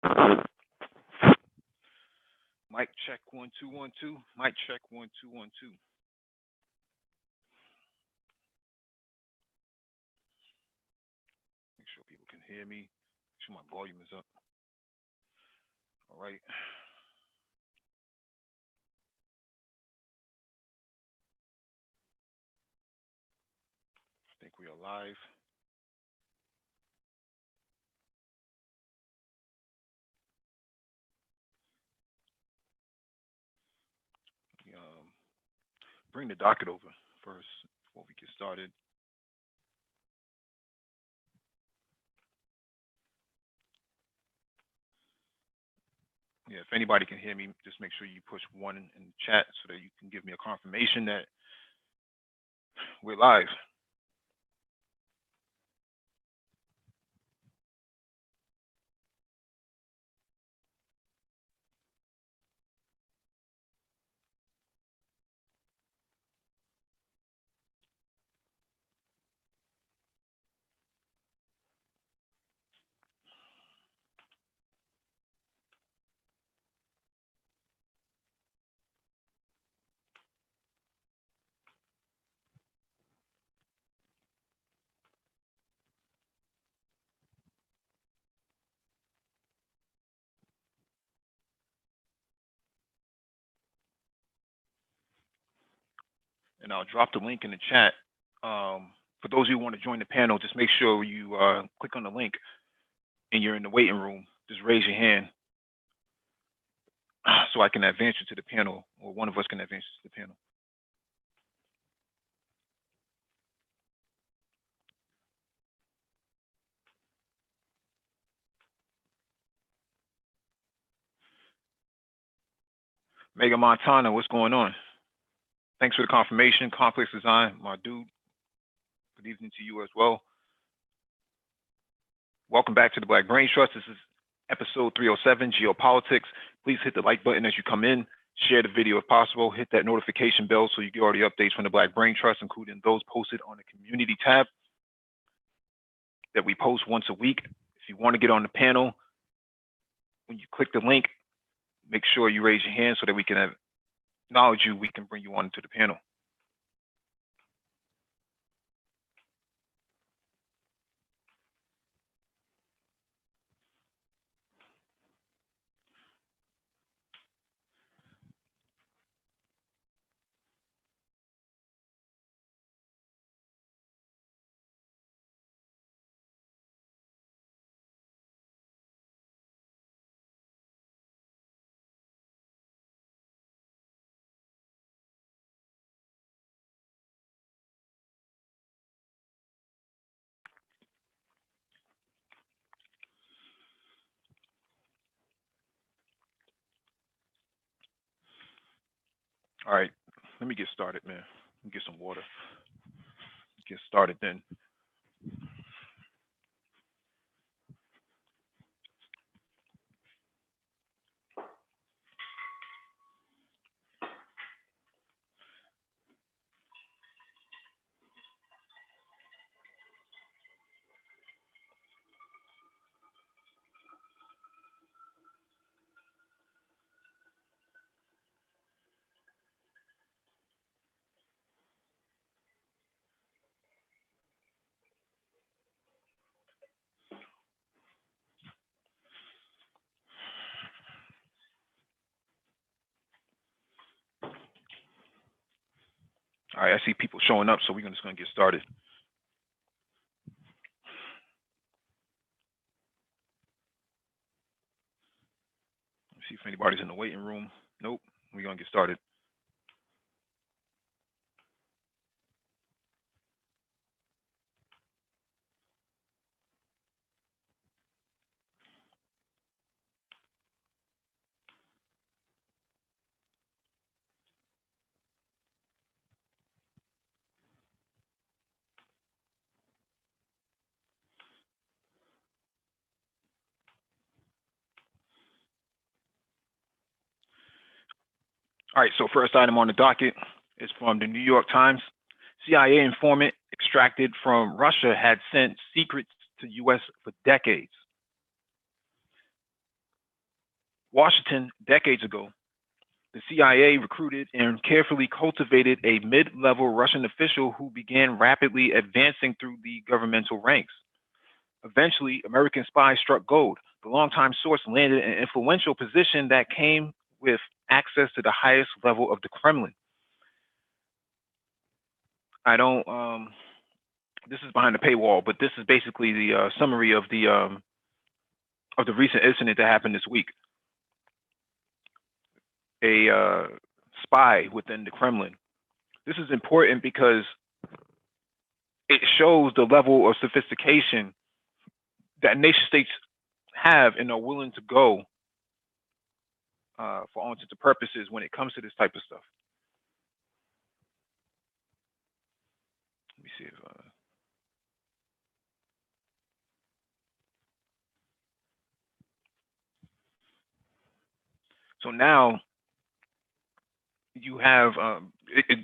Mic check 1 2 1 2. Mic check 1 2 1 2. Make sure people can hear me. Make sure my volume is up. All right. I think we are live. Bring the docket over first before we get started. Yeah, if anybody can hear me, just make sure you push 1 in the chat so that you can give me a confirmation that we're live. And I'll drop the link in the chat. For those who want to join the panel, just make sure you click on the link and you're in the waiting room. Just raise your hand so I can advance you to the panel, or one of us can advance you to the panel. Mega Montana, what's going on? Thanks for the confirmation. Complex Design, my dude. Good evening to you as well. Welcome back to the Black Brain Trust. This is episode 307, Geopolitics. Please hit the like button as you come in. Share the video if possible. Hit that notification bell so you get all the updates from the Black Brain Trust, including those posted on the community tab that we post once a week. If you want to get on the panel, when you click the link, make sure you raise your hand so that we can acknowledge you. We can bring you on to the panel. All right, let me get started, man. Let me get some water. Get started then. All right, I see people showing up, so we're just going to get started. Let's see if anybody's in the waiting room. Nope, we're going to get started. All right, so first item on the docket is from the New York Times. CIA informant extracted from Russia had sent secrets to U.S. for decades. Washington, decades ago, the CIA recruited and carefully cultivated a mid-level Russian official who began rapidly advancing through the governmental ranks. Eventually, American spies struck gold. The longtime source landed an influential position that came with access to the highest level of the Kremlin. I don't. This is behind the paywall, but this is basically the summary of the recent incident that happened this week. A spy within the Kremlin. This is important because it shows the level of sophistication that nation states have and are willing to go for all intents and purposes when it comes to this type of stuff. Let me see if. So now you have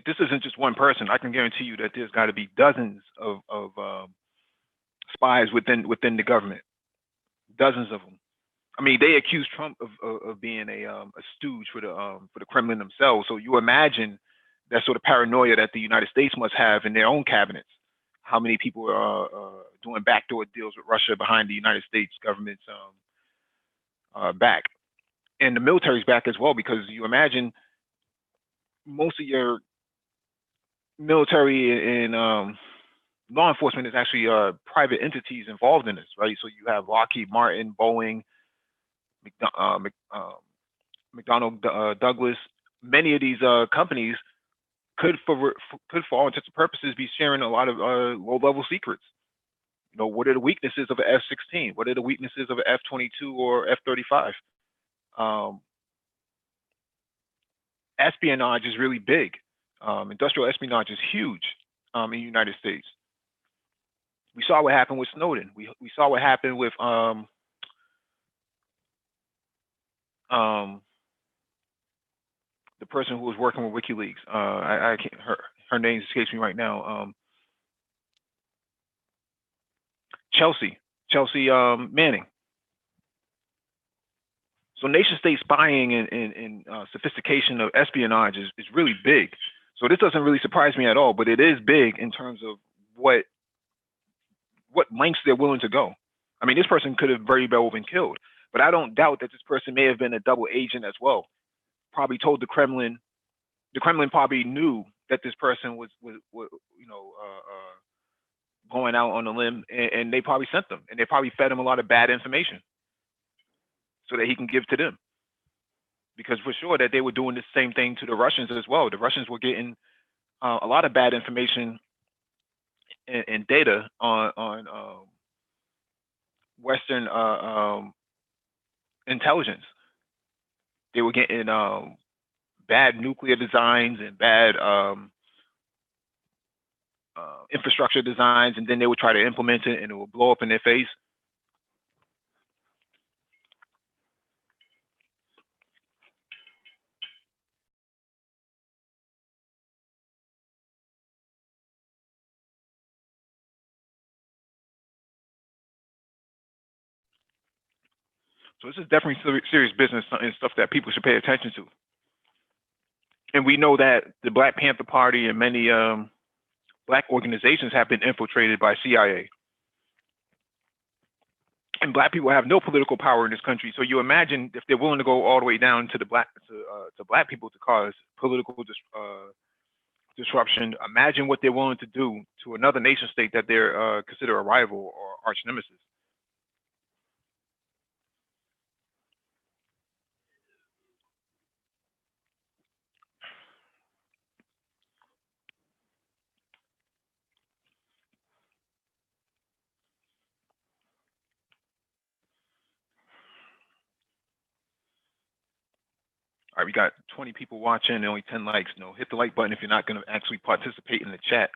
this isn't just one person. I can guarantee you that there's got to be dozens of spies within the government, dozens of them. I mean, they accuse Trump of being a stooge for the Kremlin themselves. So you imagine that sort of paranoia that the United States must have in their own cabinets. How many people are doing backdoor deals with Russia behind the United States government's back, and the military's back as well? Because you imagine most of your military and law enforcement is actually private entities involved in this, right? So you have Lockheed Martin, Boeing, McDonnell Douglas. Many of these companies could, for all intents and purposes, be sharing a lot of low-level secrets. You know, what are the weaknesses of an F-16? What are the weaknesses of an F-22 or F-35? Espionage is really big. Industrial espionage is huge in the United States. We saw what happened with Snowden. We saw what happened with the person who was working with WikiLeaks. I can't. Her name escapes me right now. Chelsea Manning. So nation state spying and sophistication of espionage is really big. So this doesn't really surprise me at all, but it is big in terms of what lengths they're willing to go. I mean, this person could have very well been killed, but I don't doubt that this person may have been a double agent as well. Probably told the Kremlin probably knew that this person was going out on a limb, and they probably sent them, and they probably fed him a lot of bad information so that he can give to them. Because for sure that they were doing the same thing to the Russians as well. The Russians were getting a lot of bad information and data on Western intelligence. They were getting bad nuclear designs and bad infrastructure designs, and then they would try to implement it, and it would blow up in their face. So this is definitely serious business and stuff that people should pay attention to. And we know that the Black Panther Party and many Black organizations have been infiltrated by CIA. And Black people have no political power in this country. So you imagine if they're willing to go all the way down to the Black people to cause political disruption. Imagine what they're willing to do to another nation state that they're consider a rival or arch nemesis. All right, we got 20 people watching and only 10 likes. No, hit the like button if you're not going to actually participate in the chat.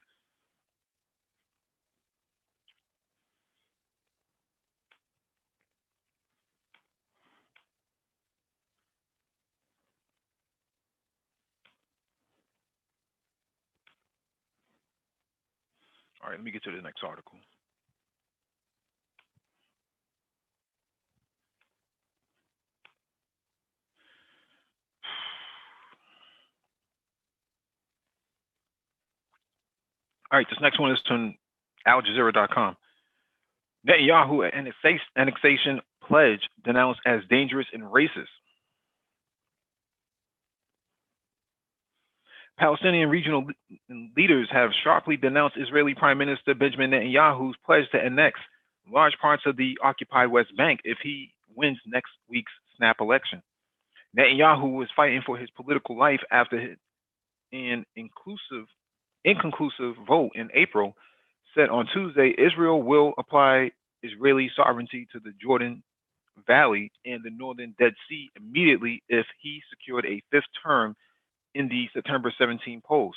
All right, let me get to the next article. All right, this next one is from AlJazeera.com. Netanyahu annexation pledge denounced as dangerous and racist. Palestinian regional leaders have sharply denounced Israeli Prime Minister Benjamin Netanyahu's pledge to annex large parts of the occupied West Bank if he wins next week's snap election. Netanyahu was fighting for his political life after an inconclusive vote in April said on Tuesday Israel will apply Israeli sovereignty to the Jordan Valley and the northern Dead Sea immediately if he secured a fifth term in the September 17 polls.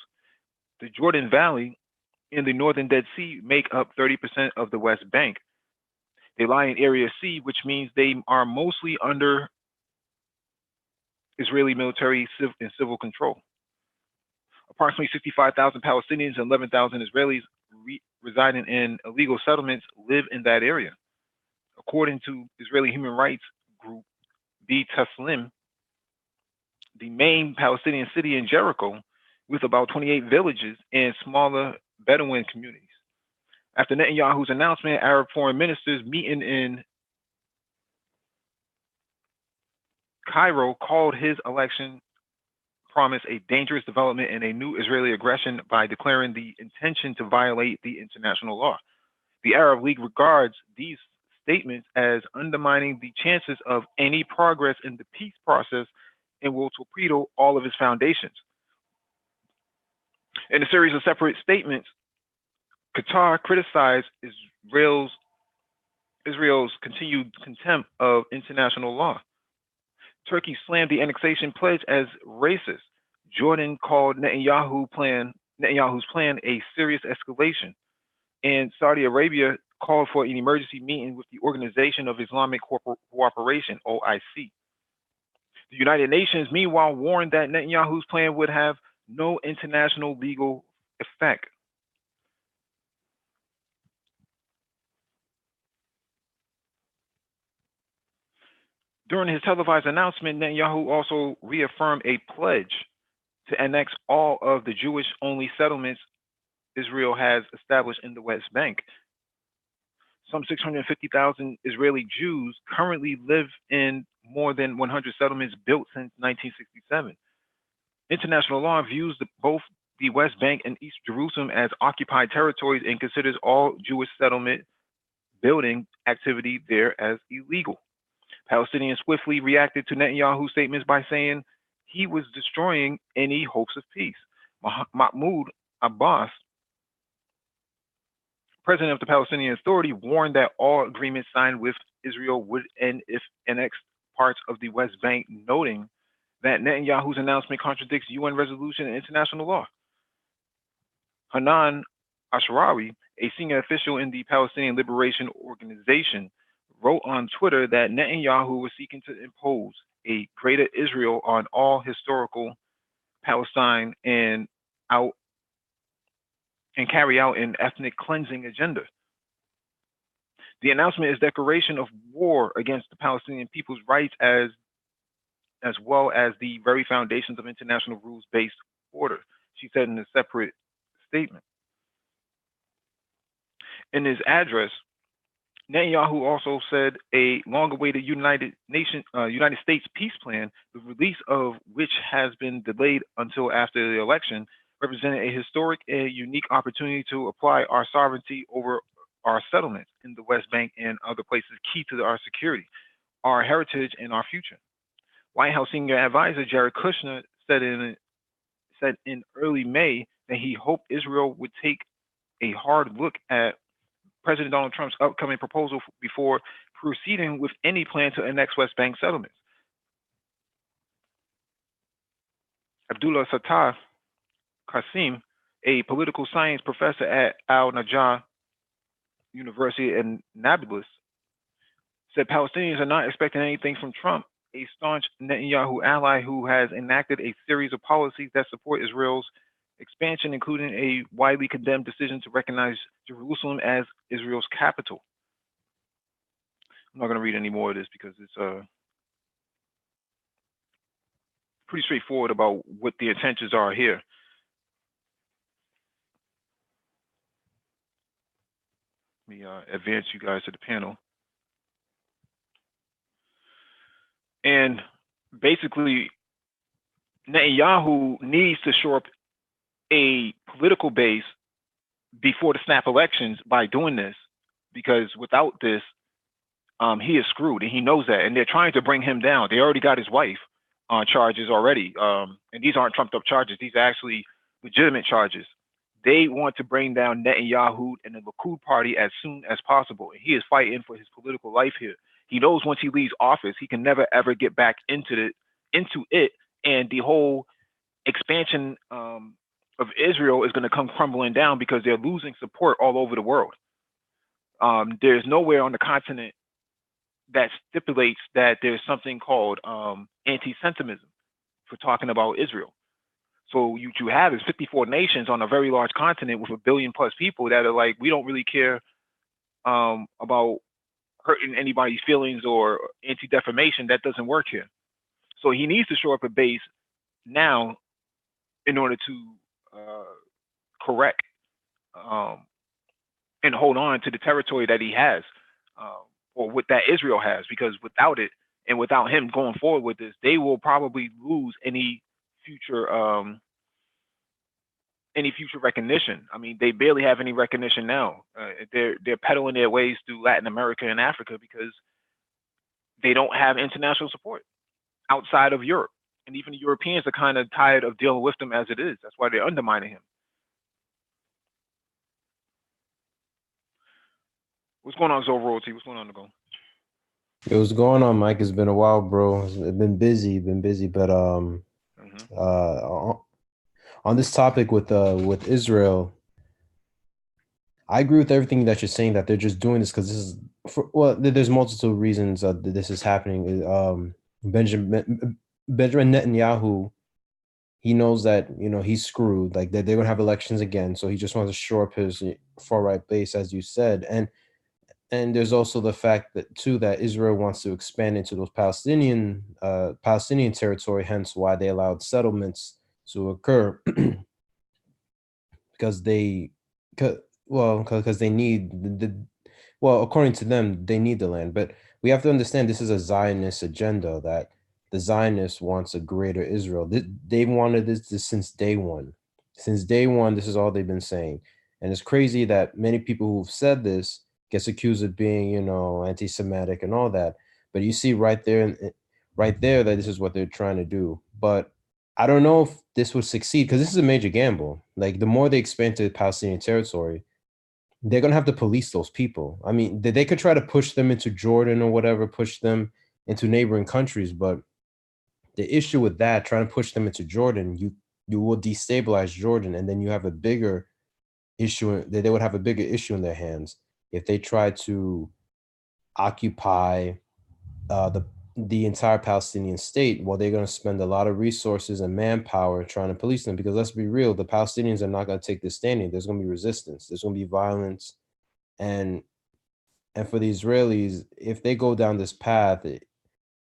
The Jordan Valley and the northern Dead Sea make up 30% of the West Bank. They lie in Area C, which means they are mostly under Israeli military and civil control. Approximately 65,000 Palestinians and 11,000 Israelis residing in illegal settlements live in that area. According to Israeli human rights group Taslim, the main Palestinian city in Jericho, with about 28 villages and smaller Bedouin communities. After Netanyahu's announcement, Arab foreign ministers meeting in Cairo called his election promise a dangerous development and a new Israeli aggression by declaring the intention to violate the international law. The Arab League regards these statements as undermining the chances of any progress in the peace process and will torpedo all of its foundations. In a series of separate statements, Qatar criticized Israel's continued contempt of international law. Turkey slammed the annexation pledge as racist. Jordan called Netanyahu's plan a serious escalation. And Saudi Arabia called for an emergency meeting with the Organization of Islamic Cooperation, OIC. The United Nations, meanwhile, warned that Netanyahu's plan would have no international legal effect. During his televised announcement, Netanyahu also reaffirmed a pledge to annex all of the Jewish-only settlements Israel has established in the West Bank. Some 650,000 Israeli Jews currently live in more than 100 settlements built since 1967. International law views both the West Bank and East Jerusalem as occupied territories and considers all Jewish settlement building activity there as illegal. Palestinians swiftly reacted to Netanyahu's statements by saying he was destroying any hopes of peace. Mahmoud Abbas, president of the Palestinian Authority, warned that all agreements signed with Israel would end if annexed parts of the West Bank, noting that Netanyahu's announcement contradicts UN resolution and international law. Hanan Ashrawi, a senior official in the Palestinian Liberation Organization, wrote on Twitter that Netanyahu was seeking to impose a greater Israel on all historical Palestine and carry out an ethnic cleansing agenda. The announcement is declaration of war against the Palestinian people's rights as well as the very foundations of international rules-based order, she said in a separate statement. In his address, Netanyahu also said a long-awaited United States peace plan, the release of which has been delayed until after the election, represented a historic and unique opportunity to apply our sovereignty over our settlements in the West Bank and other places key to our security, our heritage, and our future. White House senior advisor Jared Kushner said in early May that he hoped Israel would take a hard look at President Donald Trump's upcoming proposal before proceeding with any plan to annex West Bank settlements. Abdullah Sattar Qasim, a political science professor at Al-Najah University in Nablus, said Palestinians are not expecting anything from Trump, a staunch Netanyahu ally who has enacted a series of policies that support Israel's expansion, including a widely condemned decision to recognize Jerusalem as Israel's capital. I'm not going to read any more of this because it's pretty straightforward about what the intentions are here. Let me advance you guys to the panel. And basically, Netanyahu needs to shore up a political base before the snap elections by doing this, because without this, he is screwed, and he knows that. And they're trying to bring him down. They already got his wife on charges already, and these aren't trumped up charges. These are actually legitimate charges. They want to bring down Netanyahu and the Likud party as soon as possible. And he is fighting for his political life here. He knows once he leaves office, he can never ever get back into it, and the whole expansion of Israel is going to come crumbling down because they're losing support all over the world. There's nowhere on the continent that stipulates that there's something called anti-Semitism for talking about Israel. So what you have is 54 nations on a very large continent with 1 billion plus people that are like, we don't really care about hurting anybody's feelings or anti-defamation. That doesn't work here. So he needs to shore up a base now in order to correct and hold on to the territory that he has, or what that Israel has, because without it and without him going forward with this, they will probably lose any future recognition. I mean, they barely have any recognition now. They're peddling their ways through Latin America and Africa because they don't have international support outside of Europe. And even the Europeans are kind of tired of dealing with them as it is. That's why they're undermining him. What's going on, Zo Royalty? What's going on, Nicole? Yo, what's going on, Mike? It's been a while, bro. It's been busy, but on this topic with Israel, I agree with everything that you're saying, that they're just doing this because this is there's multiple reasons that this is happening. Benjamin Netanyahu, he knows that, you know, he's screwed, like they're gonna have elections again, so he just wants to shore up his far right base, as you said, and there's also the fact that Israel wants to expand into those Palestinian territory, hence why they allowed settlements to occur because they need according to them, they need the land. But we have to understand this is a Zionist agenda, that the Zionists wants a greater Israel. They wanted this since day one. Since day one, this is all they've been saying. And it's crazy that many people who've said this gets accused of being, you know, anti-Semitic and all that. But you see right there that this is what they're trying to do. But I don't know if this would succeed, because this is a major gamble. Like, the more they expand to Palestinian territory, they're going to have to police those people. I mean, they could try to push them into Jordan or whatever, push them into neighboring countries. But the issue with that, trying to push them into Jordan, you will destabilize Jordan, and then you have a bigger issue. They would have a bigger issue in their hands if they try to occupy the entire Palestinian state. Well, they're going to spend a lot of resources and manpower trying to police them, because let's be real, the Palestinians are not going to take this standing. There's going to be resistance. There's going to be violence. And for the Israelis, if they go down this path,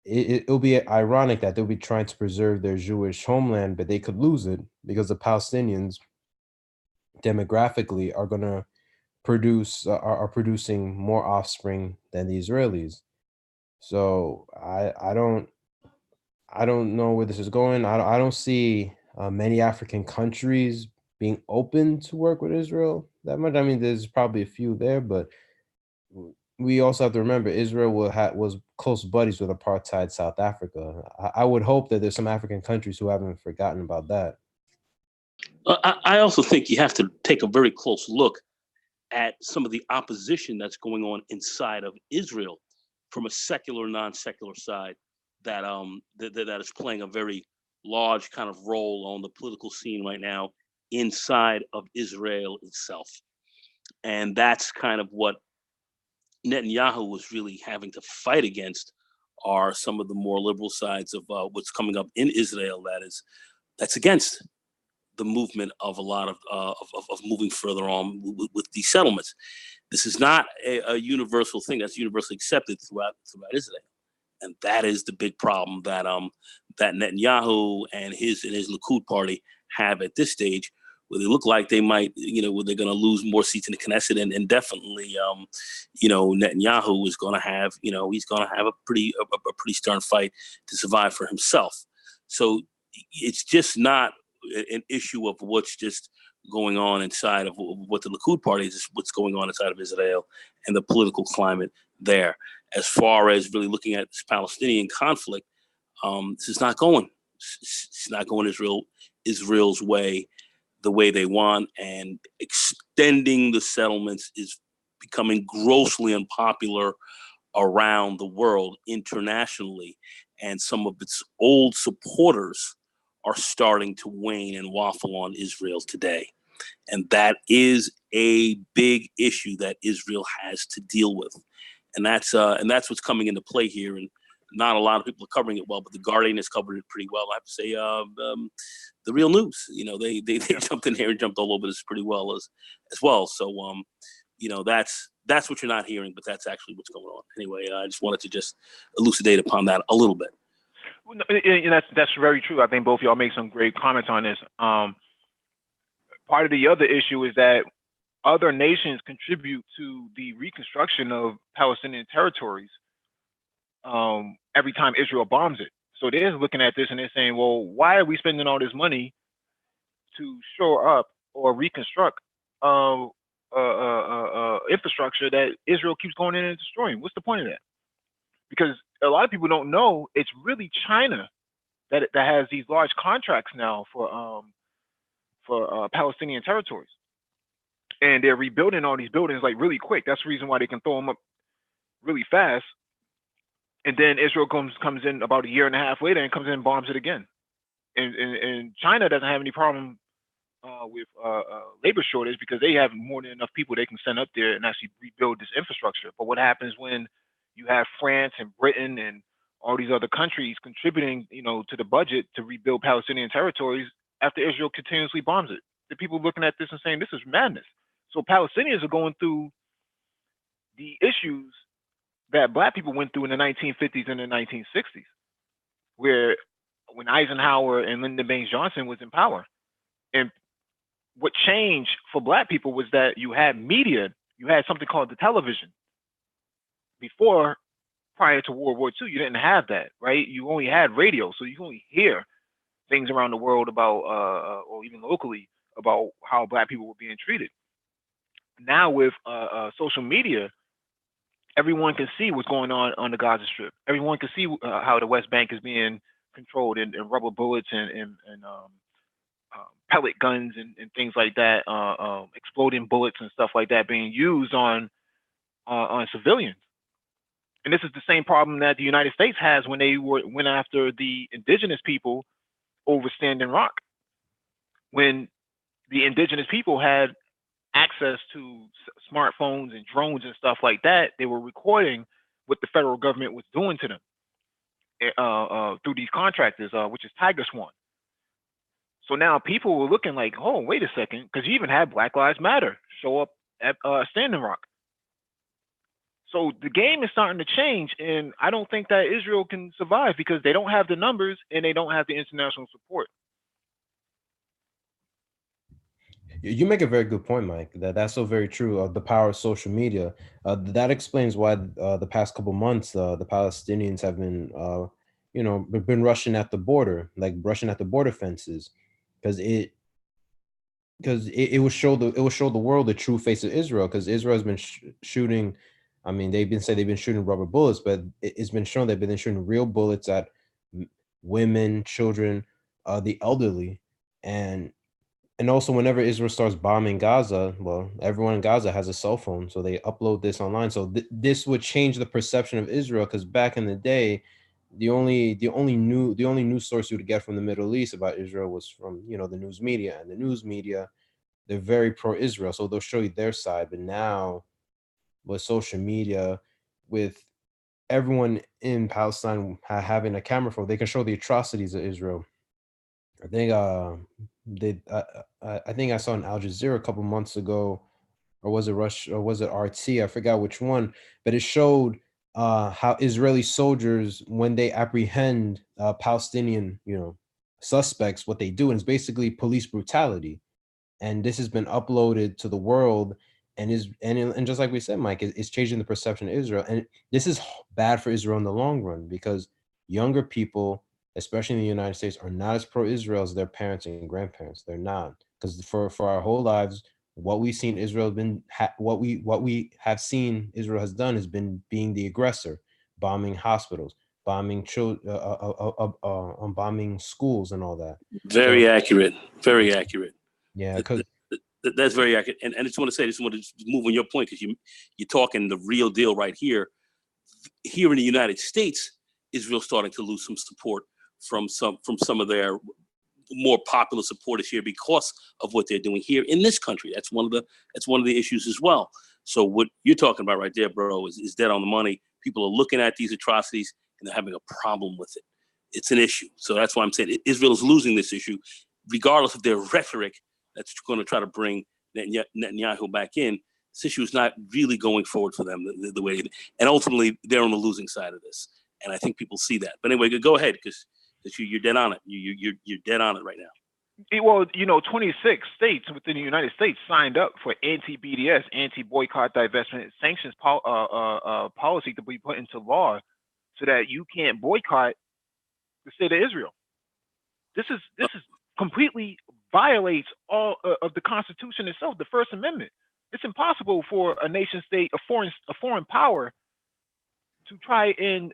it'll be ironic that they'll be trying to preserve their Jewish homeland, but they could lose it because the Palestinians demographically are going to are producing more offspring than the Israelis. So I don't know where this is going. I don't see many African countries being open to work with Israel that much. I mean, there's probably a few there, but we also have to remember Israel was close buddies with apartheid South Africa. I would hope that there's some African countries who haven't forgotten about that. I also think you have to take a very close look at some of the opposition that's going on inside of Israel from a secular, non-secular side that is playing a very large kind of role on the political scene right now inside of Israel itself. And that's kind of what Netanyahu was really having to fight against, are some of the more liberal sides of what's coming up in Israel that's against the movement of a lot of moving further on with these settlements. This is not a universal thing that's universally accepted throughout Israel, and that is the big problem that Netanyahu and his Likud party have at this stage, where they look like they might, where they're going to lose more seats in the Knesset, and definitely, Netanyahu is going to have, he's going to have a pretty stern fight to survive for himself. So it's just not an issue of what's just going on inside of what the Likud party is, it's what's going on inside of Israel and the political climate there. As far as really looking at this Palestinian conflict, this is not going. It's not going Israel's way, the way they want, and extending the settlements is becoming grossly unpopular around the world internationally, and some of its old supporters are starting to wane and waffle on Israel today. And that is a big issue that Israel has to deal with. And that's what's coming into play here. And not a lot of people are covering it well, but The Guardian has covered it pretty well. I have to say, the Real News, they jumped in here and jumped all over this pretty well as well. So, that's what you're not hearing, but that's actually what's going on. Anyway, I just wanted to just elucidate upon that a little bit. That's very true. I think both of y'all make some great comments on this. Part of the other issue is that other nations contribute to the reconstruction of Palestinian territories every time Israel bombs it. So they're looking at this and they're saying, well, why are we spending all this money to shore up or reconstruct infrastructure that Israel keeps going in and destroying? What's the point of that? Because a lot of people don't know it's really China that has these large contracts now for Palestinian territories, and they're rebuilding all these buildings like really quick. That's the reason why they can throw them up really fast. And then Israel comes in about a year and a half later and comes in and bombs it again. And China doesn't have any problem with labor shortage because they have more than enough people they can send up there and actually rebuild this infrastructure. But what happens when you have France and Britain and all these other countries contributing, to the budget to rebuild Palestinian territories after Israel continuously bombs it? The people looking at this and saying this is madness. So Palestinians are going through the issues that Black people went through in the 1950s and the 1960s, where when Eisenhower and Lyndon Baines Johnson was in power. And what changed for Black people was that you had media, you had something called the television. Before, prior to World War II, you didn't have that, right? You only had radio, so you can only hear things around the world about, or even locally, about how Black people were being treated. Now with social media, everyone can see what's going on the Gaza Strip. Everyone can see how the West Bank is being controlled, and rubber bullets and pellet guns and things like that, exploding bullets and stuff like that being used on civilians. And this is the same problem that the United States has when they went after the indigenous people over Standing Rock. When the indigenous people had access to smartphones and drones and stuff like that, they were recording what the federal government was doing to them through these contractors, which is Tiger Swan. So now people were looking like, oh, wait a second, because you even had Black Lives Matter show up at Standing Rock. So the game is starting to change, and I don't think that Israel can survive because they don't have the numbers and they don't have the international support. You make a very good point, Mike. That's so very true. The power of social media. That explains why the past couple months the Palestinians have been, been rushing at the border, like rushing at the border fences, because it will show the world the true face of Israel. Because Israel has been shooting. I mean, they've been shooting rubber bullets, but it's been shown they've been shooting real bullets at women, children, the elderly, and also whenever Israel starts bombing Gaza, well, everyone in Gaza has a cell phone, so they upload this online. So this would change the perception of Israel, because back in the day, the only news source you would get from the Middle East about Israel was from the news media, and the news media, they're very pro-Israel, so they'll show you their side. But now with social media, with everyone in Palestine having a camera phone, they can show the atrocities of Israel. I think I think I saw an Al Jazeera a couple months ago, or was it Rush, or was it RT? I forgot which one, but it showed how Israeli soldiers, when they apprehend Palestinian suspects, what they do, and it's basically police brutality. and this has been uploaded to the world, and just like we said, Mike, it's changing the perception of Israel, and this is bad for Israel in the long run, because younger people, especially in the United States, are not as pro-Israel as their parents and grandparents. They're not, because for our whole lives, what we've seen Israel been what we have seen Israel has done has been being the aggressor, bombing hospitals, bombing children, bombing schools, and all that. Very accurate. Very accurate. Yeah, because that's very accurate. And I just want to say, I just want to move on your point, because you're talking the real deal right here. Here in the United States, Israel's starting to lose some support from some of their more popular supporters here because of what they're doing here in this country. That's one of the issues as well. So what you're talking about right there, bro, is dead on the money. People are looking at these atrocities and they're having a problem with it. It's an issue. So that's why I'm saying Israel is losing this issue, regardless of their rhetoric that's going to try to bring Netanyahu back in. This issue is not really going forward for them the way, and ultimately they're on the losing side of this. And I think people see that. But anyway, go ahead, because you're dead on it. You're dead on it right now. Well, 26 states within the United States signed up for anti-BDS, anti-boycott, divestment, sanctions policy to be put into law, so that you can't boycott the state of Israel. This is completely violates all of the Constitution itself, the First Amendment. It's impossible for a nation state, a foreign power, to try and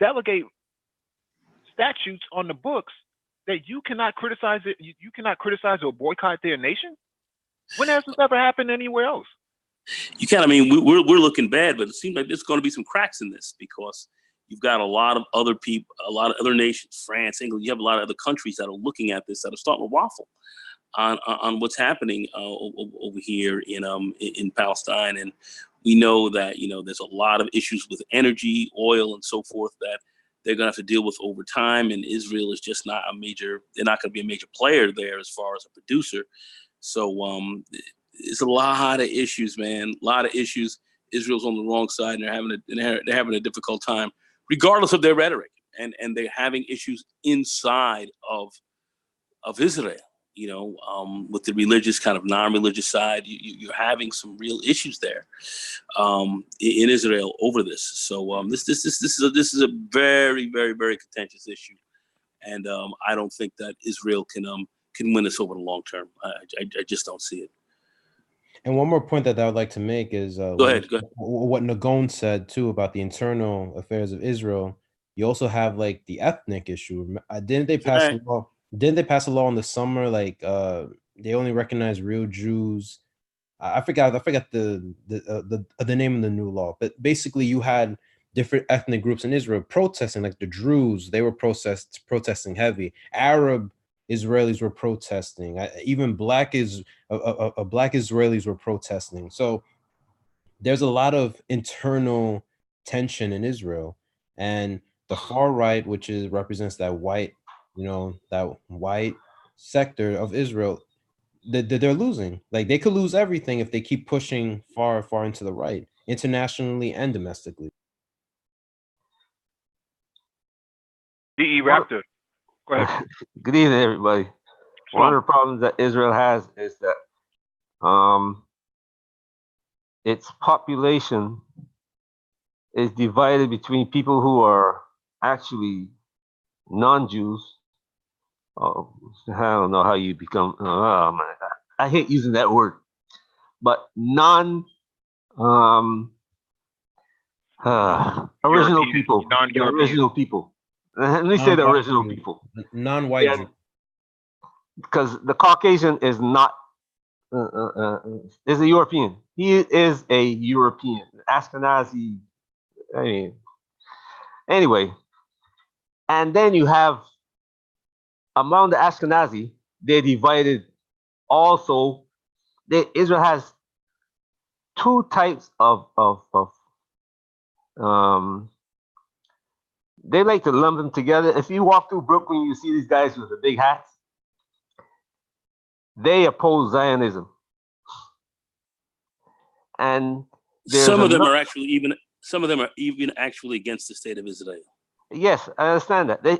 delegate statutes on the books that you cannot criticize it. You cannot criticize or boycott their nation. When has this ever happened anywhere else? You can. I mean, we're looking bad, but it seems like there's going to be some cracks in this, because you've got a lot of other people, a lot of other nations, France, England. You have a lot of other countries that are looking at this, that are starting to waffle on what's happening over here in Palestine. And we know that there's a lot of issues with energy, oil, and so forth that they're going to have to deal with over time. And Israel is just not they're not going to be a major player there as far as a producer. So it's a lot of issues, man. A lot of issues. Israel's on the wrong side, and they're having a difficult time, regardless of their rhetoric. And they're having issues inside of Israel. With the religious, kind of non-religious side, you're having some real issues there in Israel over this. So this is a very, very, very contentious issue, and I don't think that Israel can win this over the long term. I just don't see it. And one more point that I would like to make is go ahead. What Nagone said too about the internal affairs of Israel. You also have like the ethnic issue. Didn't they pass a law? Didn't they pass a law in the summer? Like they only recognize real Jews. I forgot the name of the new law, but basically you had different ethnic groups in Israel protesting, like the Druze. They were protesting heavy. Arab Israelis were protesting. Even black Israelis were protesting. So there's a lot of internal tension in Israel, and the far right, which represents that white, that white sector of Israel, they're losing. Like they could lose everything if they keep pushing far into the right, internationally and domestically. DE Raptor, go ahead. Good evening, everybody. One of the problems that Israel has is that its population is divided between people who are actually non-Jews. Oh, I don't know how you become. Oh man, I hate using that word, but original people. The original people. Let me say the original people. Non-white Jews. Because the Caucasian is not is a European. He is a European, Ashkenazi. I mean, anyway, and then you have among the Ashkenazi, they divided. Also, Israel has two types of they like to lump them together. If you walk through Brooklyn, you see these guys with the big hats. They oppose Zionism, and some of them are even actually against the state of Israel. Yes, I understand that. They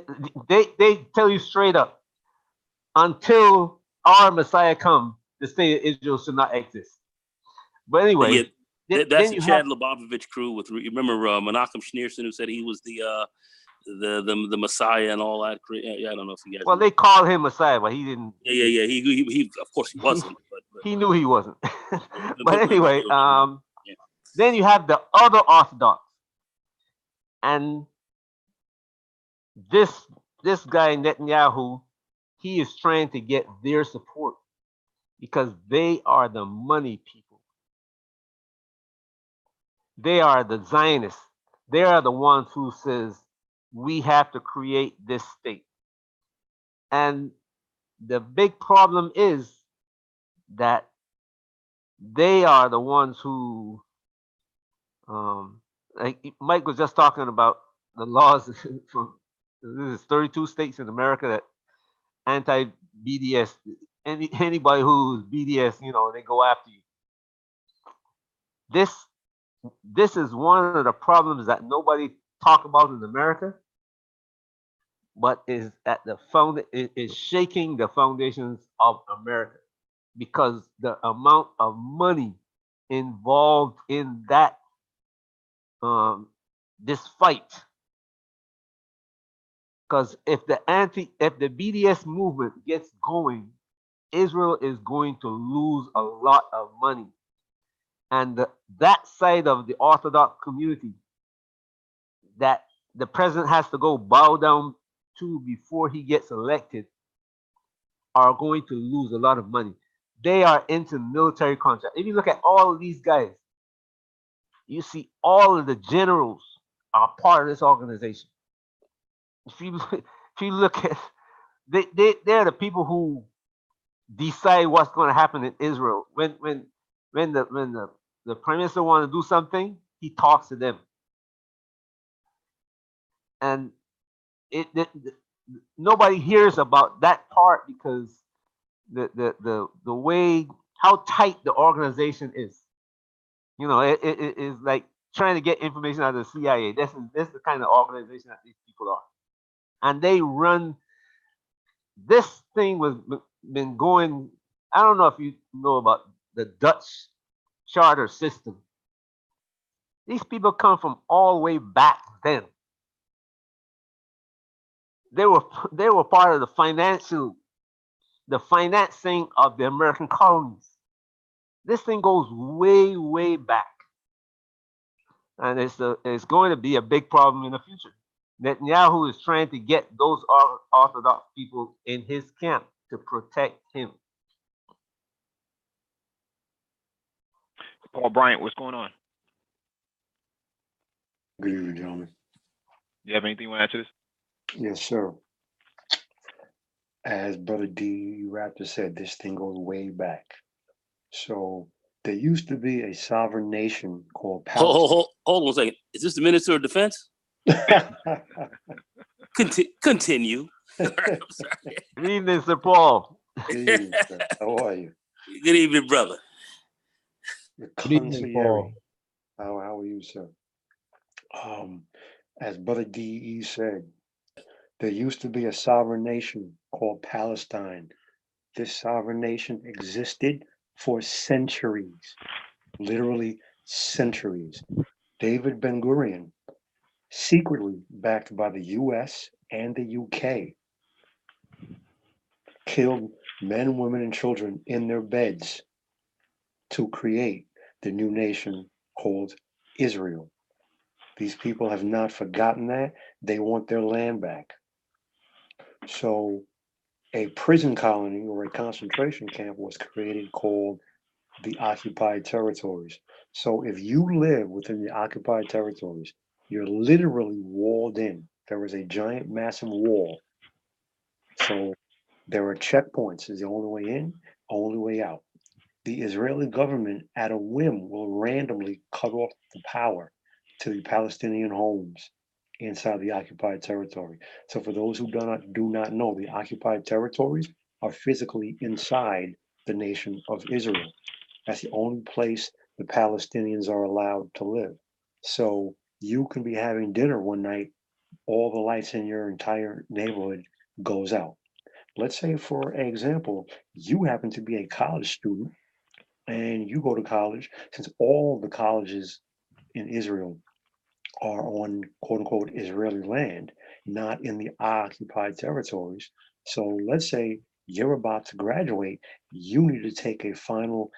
tell you straight up, until our Messiah comes, the state of Israel should not exist. But Yeah, anyway, that's then the you Chad have Lubavitch crew. With you remember Menachem Schneerson, who said he was the Messiah and all that. Yeah, I don't know if you guys. well, they called him Messiah, but he didn't. Yeah. He of course he wasn't. But He knew he wasn't. but But anyway, yeah. then you have the other Orthodox, and this guy Netanyahu, he is trying to get their support because they are the money people. They are the Zionists. They are the ones who says we have to create this state. And the big problem is that they are the ones who, like Mike was just talking about the laws from this is 32 states in America that anti-BDS. Anybody who's BDS, they go after you. This is one of the problems that nobody talk about in America, but is at the is shaking the foundations of America because the amount of money involved in that this fight. Because if the BDS movement gets going, Israel is going to lose a lot of money, and that side of the Orthodox community that the president has to go bow down to before he gets elected are going to lose a lot of money. They are into military contract. If you look at all of these guys, you see all of the generals are part of this organization. If you look at they're the people who decide what's going to happen in Israel. When the prime minister wants to do something, he talks to them. And nobody hears about that part because the way how tight the organization is. It is like trying to get information out of the CIA. This is the kind of organization that these people are, and they run. This thing was been going. I don't know if you know about the Dutch charter system. These people come from all the way back then. They were part of the financing of the American colonies. This thing goes way, way back. And it's going to be a big problem in the future. Netanyahu is trying to get those Orthodox people in his camp to protect him. Paul Bryant, what's going on? Good evening, gentlemen. You have anything you want to add to this? Yes, sir. As Brother D. Raptor said, this thing goes way back. So there used to be a sovereign nation called Palestine. Hold on a second. Is this the Minister of Defense? Continue. Good evening, Sir Paul. Good evening, sir. How are you? Good evening, brother. Good evening, Paul. How are you, sir? As Brother D.E. said, there used to be a sovereign nation called Palestine. This sovereign nation existed for centuries, literally centuries. David Ben-Gurion, secretly backed by the US and the UK, killed men, women, and children in their beds to create the new nation called Israel. These people have not forgotten that. They want their land back. So a prison colony or a concentration camp was created called the occupied territories. So if you live within the occupied territories, you're literally walled in. There is a giant, massive wall. So there are checkpoints. Is the only way in, only way out. The Israeli government, at a whim, will randomly cut off the power to the Palestinian homes inside the occupied territory. So for those who do not know, the occupied territories are physically inside the nation of Israel. That's the only place the Palestinians are allowed to live. So you can be having dinner one night, all the lights in your entire neighborhood goes out. let's say, for example, you happen to be a college student and you go to college, since all the colleges in Israel are on quote unquote Israeli land, not in the occupied territories. So let's say you're about to graduate, you need to take a final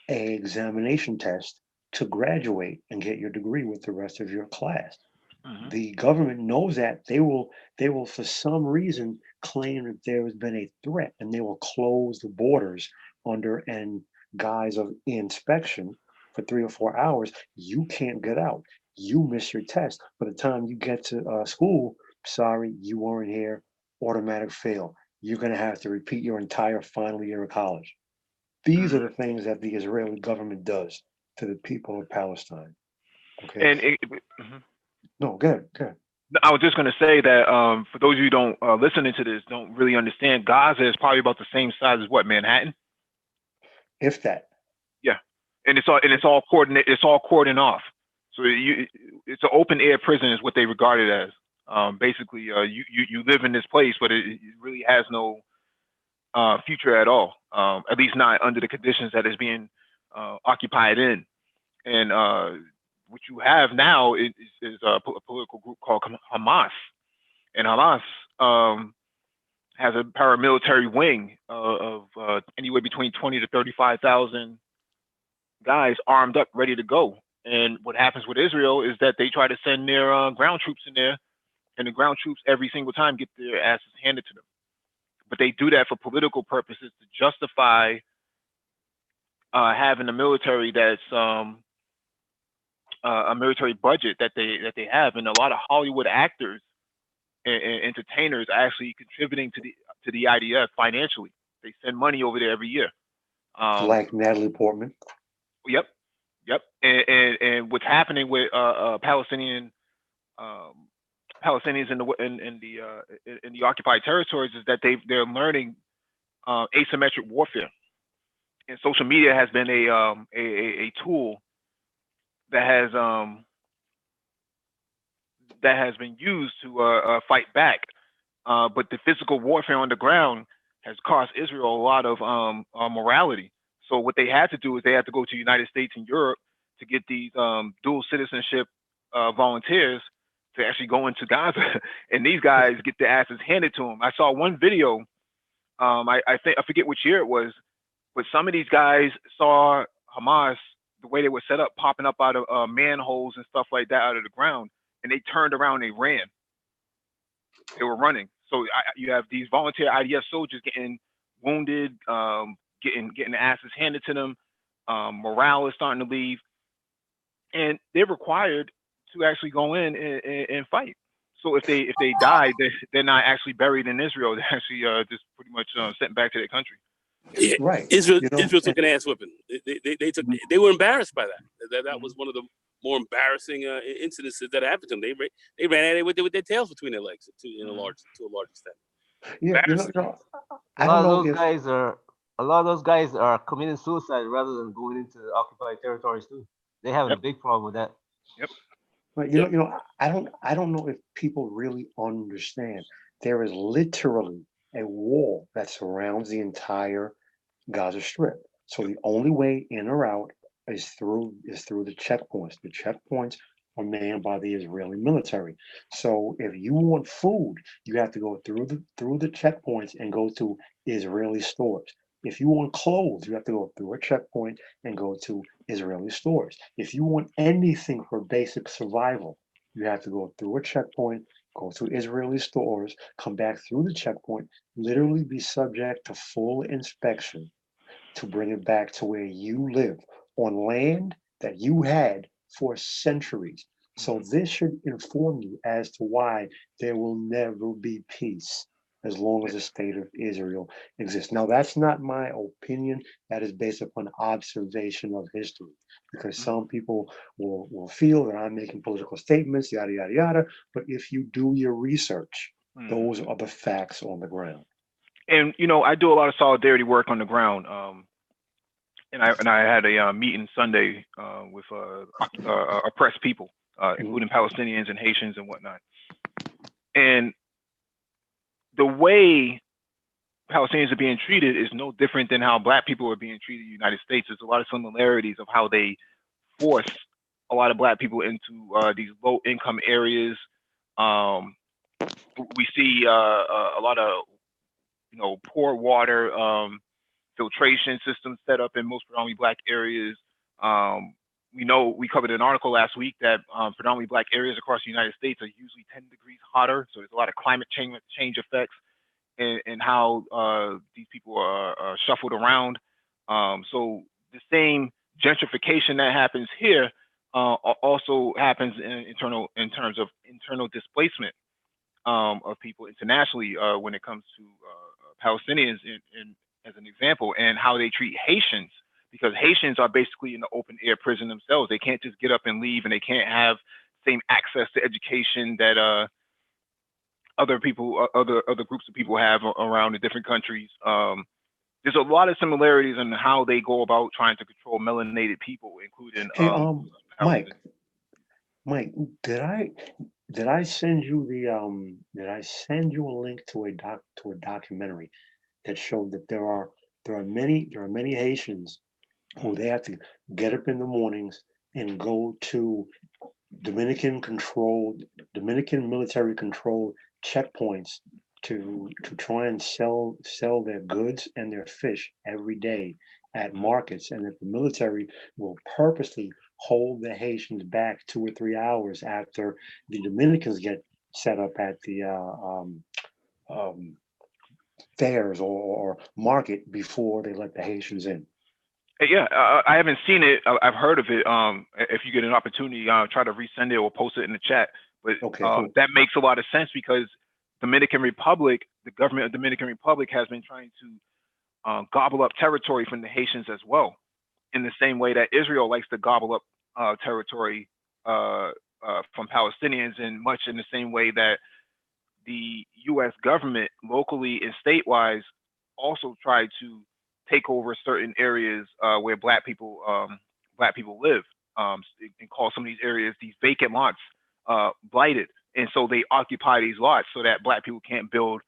examination test to graduate and get your degree with the rest of your class. Mhm. The government knows that they will for some reason claim that there has been a threat and they will close the borders under an guise of inspection for 3 or 4 hours. You can't get out. You miss your test. By the time you get to school, sorry, you weren't here. Automatic fail. You're going to have to repeat your entire final year of college. These are Mhm. the things that the Israeli government does to the people of Palestine. Okay. And mhm. No, good, good. I was just going to say that for those of you who don't listening to this don't really understand, Gaza is probably about the same size as what, Manhattan? If that. Yeah, and it's all coordinate. It's all cordoned off. So it's an open air prison is what they regard it as. Basically, you live in this place, but it really has no future at all. At least not under the conditions that it's being occupied in. And what you have now is a political group called Hamas, and Hamas has a paramilitary wing of anywhere between 20 to 35,000 guys armed up, ready to go. And what happens with Israel is that they try to send their ground troops in there, and the ground troops every single time get their asses handed to them. But they do that for political purposes to justify having a military that's a military budget that they have, and a lot of Hollywood actors and entertainers are actually contributing to the IDF financially. They send money over there every year. Like Natalie Portman. Yep, yep. And what's happening with Palestinians in the occupied territories is that they're learning asymmetric warfare, and social media has been a tool that has been used to fight back. But the physical warfare on the ground has cost Israel a lot of morality. So what they had to do is they had to go to the United States and Europe to get these dual citizenship volunteers to actually go into Gaza, and these guys get their asses handed to them. I saw one video. I forget which year it was, but some of these guys saw Hamas the way they were set up, popping up out of manholes and stuff like that out of the ground, and they turned around and they ran. They were running. So you have these volunteer IDF soldiers getting wounded, getting their asses handed to them. Morale is starting to leave, and they're required to actually go in and fight. So if they die, they're not actually buried in Israel. They're actually just pretty much sent back to their country. Yeah, Right. Israel You know, took an ass whipping. They were embarrassed by that. That was one of the more embarrassing incidents that happened to them. They ran at it with their tails between their legs to a large extent. yeah, Embarrassing. I don't know if A lot of those guys are committing suicide rather than going into the occupied territories too. They have a Yep. big problem with that. Yep. but I don't know if people really understand. There is literally a wall that surrounds the entire Gaza Strip. So the only way in or out is through the checkpoints. The checkpoints are manned by the Israeli military. So if you want food, you have to go through the checkpoints and go to Israeli stores. If you want clothes, you have to go through a checkpoint and go to Israeli stores. If you want anything for basic survival, you have to go through a checkpoint, go to Israeli stores, come back through the checkpoint, literally be subject to full inspection to bring it back to where you live on land that you had for centuries. So this should inform you as to why there will never be peace as long as the state of Israel exists. Now, that's not my opinion. That is based upon observation of history, because some people will feel that I'm making political statements, yada, yada, yada. But if you do your research, those are the facts on the ground. And I do a lot of solidarity work on the ground. And I had a meeting Sunday with oppressed people, including Palestinians and Haitians and whatnot. And the way Palestinians are being treated is no different than how Black people are being treated in the United States. There's a lot of similarities of how they force a lot of Black people into these low-income areas. We see a lot of, poor water filtration systems set up in most predominantly Black areas. We covered an article last week that predominantly Black areas across the United States are usually 10 degrees hotter. So there's a lot of climate change effects in how these people are shuffled around. So the same gentrification that happens here also happens in terms of internal displacement of people internationally when it comes to Palestinians, as an example, and how they treat Haitians, because Haitians are basically in the open air prison themselves. They can't just get up and leave, and they can't have same access to education that other groups of people have around the different countries. There's a lot of similarities in how they go about trying to control melanated people, including Hey, Mike, did I send you a link to a documentary that showed that there are many Haitians who they have to get up in the mornings and go to Dominican military controlled checkpoints to try and sell their goods and their fish every day at markets, and that the military will purposely hold the Haitians back 2 or 3 hours after the Dominicans get set up at the fairs or market before they let the Haitians in. Yeah, I haven't seen it. I've heard of it. If you get an opportunity, try to resend it or post it in the chat. But Okay, cool. that makes a lot of sense because Dominican Republic, the government of Dominican Republic has been trying to gobble up territory from the Haitians as well, in the same way that Israel likes to gobble up territory from Palestinians, and much in the same way that the U.S. government, locally and state-wise, also tried to take over certain areas where Black people live, and call some of these areas, these vacant lots, blighted. And so they occupy these lots so that Black people can't build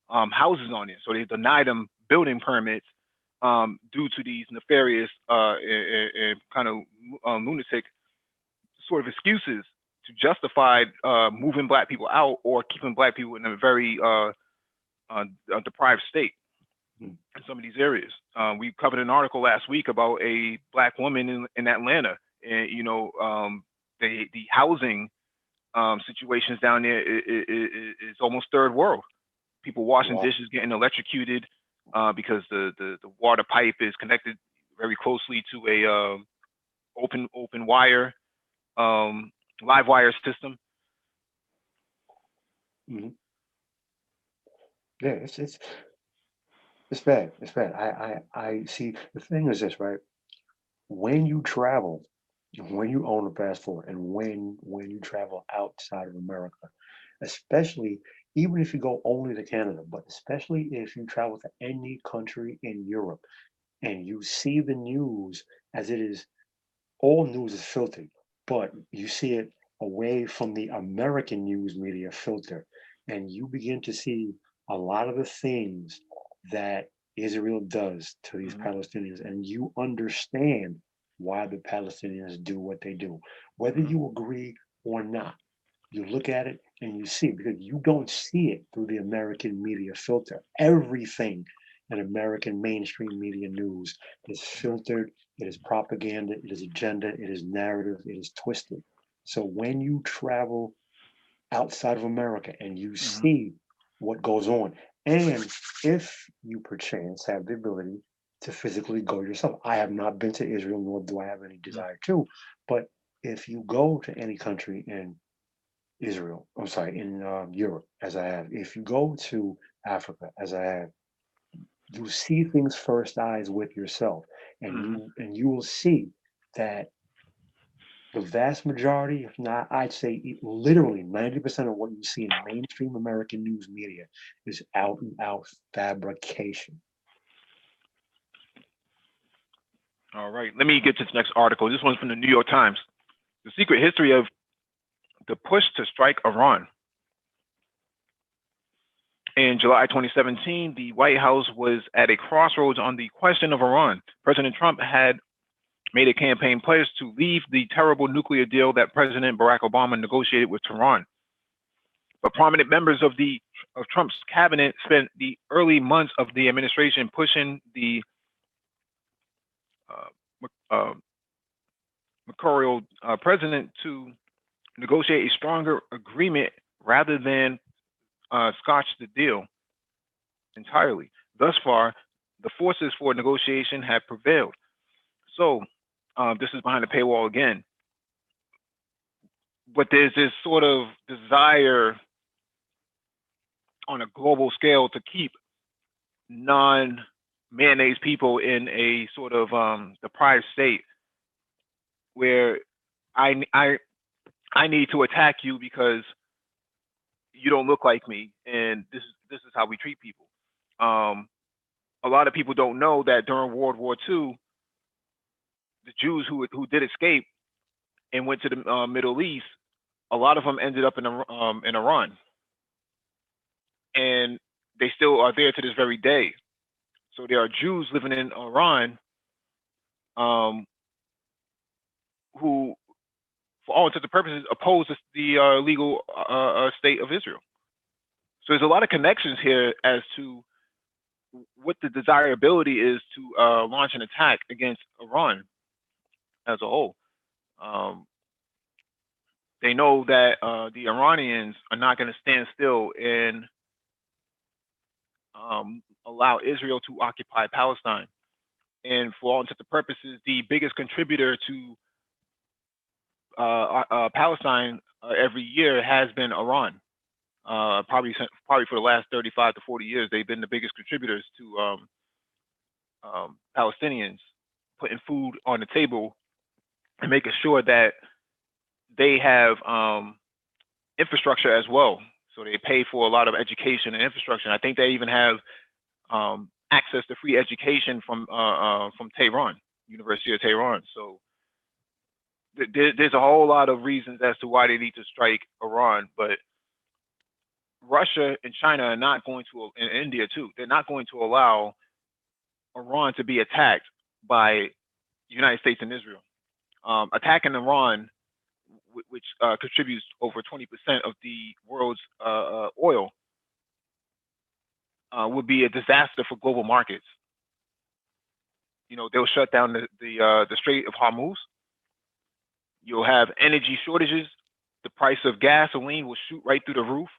houses on it. So they deny them building permits due to these nefarious and kind of lunatic sort of excuses to justify moving Black people out or keeping Black people in a very deprived state in some of these areas. We covered an article last week about a Black woman in Atlanta, and the housing situations down there is almost third world. People washing dishes, getting electrocuted because the water pipe is connected very closely to a open wire, live wire system. Mm-hmm. Yeah, it's bad. It's bad. I see. The thing is this, right? When you travel, when you own a passport, and when you travel outside of America, especially even if you go only to Canada, but especially if you travel to any country in Europe, and you see the news as it is, all news is filtered, but you see it away from the American news media filter, and you begin to see a lot of the things that Israel does to these Palestinians, and you understand why the Palestinians do what they do, whether you agree or not. You look at it and you see it, because you don't see it through the American media filter. Everything in American mainstream media news is filtered, it is propaganda, it is agenda, it is narrative, it is twisted. So when you travel outside of America and you see what goes on, and if you perchance have the ability to physically go yourself, I have not been to Israel, nor do I have any desire to, but if you go to any country in Israel, I'm sorry, in Europe, as I have, if you go to Africa, as I have, you see things first eyes with yourself, and you will see that the vast majority, if not, I'd say literally 90% of what you see in mainstream American news media is out and out fabrication. All right, let me get to this next article. This one's from the New York Times. The secret history of the push to strike Iran. In July 2017, the White House was at a crossroads on the question of Iran. President Trump had made a campaign pledge to leave the terrible nuclear deal that President Barack Obama negotiated with Tehran. But prominent members of Trump's cabinet spent the early months of the administration pushing the mercurial president to negotiate a stronger agreement rather than scotch the deal entirely. Thus far, the forces for negotiation have prevailed. So this is behind the paywall again. But there's this sort of desire on a global scale to keep non-mayonnaise people in a sort of deprived state where I need to attack you because you don't look like me, and this is how we treat people. A lot of people don't know that during World War II, the Jews who did escape and went to the Middle East, a lot of them ended up in Iran, and they still are there to this very day. So there are Jews living in Iran who, for all intents and purposes, oppose the legal state of Israel. So there's a lot of connections here as to what the desirability is to launch an attack against Iran as a whole. They know that the Iranians are not going to stand still and allow Israel to occupy Palestine. And for all intents and purposes, the biggest contributor to Palestine every year has been Iran. Probably for the last 35 to 40 years, they've been the biggest contributors to Palestinians putting food on the table and making sure that they have infrastructure as well. So they pay for a lot of education and infrastructure. And I think they even have access to free education from Tehran, University of Tehran. So there's a whole lot of reasons as to why they need to strike Iran, but Russia and China are not going to, and India too, they're not going to allow Iran to be attacked by the United States and Israel. Attacking Iran, which contributes over 20% of the world's oil, would be a disaster for global markets. You know, they'll shut down the Strait of Hormuz. You'll have energy shortages. The price of gasoline will shoot right through the roof,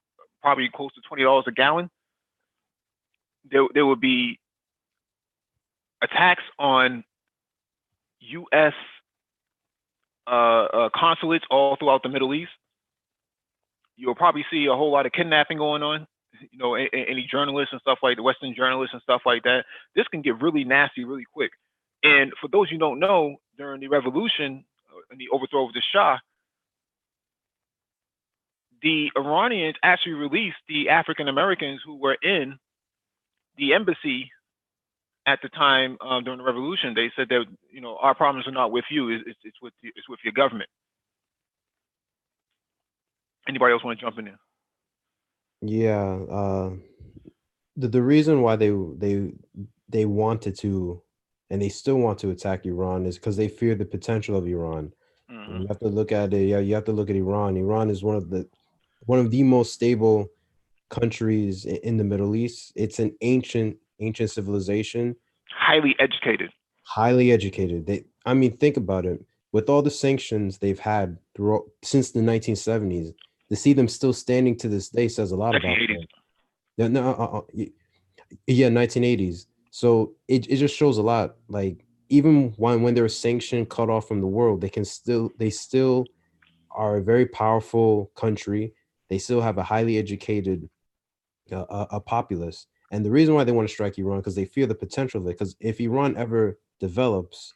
probably close to $20 a gallon. There will be attacks on U.S. Consulates all throughout the Middle East. You'll probably see a whole lot of kidnapping going on. You know, any journalists and stuff like the Western journalists and stuff like that. This can get really nasty really quick. And for those you don't know, during the revolution and the overthrow of the Shah, the Iranians actually released the African Americans who were in the embassy at the time during the revolution. They said that, you know, our problems are not with you; it's with your government. Anybody else want to jump in there? Yeah, the reason why they wanted to, and they still want to attack Iran is because they fear the potential of Iran. Mm-hmm. You have to look at it. Yeah, you have to look at Iran. Iran is one of the most stable countries in the Middle East. It's an ancient civilization. Highly educated. Highly educated. I mean, think about it. With all the sanctions they've had since the 1970s, to see them still standing to this day says a lot about them. No, yeah, 1980s. So it just shows a lot. Like, even when they're sanctioned, cut off from the world, they still are a very powerful country. They still have a highly educated a populace. And the reason why they want to strike Iran, because they fear the potential of it. Because if Iran ever develops,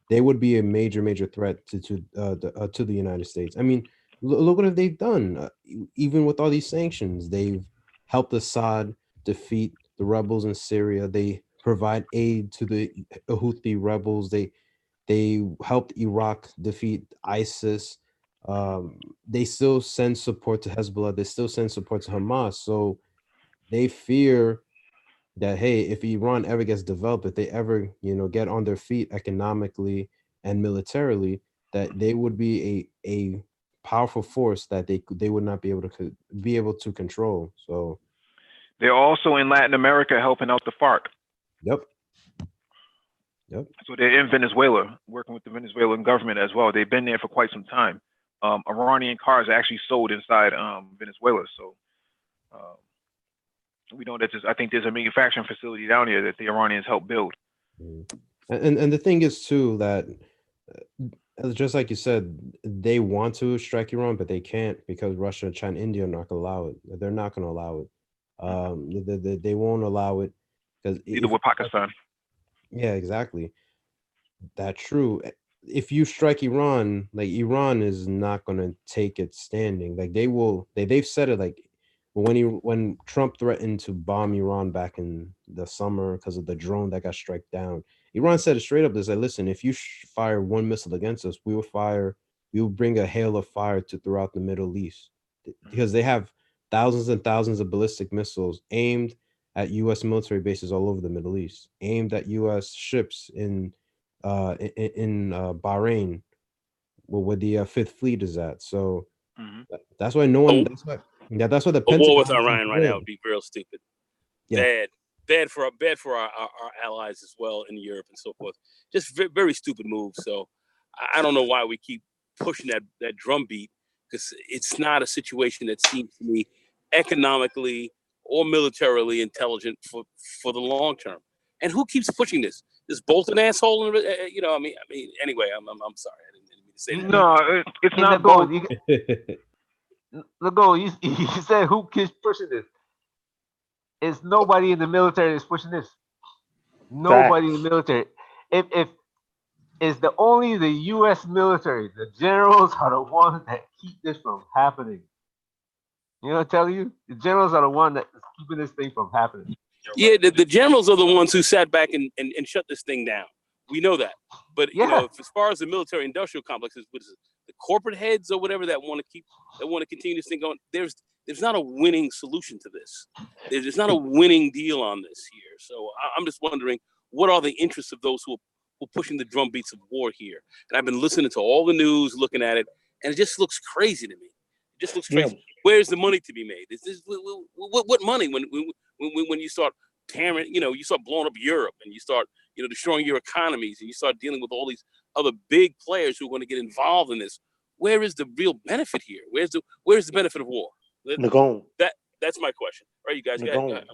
they would be a major threat to the United States. I mean, look what they've done. Even with all these sanctions, they've helped Assad defeat the rebels in Syria. They provide aid to the Houthi rebels. They helped Iraq defeat ISIS. They still send support to Hezbollah. They still send support to Hamas. So they fear that, hey, if Iran ever gets developed, if they ever, get on their feet economically and militarily, that they would be a powerful force that they would not be able to control. So, They're also in Latin America helping out the FARC. yep, yep. So they're in Venezuela, working with the Venezuelan government as well. They've been there for quite some time. Iranian cars are actually sold inside Venezuela. So we know that I think there's a manufacturing facility down here that the Iranians helped build. And the thing is too that just like you said, they want to strike Iran, but they can't because Russia, China, India are not going to allow it. They're not going to allow it. They won't allow it because Either with Pakistan. Yeah, exactly. That's true. If you strike Iran, like Iran is not going to take it standing. Like they've said it like when Trump threatened to bomb Iran back in the summer because of the drone that got struck down, Iran said it straight up. They said, listen, if you fire one missile against us, we will bring a hail of fire to throughout the Middle East because they have thousands and thousands of ballistic missiles aimed at U.S. military bases all over the Middle East, aimed at U.S. ships in Bahrain, where the Fifth Fleet is at. So that's why no one. That's why the a war with Pentagon Iran right now would be real stupid. Yeah. Bad for our allies as well in Europe and so forth. Just very stupid move. So I don't know why we keep pushing that drumbeat, because it's not a situation that seems to me economically or militarily intelligent for the long term. And who keeps pushing this? This Bolton asshole, Anyway, I'm sorry, I didn't mean to say that. No, it's not both. You said who keeps pushing this? It's nobody in the military that's pushing this. Nobody in the military. If it's only the U.S. military, the generals are the ones that keep this from happening. You know what I'm telling you? The generals are the one that is keeping this thing from happening. Yeah, the generals are the ones who sat back and shut this thing down. We know that. But as far as the military industrial complex is, the corporate heads or whatever that want to continue this thing going, there's not a winning solution to this. There's not a winning deal on this here. So I'm just wondering, what are the interests of those who are pushing the drumbeats of war here? And I've been listening to all the news, looking at it, and it just looks crazy to me. It just looks crazy. Yeah. Where's the money to be made? What money when you start tearing, you start blowing up Europe and you start, destroying your economies and you start dealing with all these other big players who are going to get involved in this? Where is the real benefit here? Where's the benefit of war? Nagone. That's my question. All right, you guys, go ahead.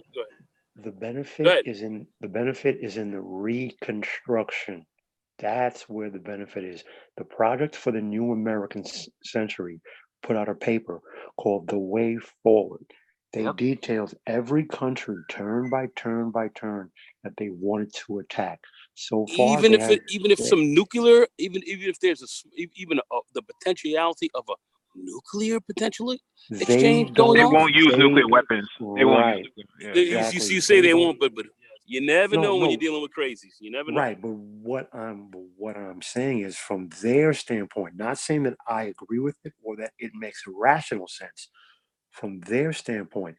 The benefit is in the reconstruction. That's where the benefit is. The Project for the New American Century put out a paper called The Way Forward. They detailed every country turn by turn by turn that they wanted to attack. So far, even if some nuclear, even if there's the potentiality of a nuclear potentially exchange going on, they won't use nuclear weapons. They won't use nuclear. Yeah. Exactly. You say they won't, but you never know when you're dealing with crazies. You never know. Right, but what I'm saying is, from their standpoint, not saying that I agree with it or that it makes rational sense. From their standpoint,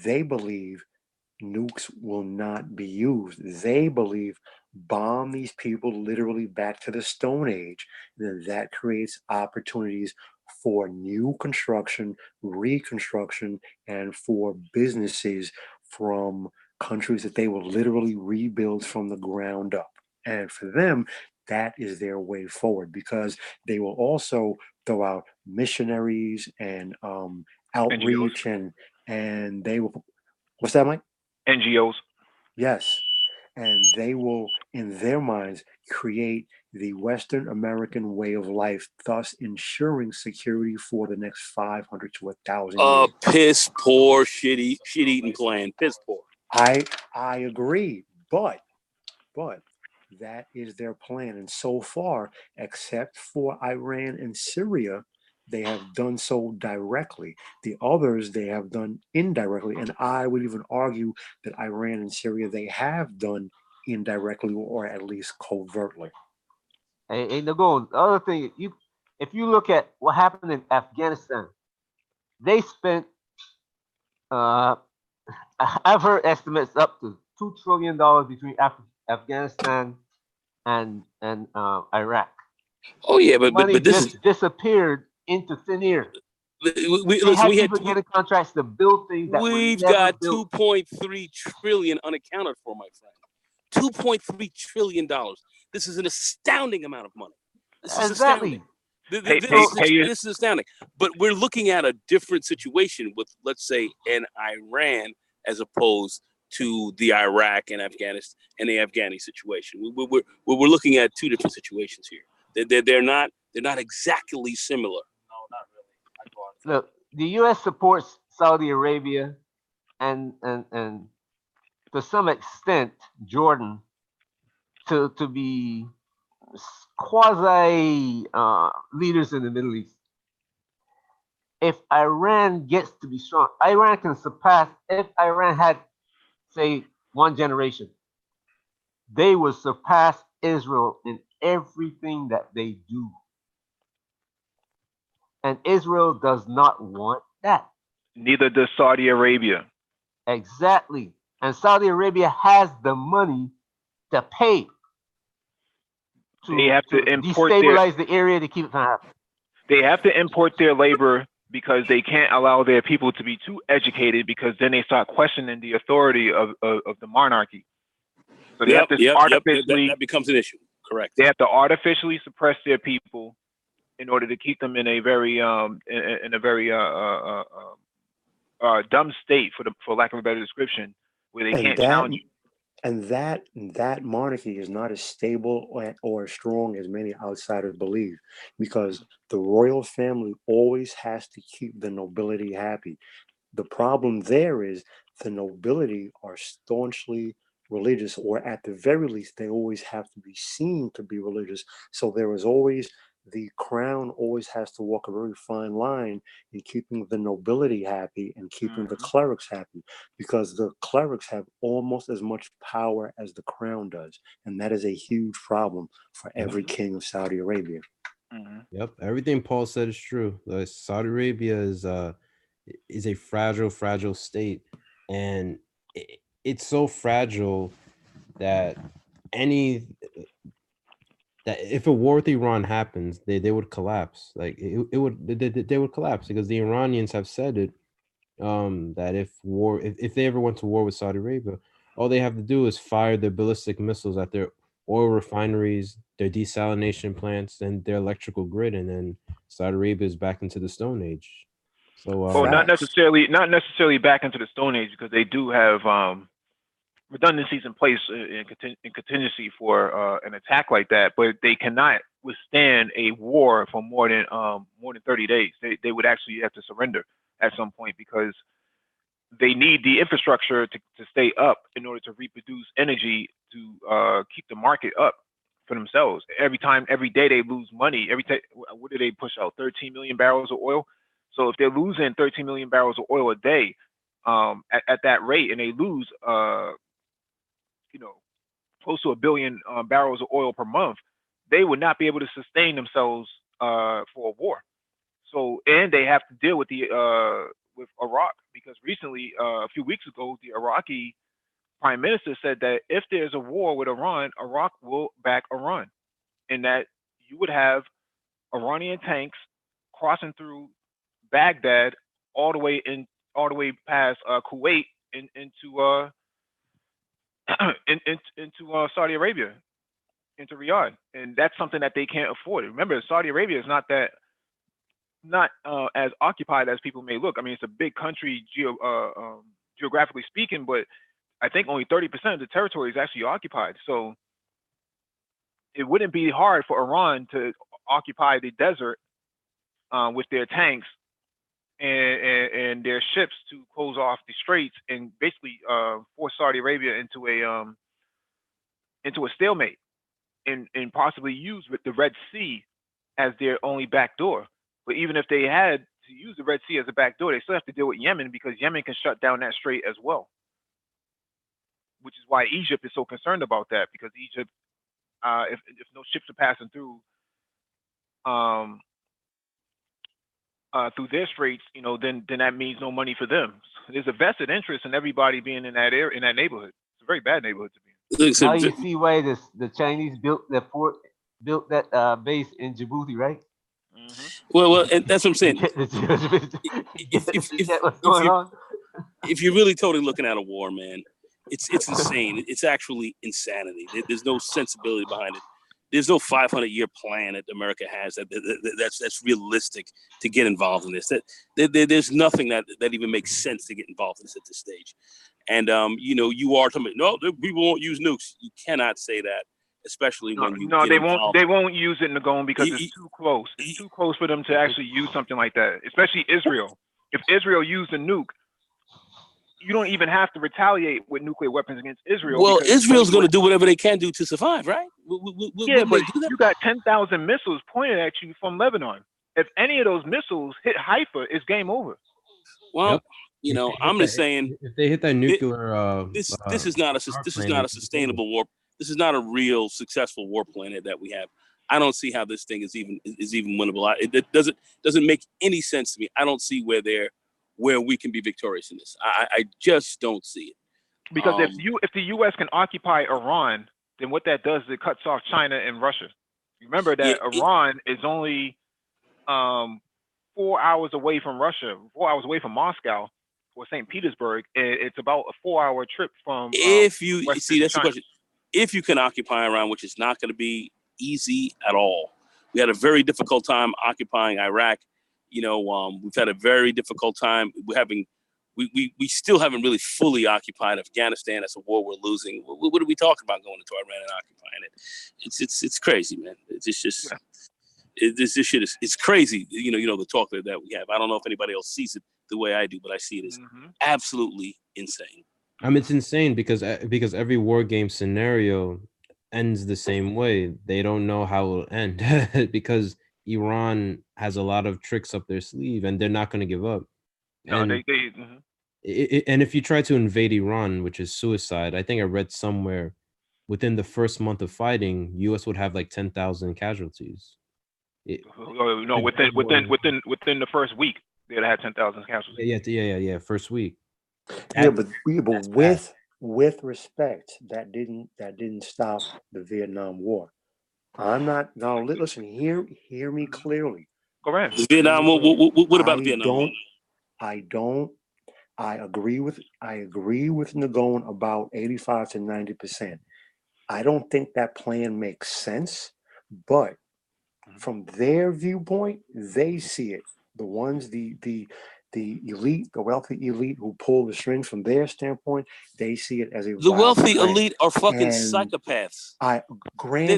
they believe nukes will not be used. They believe bomb these people literally back to the Stone Age. Then that creates opportunities for new construction, reconstruction, and for businesses from countries that they will literally rebuild from the ground up. And for them, that is their way forward, because they will also throw out missionaries and outreach NGOs. and they will. What's that, Mike? NGOs. Yes. And they will, in their minds, create the Western American way of life, thus ensuring security for the next 500 to 1,000 years. Piss poor, shit-eating plan. Piss poor. I agree, but that is their plan. And so far, except for Iran and Syria, they have done so directly. The others they have done indirectly. And I would even argue that Iran and Syria, they have done indirectly or at least covertly. Hey, Nagone, the other thing, if you look at what happened in Afghanistan, they spent I've heard estimates up to $2 trillion between Afghanistan and Iraq. Oh yeah, Money but this is just disappeared into thin air. They listen. had people getting contracts to build things that were We've never got built. 2.3 trillion unaccounted for, my friend. $2.3 trillion. This is an astounding amount of money. This is astounding. Exactly. This is astounding. But we're looking at a different situation with, let's say, an Iran as opposed to the Iraq and Afghanistan and the Afghani situation. We're looking at two different situations here. They're not exactly similar. Look, the U.S. supports Saudi Arabia and to some extent Jordan to be quasi leaders in the Middle East. If Iran gets to be strong, Iran can surpass. If Iran had, say, one generation, they would surpass Israel in everything that they do. And Israel does not want that. Neither does Saudi Arabia. Exactly. And Saudi Arabia has the money to pay They have to import destabilize the area to keep it from happening. They have to import their labor because they can't allow their people to be too educated, because then they start questioning the authority of the monarchy. So they have to artificially that becomes an issue. Correct. They have to artificially suppress their people in order to keep them in a very dumb state, for lack of a better description, where they can't challenge you. And that monarchy is not as stable or strong as many outsiders believe, because the royal family always has to keep the nobility happy. The problem there is the nobility are staunchly religious, or at the very least, they always have to be seen to be religious. So there is always, the crown always has to walk a very fine line in keeping the nobility happy and keeping the clerics happy, because the clerics have almost as much power as the crown does. And that is a huge problem for every king of Saudi Arabia. Yep, everything Paul said is true. Like, Saudi Arabia is a fragile state, and it's so fragile that if a war with Iran happens, they would collapse. Like they would collapse, because the Iranians have said it. That if they ever went to war with Saudi Arabia, all they have to do is fire their ballistic missiles at their oil refineries, their desalination plants, and their electrical grid, and then Saudi Arabia is back into the Stone Age. So, well, not necessarily back into the Stone Age, because they do have redundancies in place in contingency for an attack like that, but they cannot withstand a war for more than 30 days. They would actually have to surrender at some point, because they need the infrastructure to stay up in order to reproduce energy to keep the market up for themselves. Every day they lose money. What do they push out? 13 million barrels of oil. So if they're losing 13 million barrels of oil a day, at that rate, and they lose close to 1 billion barrels of oil per month, they would not be able to sustain themselves for a war. So, and they have to deal with with Iraq, because recently, a few weeks ago, the Iraqi prime minister said that if there's a war with Iran, Iraq will back Iran, and that you would have Iranian tanks crossing through Baghdad all the way past Kuwait into into Saudi Arabia, into Riyadh, and that's something that they can't afford. Remember, Saudi Arabia is not as occupied as people may look. I mean, it's a big country geographically speaking, but I think only 30% of the territory is actually occupied. So it wouldn't be hard for Iran to occupy the desert with their tanks and their ships to close off the straits and basically force Saudi Arabia into a stalemate, and possibly use the Red Sea as their only back door. But even if they had to use the Red Sea as a back door, they still have to deal with Yemen, because Yemen can shut down that strait as well. Which is why Egypt is so concerned about that, because Egypt, if no ships are passing through, through their straits, then that means no money for them. So there's a vested interest in everybody being in that area, in that neighborhood. It's a very bad neighborhood to be in. Now you see why the Chinese built that base in Djibouti, right? Mm-hmm. Well, and that's what I'm saying. What's going on? If you're really totally looking at a war, man, it's insane. It's actually insanity. There's no sensibility behind it. There's no 500-year plan that America has that's realistic to get involved in this. There's nothing that even makes sense to get involved in this at this stage. And you are talking about, no, people won't use nukes. You cannot say that, especially when you no, get they involved. won't. They won't use it in Nagone because it's too close. It's too close for them to actually use something like that. Especially Israel. If Israel used a nuke, you don't even have to retaliate with nuclear weapons against Israel. Well, Israel's going to do whatever they can do to survive, right? Yeah, but you got 10,000 missiles pointed at you from Lebanon. If any of those missiles hit Haifa, it's game over. Well, I'm just saying, if they hit that nuclear, this is not a sustainable war. This is not a real successful war plan that we have. I don't see how this thing is even winnable. It doesn't make any sense to me. I don't see where we can be victorious in this. I just don't see it. Because if the U.S. can occupy Iran, then what that does is it cuts off China and Russia. Remember that Iran is only 4 hours away from Russia, 4 hours away from Moscow or St. Petersburg. It's about a 4-hour trip from. If you see, that's China. the question. If you can occupy Iran, which is not going to be easy at all. We had a very difficult time occupying Iraq. We've had a very difficult time. We still haven't really fully occupied Afghanistan. That's a war we're losing. What are we talking about going into Iran and occupying it? It's crazy, man. It's just this shit is it's crazy. The talk that we have. I don't know if anybody else sees it the way I do, but I see it as absolutely insane. It's insane because every war game scenario ends the same way. They don't know how it will end because Iran has a lot of tricks up their sleeve and they're not going to give up. No, and, and if you try to invade Iran, which is suicide, I think I read somewhere within the first month of fighting, US would have like 10,000 casualties. No, within the first week, they'd have had 10,000 casualties. Yeah. First week. But with respect, that didn't stop the Vietnam War. I'm not. No, listen. Hear me clearly. Go ahead. Vietnam. What about Vietnam? I agree with Nagone about 85 to 90%. I don't think that plan makes sense, but from their viewpoint, they see it. The ones, the elite, the wealthy elite who pull the strings from their standpoint, they see it as a the wealthy plan. Elite are fucking psychopaths.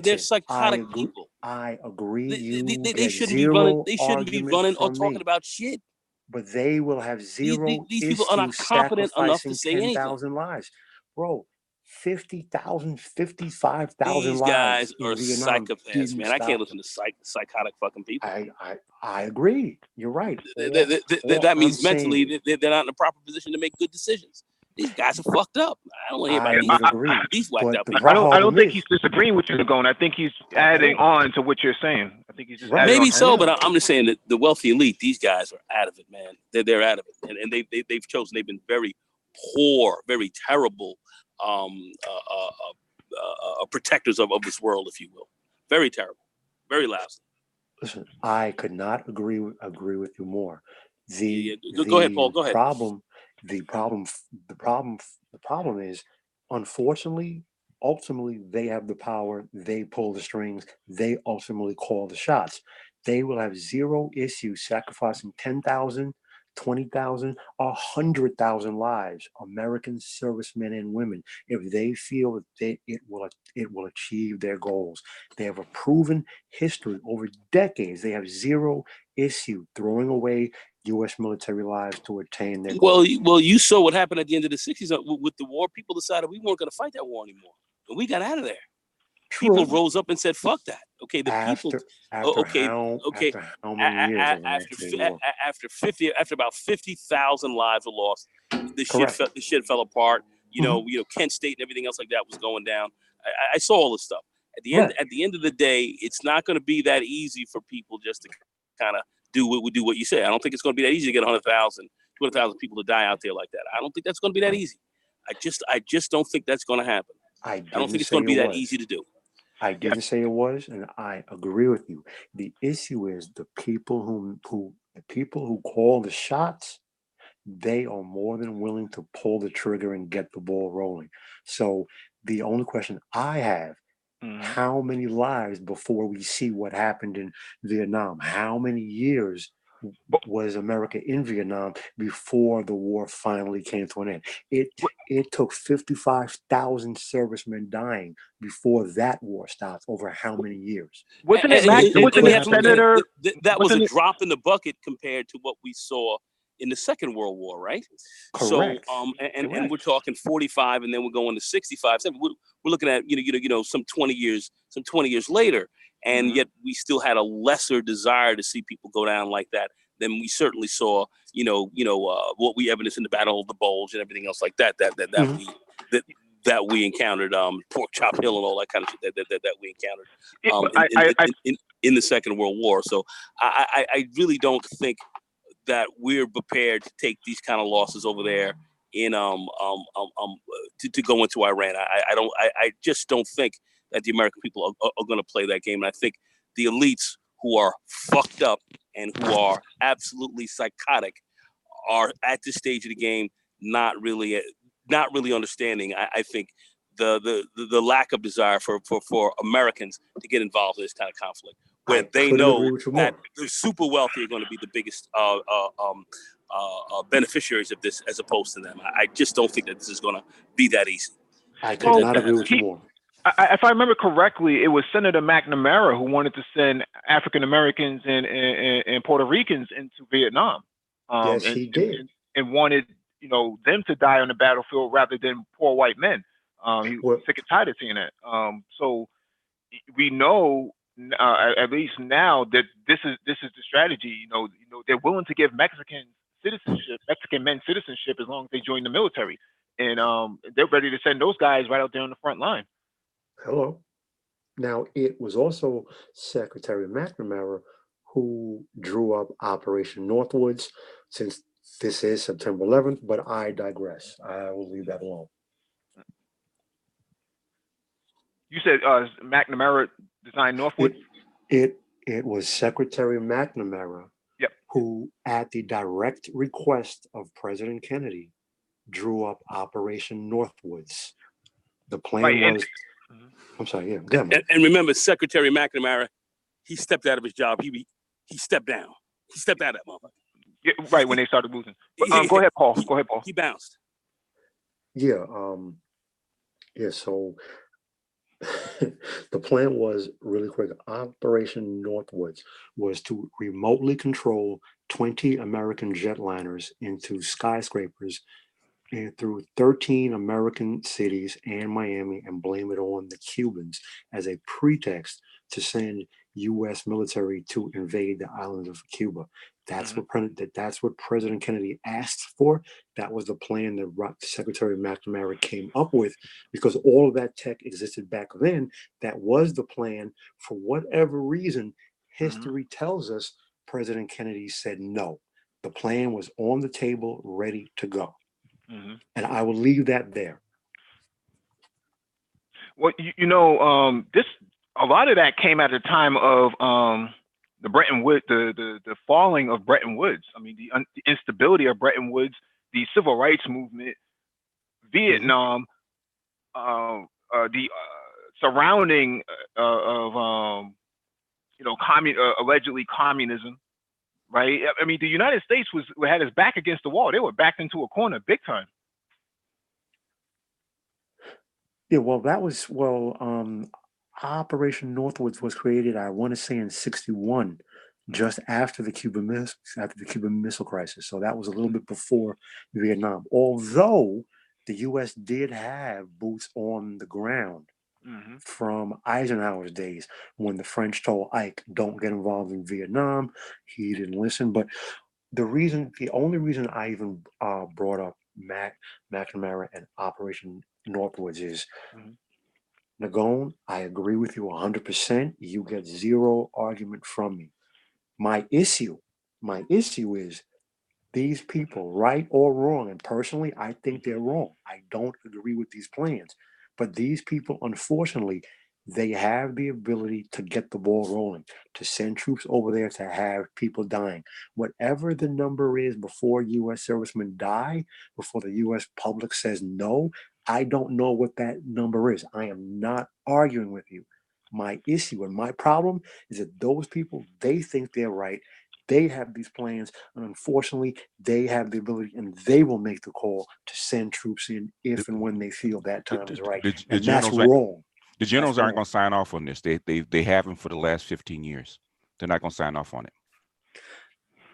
They're psychotic people. I agree. They shouldn't be running. They shouldn't be running or talking about shit. But they will have zero. These people are not competent enough to say anything. 10,000 lives, bro. 50,000, 55,000 These guys are psychopaths, man. I can't listen to psychotic fucking people. I agree. You're right. That means mentally they're not in a proper position to make good decisions. These guys are fucked up. I don't want to hear about these whacked out people. I don't think he's disagreeing with you, Nagone. I think he's adding on to what you're saying. I think he's just maybe so, but I'm just saying that the wealthy elite, these guys are out of it, man. They're out of it, and they've chosen. They've been very poor, very terrible protectors of this world, if you will. Very terrible, very lousy. Listen, I could not agree with you more. Go ahead, Paul. Go ahead. The problem is, unfortunately, ultimately, they have the power. They pull the strings. They ultimately call the shots. They will have zero issue sacrificing 10,000, 20,000, 100,000 lives, American servicemen and women, if they feel that it will achieve their goals. They have a proven history over decades. They have zero issue throwing away U.S. military lives to attain their goals. Well, you saw what happened at the end of the 60s with the war. People decided we weren't going to fight that war anymore, and we got out of there. True. People rose up and said, "Fuck that." Okay, After how many years? After about 50,000 lives were lost, the shit fell apart. Kent State and everything else like that was going down. I saw all this stuff. At the end of the day, it's not going to be that easy for people just to kind of do what you say. I don't think it's going to be that easy to get 100,000, 200,000 people to die out there like that. I don't think that's going to be that easy. I just don't think that's going to happen. I don't think it's going to be that easy to do. I didn't say it was, and I agree with you. The issue is the people who call the shots, they are more than willing to pull the trigger and get the ball rolling. So the only question I have, how many lives before we see what happened in Vietnam? How many years was America in Vietnam before the war finally came to an end? It took 55,000 servicemen dying before that war stopped. Over how many years? Wasn't it Senator? That was a drop in the bucket compared to what we saw in the Second World War, right? Correct. So, and we're talking 45, and then we're going to 65. We're looking at some 20 years later, and yet we still had a lesser desire to see people go down like that than we certainly saw. What we evidenced in the Battle of the Bulge and everything else like that that we encountered, Pork Chop Hill and all that kind of shit that we encountered in the Second World War. So I really don't think that we're prepared to take these kind of losses over there in to go into Iran. I just don't think that the American people are going to play that game. And I think the elites who are fucked up and who are absolutely psychotic are at this stage of the game not really understanding. I think the lack of desire for Americans to get involved in this kind of conflict, where they know that the super wealthy are going to be the biggest beneficiaries of this, as opposed to them. I just don't think that this is going to be that easy. I could not agree with you more. If I remember correctly, it was Senator McNamara who wanted to send African Americans and Puerto Ricans into Vietnam. Yes, he did, and wanted them to die on the battlefield rather than poor white men. He was sick and tired of seeing that. So we know, at least now, that this is the strategy. They're willing to give Mexican men citizenship as long as they join the military, and they're ready to send those guys right out there on the front line. Hello. Now, it was also Secretary McNamara who drew up Operation Northwoods, since this is September 11th, but I digress. I will leave that alone. You said McNamara designed Northwoods? It was Secretary McNamara who, at the direct request of President Kennedy, drew up Operation Northwoods. The plan was... I'm sorry, yeah. And remember, Secretary McNamara, he stepped out of his job. He stepped down. He stepped out of that motherfucker. Yeah, right, when they started losing. Go ahead, Paul. He bounced. Yeah. So the plan was, really quick, Operation Northwoods was to remotely control 20 American jetliners into skyscrapers and through 13 American cities and Miami, and blame it on the Cubans as a pretext to send U.S. military to invade the island of Cuba. That's what President Kennedy asked for. That was the plan that Secretary McNamara came up with, because all of that tech existed back then. That was the plan. For whatever reason, history tells us President Kennedy said no. The plan was on the table, ready to go. And I will leave that there. Well, this, a lot of that came at the time of the Bretton Woods, the falling of Bretton Woods. I mean, the instability of Bretton Woods, the civil rights movement, Vietnam, the surrounding of allegedly communism. Right. I mean, the United States had its back against the wall. They were backed into a corner big time. Yeah, Operation Northwoods was created, I want to say, in '61, just after the Cuban Missile Crisis. So that was a little bit before Vietnam. Although the U.S. did have boots on the ground from Eisenhower's days, when the French told Ike, "Don't get involved in Vietnam." He didn't listen. But the only reason I even brought up McNamara and Operation Northwoods is, Nagone, I agree with you 100%. You get zero argument from me. My issue My issue is these people, right or wrong, and personally, I think they're wrong. I don't agree with these plans. But these people, unfortunately, they have the ability to get the ball rolling, to send troops over there, to have people dying. Whatever the number is before U.S. servicemen die, before the U.S. public says no, I don't know what that number is. I am not arguing with you. My issue and my problem is that those people, they think they're right. They have these plans, and unfortunately, they have the ability, and they will make the call to send troops in if and when they feel that time is right. And that's wrong. The generals aren't going to sign off on this. They haven't for the last 15 years. They're not going to sign off on it.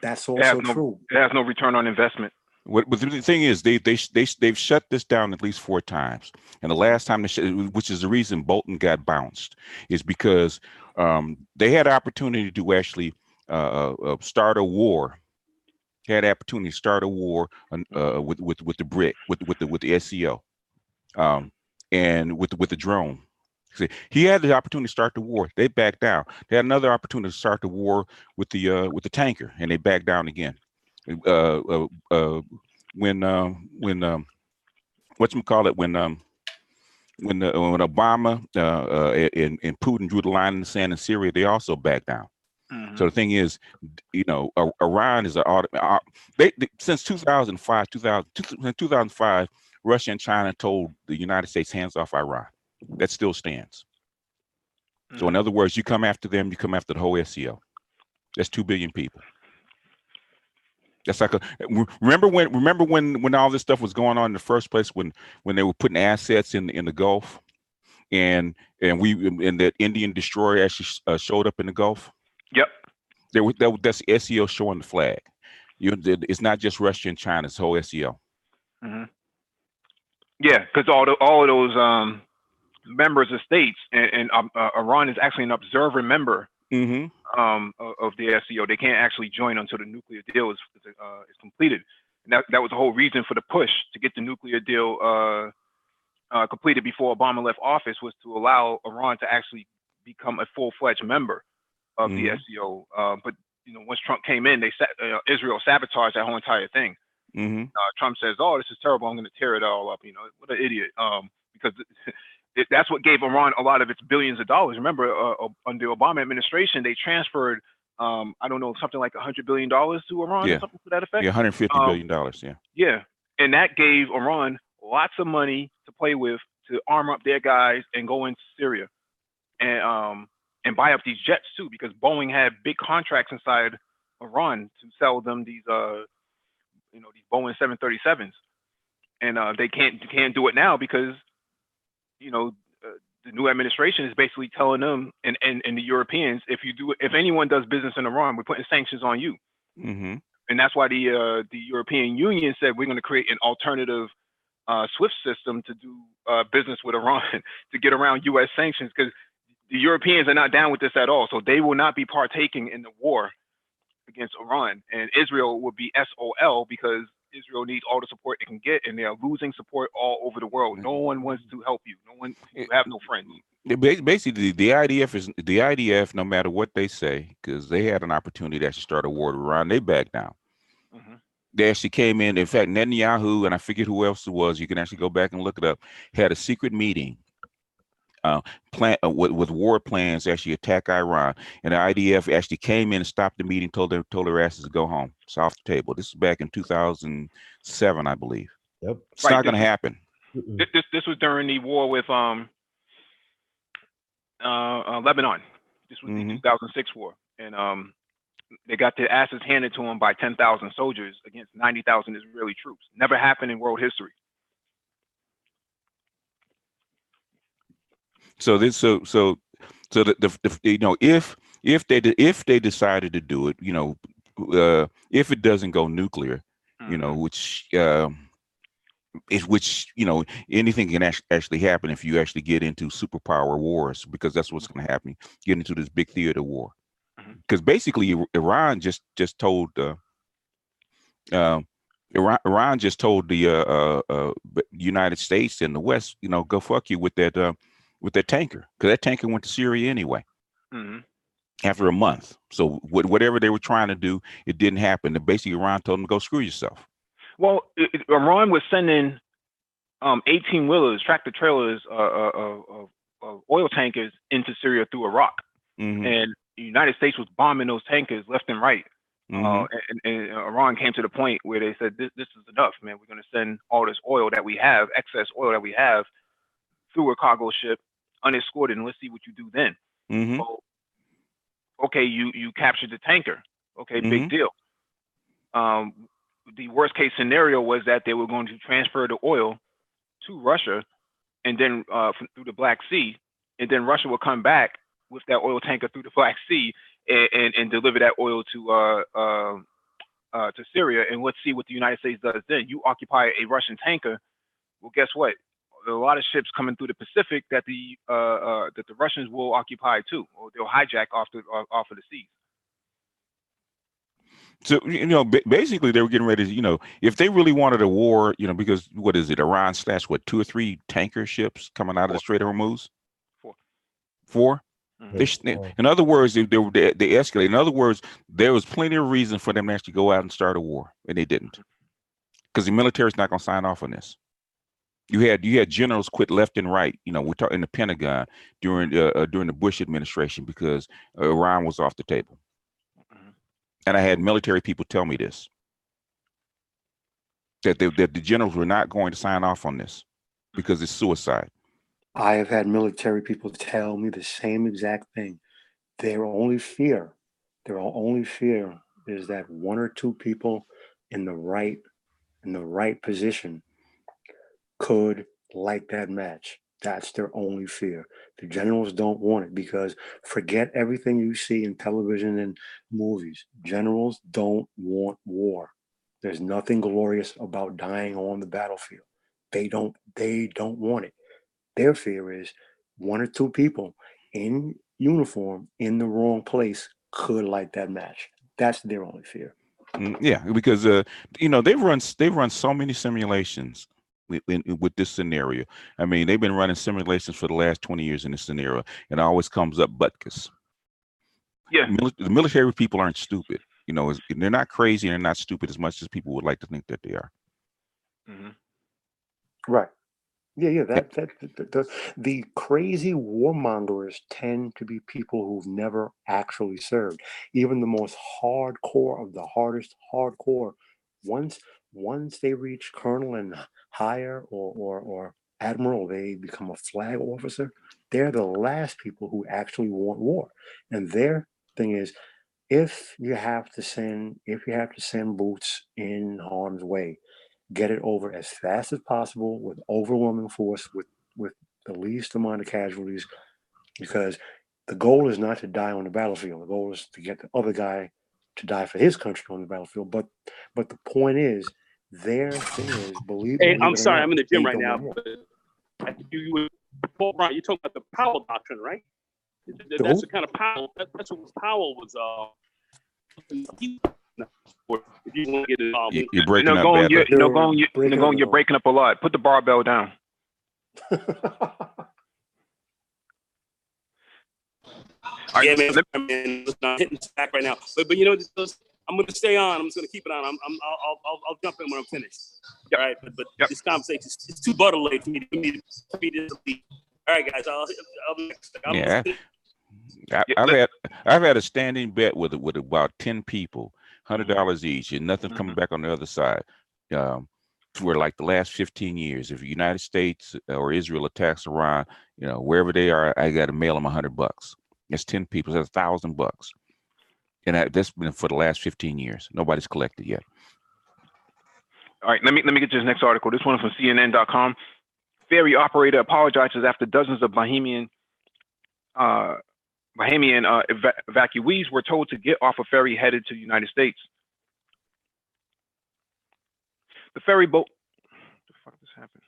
That's also true. It has no return on investment. But the thing is, they've shut this down at least 4 times, and the last time which is the reason Bolton got bounced, is because they had an opportunity to actually start a war. Had the opportunity to start a war with the BRIC, with the SCO, and with the drone. See, he had the opportunity to start the war. They backed down. They had another opportunity to start the war with the tanker, and they backed down again. When Obama and Putin drew the line in the sand in Syria, they also backed down. Mm-hmm. So the thing is, Iran is since 2005, Russia and China told the United States, hands off Iran. That still stands. Mm-hmm. So in other words, you come after them, you come after the whole SCO. That's 2 billion people. That's like remember when all this stuff was going on in the first place, when they were putting assets in the Gulf, and the Indian destroyer actually showed up in the Gulf. Yep. That's the SCO showing the flag. It's not just Russia and China; it's the whole SCO. Mm-hmm. Yeah, because all of those members of states, and Iran is actually an observer member. Mm-hmm. Of the SCO. They can't actually join until the nuclear deal is completed. And that was the whole reason for the push to get the nuclear deal completed before Obama left office, was to allow Iran to actually become a full-fledged member of the SCO. But once Trump came in, Israel sabotaged that whole entire thing. Mm-hmm. Trump says, "Oh, this is terrible. I'm going to tear it all up." What an idiot. Because that's what gave Iran a lot of its billions of dollars. Remember, under the Obama administration, they transferred, I don't know, something like $100 billion to Iran, or something to that effect. Yeah, $150 billion. Yeah. Yeah, and that gave Iran lots of money to play with, to arm up their guys and go into Syria, and buy up these jets too, because Boeing had big contracts inside Iran to sell them these these Boeing 737s, and they can't do it now because the new administration is basically telling them and the Europeans, if anyone does business in Iran, we're putting sanctions on you. Mm-hmm. And that's why the European Union said we're going to create an alternative SWIFT system to do business with Iran to get around U.S. sanctions, because the Europeans are not down with this at all. So they will not be partaking in the war against Iran, and Israel will be SOL, because Israel needs all the support it can get, and they are losing support all over the world. No one wants to help you. You have no friends. Basically, the IDF, no matter what they say, because they had an opportunity to actually start a war with Iran, they backed down. Mm-hmm. They actually came in. In fact, Netanyahu, and I forget who else it was, you can actually go back and look it up, had a secret meeting with war plans to actually attack Iran, and the IDF actually came in and stopped the meeting, told their asses to go home. It's off the table. This is back in 2007, I believe. Yep. It's not going to happen. This was during the war with Lebanon. This was the 2006 war, and they got their asses handed to them by 10,000 soldiers against 90,000 Israeli troops. Never happened in world history. So if they decided to do it, if it doesn't go nuclear, which anything can actually happen if you actually get into superpower wars, because that's what's going to happen. Get into this big theater war, because basically Iran just told Iran just told the United States and the West, go fuck you with that tanker, because that tanker went to Syria anyway. Mm-hmm. after a month. So whatever they were trying to do, it didn't happen. And basically, Iran told them to go screw yourself. Well, Iran was sending 18-wheelers, tractor trailers, oil tankers into Syria through Iraq, and the United States was bombing those tankers left and right. And Iran came to the point where they said, this is enough, man. We're going to send all this oil that we have, excess oil that we have, through a cargo ship, unescorted, and let's see what you do then. Well, okay, you captured the tanker. Okay, big deal. The worst case scenario was that they were going to transfer the oil to Russia, and then through the Black Sea, and then Russia will come back with that oil tanker through the Black Sea and deliver that oil to Syria. And let's see what the United States does then. You occupy a Russian tanker. Well, guess what? A lot of ships coming through the Pacific that the Russians will occupy too, or they'll hijack off of the seas. So, basically they were getting ready to, if they really wanted a war, because what is it? Iran slashed 2 or 3 tanker ships coming out of the Strait of Hormuz? 4? In other words, they escalated. In other words, there was plenty of reason for them to actually go out and start a war, and they didn't, because the military is not going to sign off on this. You had generals quit left and right. We're talking in the Pentagon during the Bush administration because Iran was off the table. And I had military people tell me this, that the generals were not going to sign off on this because it's suicide. I have had military people tell me the same exact thing. Their only fear is that 1 or 2 people in the right position could light that match. That's their only fear. The generals don't want it, because forget everything you see in television and movies. Generals don't want war. There's nothing glorious about dying on the battlefield. They don't want it. Their fear is 1 or 2 people in uniform in the wrong place could light that match. That's their only fear. Yeah, because they've run so many simulations with this scenario. I mean, they've been running simulations for the last 20 years in this scenario, and it always comes up butkus. Yeah, the military people aren't stupid. They're not crazy and they're not stupid as much as people would like to think that they are. Right. Yeah. The crazy warmongers tend to be people who've never actually served. Even the most hardcore of the hardest hardcore, once they reach colonel and higher or admiral, they become a flag officer. They're the last people who actually want war. And their thing is, if you have to send boots in harm's way, get it over as fast as possible with overwhelming force, with the least amount of casualties, because the goal is not to die on the battlefield. The goal is to get the other guy to die for his country on the battlefield. But the point is, their thing is, Hey, I'm sorry, I'm in the gym right now. But you're talking about the Powell doctrine, right? That's the kind of Powell. That's what Powell was. If you want to get involved, you're breaking up badly. You're breaking up a lot. Put the barbell down. Yeah, man. It's not hitting back right now. But I'm going to stay on. I'm just going to keep it on. I'll jump in when I'm finished. All right. But this conversation is too late for me to leave. All right, guys. I've had a standing bet with about 10 people, $100 each, and nothing coming back on the other side. For like the last 15 years, if the United States or Israel attacks Iran, wherever they are, I got to mail them $100. That's 10 people. That's $1,000, and that's been for the last 15 years. Nobody's collected yet. All right, let me get to this next article. This one from CNN.com. Ferry operator apologizes after dozens of Bahamian evacuees were told to get off a ferry headed to the United States. The ferry boat. What the fuck just happened?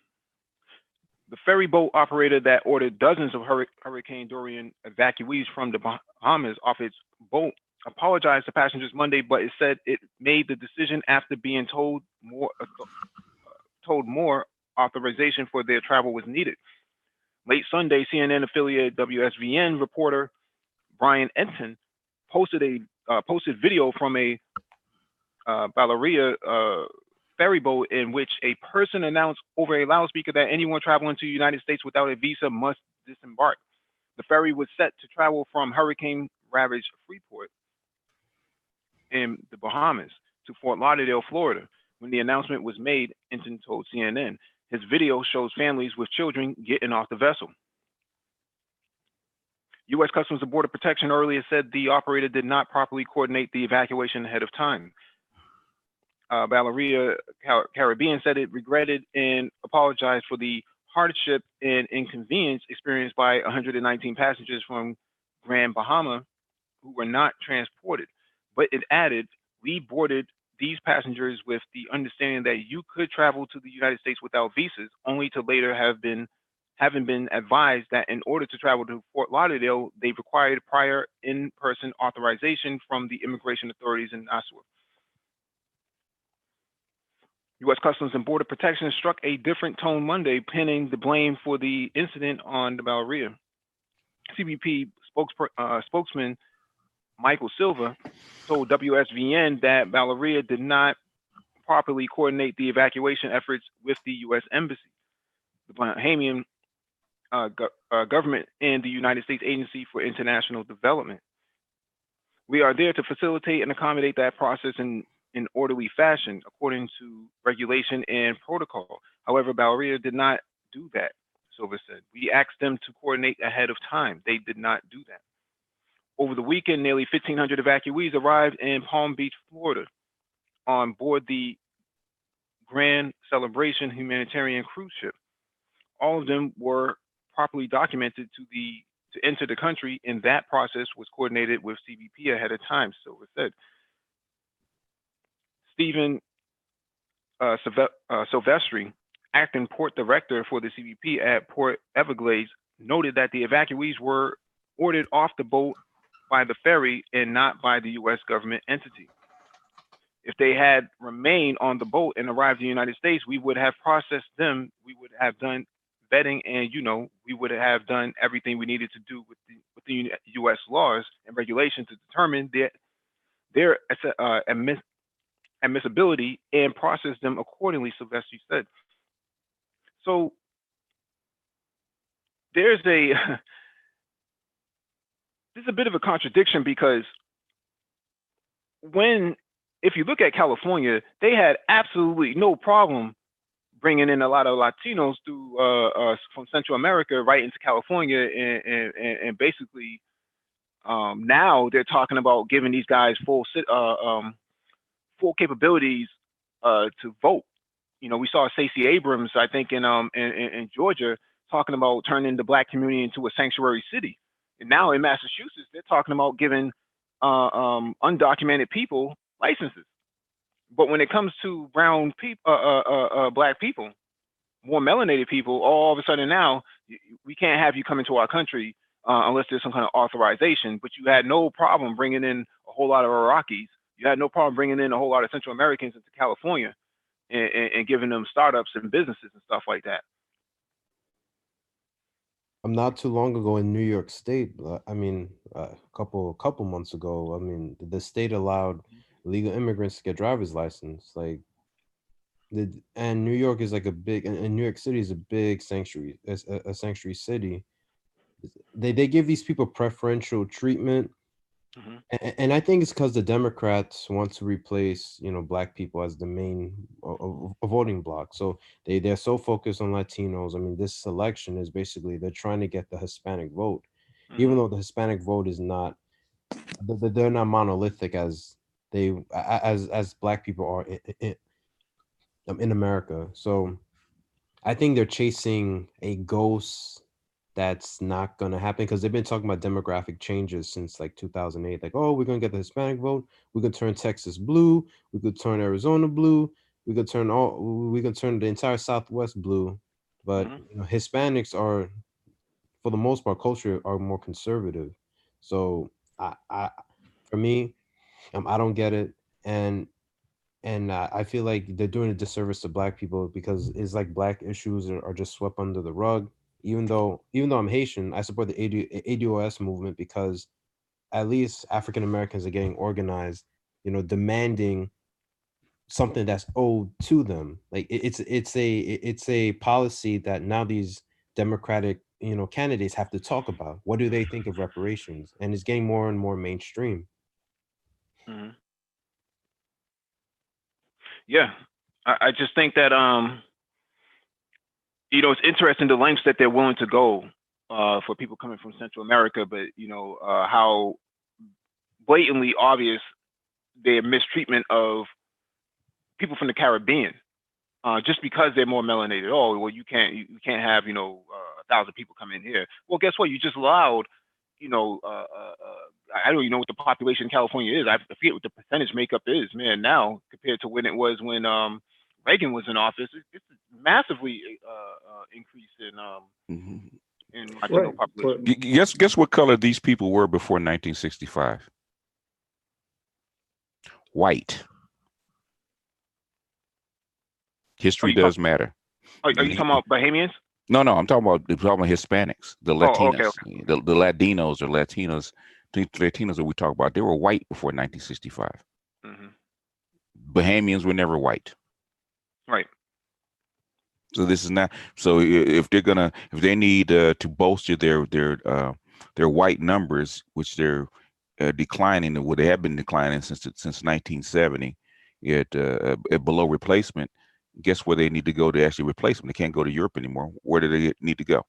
The ferry boat operator that ordered dozens of Hurricane Dorian evacuees from the Bahamas off its boat apologized to passengers Monday, but it said it made the decision after being told more authorization for their travel was needed. Late Sunday, CNN affiliate WSVN reporter Brian Ensign posted video from a Balleria ferry boat in which a person announced over a loudspeaker that anyone traveling to the United States without a visa must disembark. The ferry was set to travel from hurricane-ravaged Freeport in the Bahamas to Fort Lauderdale, Florida. When the announcement was made, Ensign told CNN, his video shows families with children getting off the vessel. U.S. Customs and Border Protection earlier said the operator did not properly coordinate the evacuation ahead of time. Balleria Caribbean said it regretted and apologized for the hardship and inconvenience experienced by 119 passengers from Grand Bahama who were not transported. But it added, we boarded these passengers with the understanding that you could travel to the United States without visas, only to later having been advised that in order to travel to Fort Lauderdale, they required prior in-person authorization from the immigration authorities in Nassau. U.S. Customs and Border Protection struck a different tone Monday, pinning the blame for the incident on the Balleria. CBP spokesman Michael Silva told WSVN that Balleria did not properly coordinate the evacuation efforts with the U.S. Embassy, the Bahamian government, and the United States Agency for International Development. We are there to facilitate and accommodate that process in orderly fashion, according to regulation and protocol. However, Balleria did not do that, Silva said. We asked them to coordinate ahead of time. They did not do that. Over the weekend, nearly 1,500 evacuees arrived in Palm Beach, Florida, on board the Grand Celebration humanitarian cruise ship. All of them were properly documented to enter the country, and that process was coordinated with CBP ahead of time, Silva said. Stephen Silvestri, acting port director for the CBP at Port Everglades, noted that the evacuees were ordered off the boat by the ferry and not by the U.S. government entity. If they had remained on the boat and arrived in the United States, we would have processed them. We would have done vetting, and we would have done everything we needed to do with the U.S. laws and regulations to determine their admissibility and process them accordingly, Silvestri said. So there's a bit of a contradiction, because if you look at California, they had absolutely no problem bringing in a lot of Latinos from Central America right into California, and basically now they're talking about giving these guys full capabilities to vote. We saw Stacey Abrams, I think, in Georgia, talking about turning the Black community into a sanctuary city. And now in Massachusetts, they're talking about giving undocumented people licenses. But when it comes to brown people, Black people, more melanated people, all of a sudden now, we can't have you come into our country unless there's some kind of authorization. But you had no problem bringing in a whole lot of Iraqis. You had no problem bringing in a whole lot of Central Americans into California and giving them startups and businesses and stuff like that. Not too long ago in New York State, a couple months ago, the state allowed illegal immigrants to get driver's license. And New York is and New York City is a big sanctuary, a sanctuary city. They give these people preferential treatment. Mm-hmm. And I think it's because the Democrats want to replace, Black people as the main voting bloc. So they're so focused on Latinos. This election is basically, they're trying to get the Hispanic vote, mm-hmm. even though the Hispanic vote is not, they're not monolithic as Black people are in America. So I think they're chasing a ghost that's not going to happen, because they've been talking about demographic changes since 2008. We're going to get the Hispanic vote. We could turn Texas blue. We could turn Arizona blue. We could turn the entire Southwest blue. But mm-hmm. Hispanics are, for the most part, culture are more conservative. So for me, I don't get it. And I feel like they're doing a disservice to Black people, because it's Black issues are just swept under the rug. Even though I'm Haitian, I support the ADOS movement, because at least African Americans are getting organized, demanding something that's owed to them. Like it's a policy that now these Democratic candidates have to talk about. What do they think of reparations? And it's getting more and more mainstream. Mhm. Yeah, I just think that it's interesting the lengths that they're willing to go for people coming from Central America, but how blatantly obvious their mistreatment of people from the Caribbean, just because they're more melanated. Oh, well, you can't have 1,000 people come in here. Well, guess what? You just allowed, I don't even know what the population in California is. I forget what the percentage makeup is, man. Now compared to when it was when Reagan was in office, it's massively increased in Latino Right. population. But Guess what color these people were before 1965? White. History does matter. Are you talking about Bahamians? No, I'm talking about Hispanics, the Oh, okay, Latinas, the Latinos or Latinas. The Latinos that we talk about, they were white before 1965. Mm-hmm. Bahamians were never white. Right. So this is not. So if they need to bolster their white numbers, which they're declining, well, they have been declining since 1970, at below replacement. Guess where they need to go to actually replace them? They can't go to Europe anymore. Where do they need to go?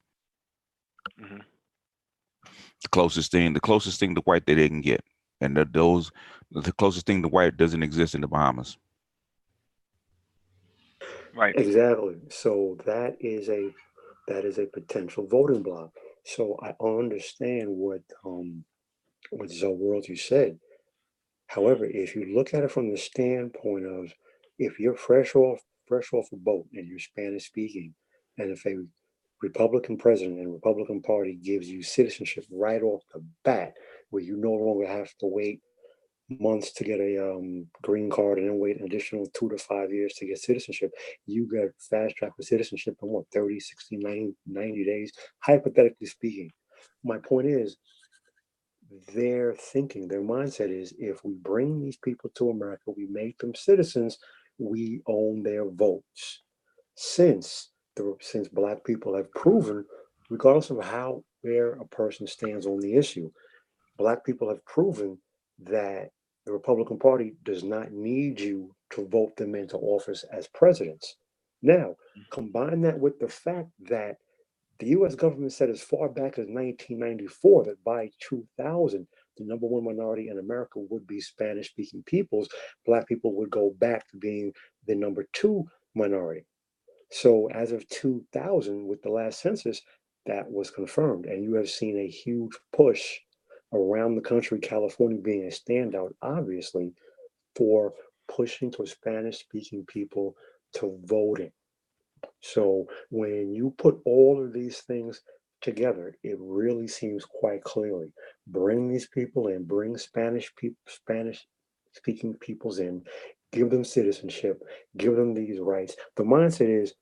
Mm-hmm. The closest thing to white that they can get, and the closest thing to white doesn't exist in the Bahamas. Right. exactly. So that is a potential voting block. So I understand what World you said. However, if you look at it from the standpoint of if you're fresh off a boat and you're Spanish speaking, and if a Republican president and Republican Party gives you citizenship right off the bat, where you no longer have to wait months to get a green card and then wait an additional 2 to 5 years to get citizenship, you get fast track with citizenship in what, 30, 60, 90 days, hypothetically speaking. My point is, their thinking, their mindset is if we bring these people to America, we make them citizens, we own their votes. Since Black people have proven, regardless of where a person stands on the issue, Black people have proven that the Republican Party does not need you to vote them into office as presidents. Now, combine that with the fact that the US government said as far back as 1994 that by 2000, the number one minority in America would be Spanish speaking peoples. Black people would go back to being the number two minority. So as of 2000, with the last census, that was confirmed. And you have seen a huge push around the country, California being a standout, obviously, for pushing to Spanish speaking people to voting. So when you put all of these things together, it really seems quite clearly bring these people in, bring Spanish speaking peoples in, give them citizenship, give them these rights. The mindset is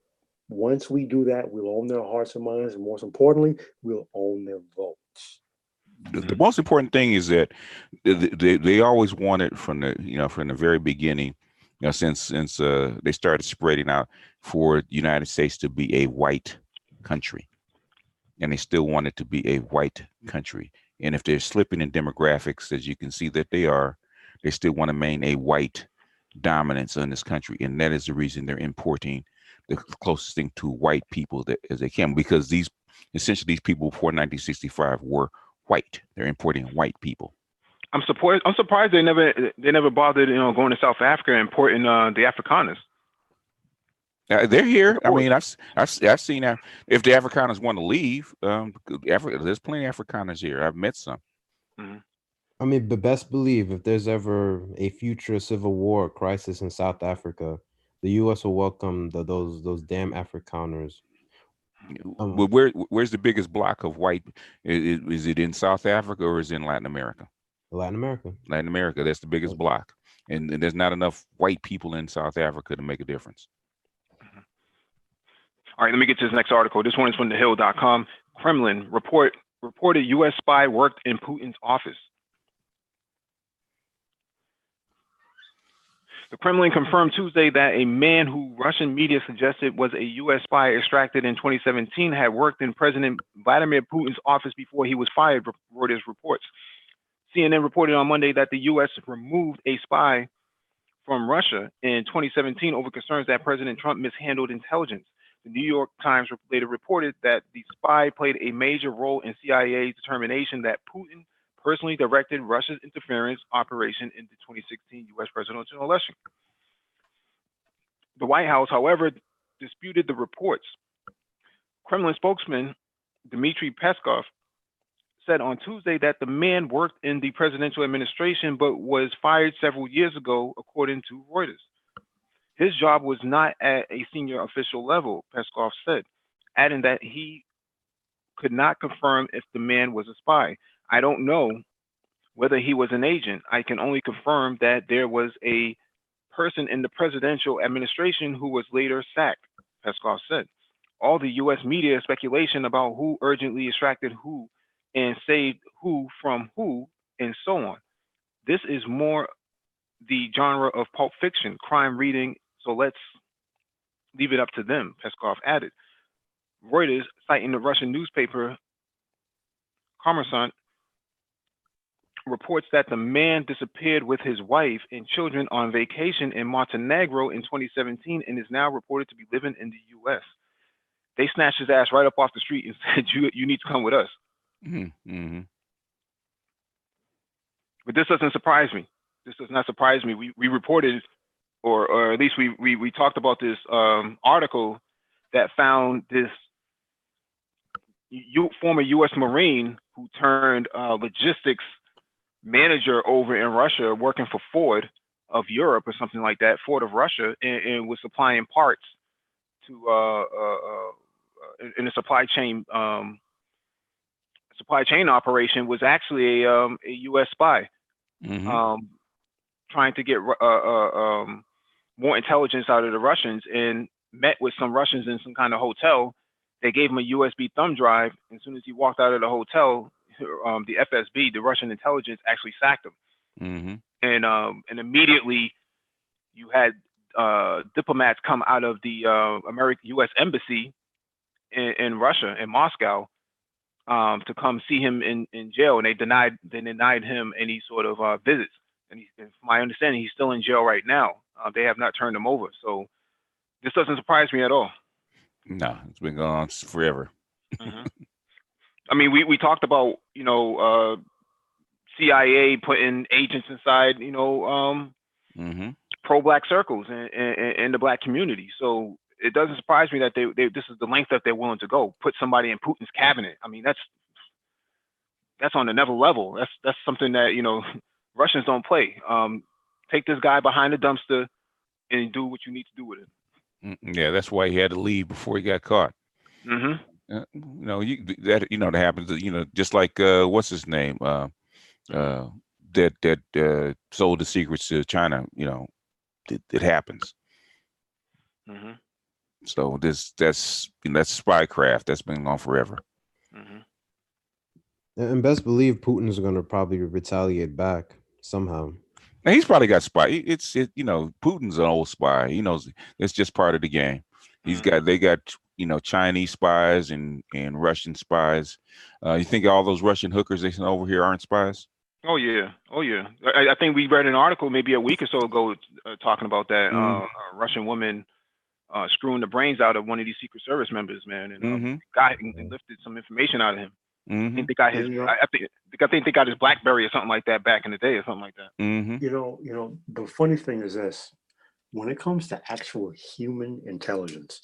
once we do that, we'll own their hearts and minds, and most importantly, we'll own their votes. The most important thing is that they always wanted from the very beginning, since they started spreading out, for the United States to be a white country, and they still want it to be a white country. And if they're slipping in demographics, as you can see that they still want to maintain a white dominance in this country, and that is the reason they're importing the closest thing to white people as they can, because these people before 1965 were white. They're importing white people. I'm surprised they never bothered going to South Africa and importing the Afrikaners. They're here. I mean, I've seen that. If the Afrikaners want to leave, there's plenty of Afrikaners here. I've met some. Mm-hmm. I mean, but best believe if there's ever a future civil war crisis in South Africa, the U.S. will welcome those damn Afrikaners. Well, where's the biggest block of white? Is it in South Africa or is it in Latin America? Latin America. Latin America, that's the biggest block, and there's not enough white people in South Africa to make a difference. All right, let me get to this next article. This one is from thehill.com. Kremlin reported U.S. spy worked in Putin's office. The Kremlin confirmed Tuesday that a man who Russian media suggested was a U.S. spy extracted in 2017 had worked in President Vladimir Putin's office before he was fired, Reuters reports. CNN reported on Monday that the U.S. removed a spy from Russia in 2017 over concerns that President Trump mishandled intelligence. The New York Times later reported that the spy played a major role in CIA's determination that Putin personally directed Russia's interference operation in the 2016 U.S. presidential election. The White House, however, disputed the reports. Kremlin spokesman Dmitry Peskov said on Tuesday that the man worked in the presidential administration but was fired several years ago, according to Reuters. His job was not at a senior official level, Peskov said, adding that he could not confirm if the man was a spy. I don't know whether he was an agent. I can only confirm that there was a person in the presidential administration who was later sacked, Peskov said. All the U.S. media speculation about who urgently extracted who and saved who from who and so on. This is more the genre of pulp fiction, crime reading, so let's leave it up to them, Peskov added. Reuters, citing the Russian newspaper Kommersant, reports that the man disappeared with his wife and children on vacation in Montenegro in 2017 and is now reported to be living in the U.S. They snatched his ass right up off the street and said, you need to come with us. Mm-hmm. But this doesn't surprise me. This does not surprise me. We reported, or at least we talked about this article that found this former U.S. Marine who turned logistics manager over in Russia, working for Ford of Europe or something like that, Ford of Russia, and was supplying parts to in a supply chain operation, was actually a U.S. spy, trying to get more intelligence out of the Russians, and met with some Russians in some kind of hotel. They gave him a USB thumb drive. As soon as he walked out of the hotel, the FSB, the Russian intelligence, actually sacked him. And immediately you had diplomats come out of the U.S. embassy in Russia, in Moscow, to come see him in jail, and they denied him any sort of visits. And from my understanding, he's still in jail right now. They have not turned him over. So this doesn't surprise me at all. No, it's been going on forever. I mean, we talked about, CIA putting agents inside, pro-black circles in the black community. So it doesn't surprise me that this is the length that they're willing to go. Put somebody in Putin's cabinet. I mean, that's on another level. That's something that, Russians don't play. Take this guy behind the dumpster and do what you need to do with it. Yeah, that's why he had to leave before he got caught. That happens. Just like what's his name? That sold the secrets to China. It happens. So that's spycraft that's been on forever. And best believe Putin's going to probably retaliate back somehow. Now, he's probably got spy. Putin's an old spy. He knows it's just part of the game. They got Chinese spies and Russian spies. You think all those Russian hookers they sent over here aren't spies? Oh yeah. I think we read an article maybe a week or so ago talking about that a Russian woman screwing the brains out of one of these Secret Service members, man, and got and lifted some information out of him. I think they got his. I think they got his BlackBerry or something like that back in the day, or something like that. The funny thing is this: when it comes to actual human intelligence,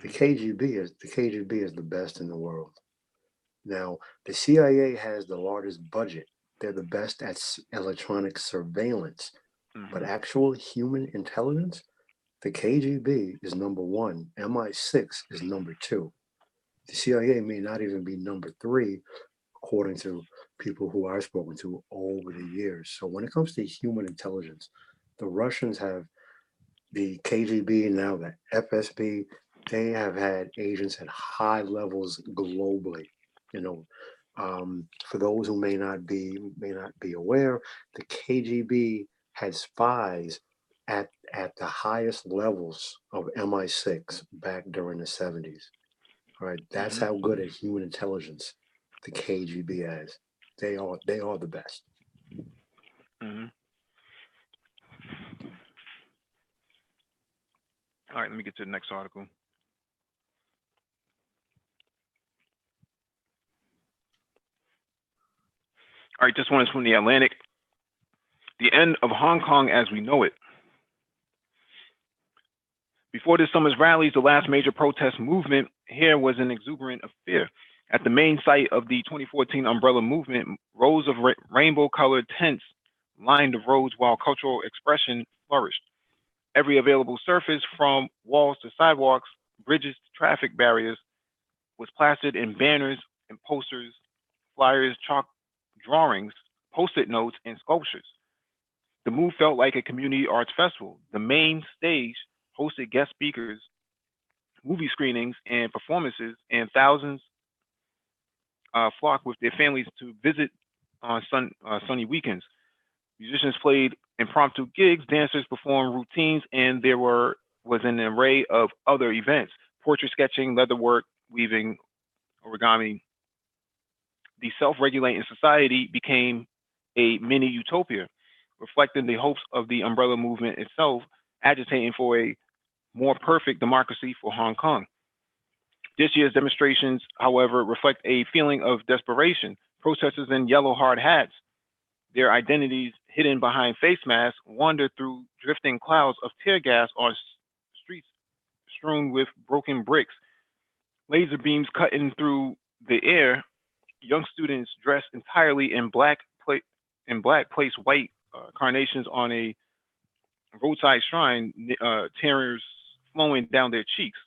the KGB is the best in the world. Now, the CIA has the largest budget. They're the best at electronic surveillance, but actual human intelligence, the KGB is number one. MI6 is number two. The CIA may not even be number three, according to people who I've spoken to over the years. So when it comes to human intelligence, the Russians have the KGB, now the FSB. They have had agents at high levels globally. For those who may not be aware, the KGB had spies at at the highest levels of MI6 back during the 70s. All right, that's how good at human intelligence the KGB is. They are the best. All right, let me get to the next article. All right, this one is from the Atlantic. The end of Hong Kong as we know it. Before this summer's rallies, the last major protest movement here was an exuberant affair. At the main site of the 2014 umbrella movement, rows of rainbow-colored tents lined the roads while cultural expression flourished. Every available surface, from walls to sidewalks, bridges to traffic barriers, was plastered in banners and posters, flyers, chalk drawings, post-it notes, and sculptures. The move felt like a community arts festival. The main stage hosted guest speakers, movie screenings, and performances, and thousands flocked with their families to visit on sunny weekends. Musicians played impromptu gigs, dancers performed routines, and there was an array of other events: portrait sketching, leatherwork, weaving, origami. The self-regulating society became a mini utopia, reflecting the hopes of the umbrella movement itself, agitating for a more perfect democracy for Hong Kong. This year's demonstrations, however, reflect a feeling of desperation. Protesters in yellow hard hats, their identities hidden behind face masks, wander through drifting clouds of tear gas on streets strewn with broken bricks. Laser beams cutting through the air. Young students dressed entirely in black place white carnations on a roadside shrine, tears flowing down their cheeks.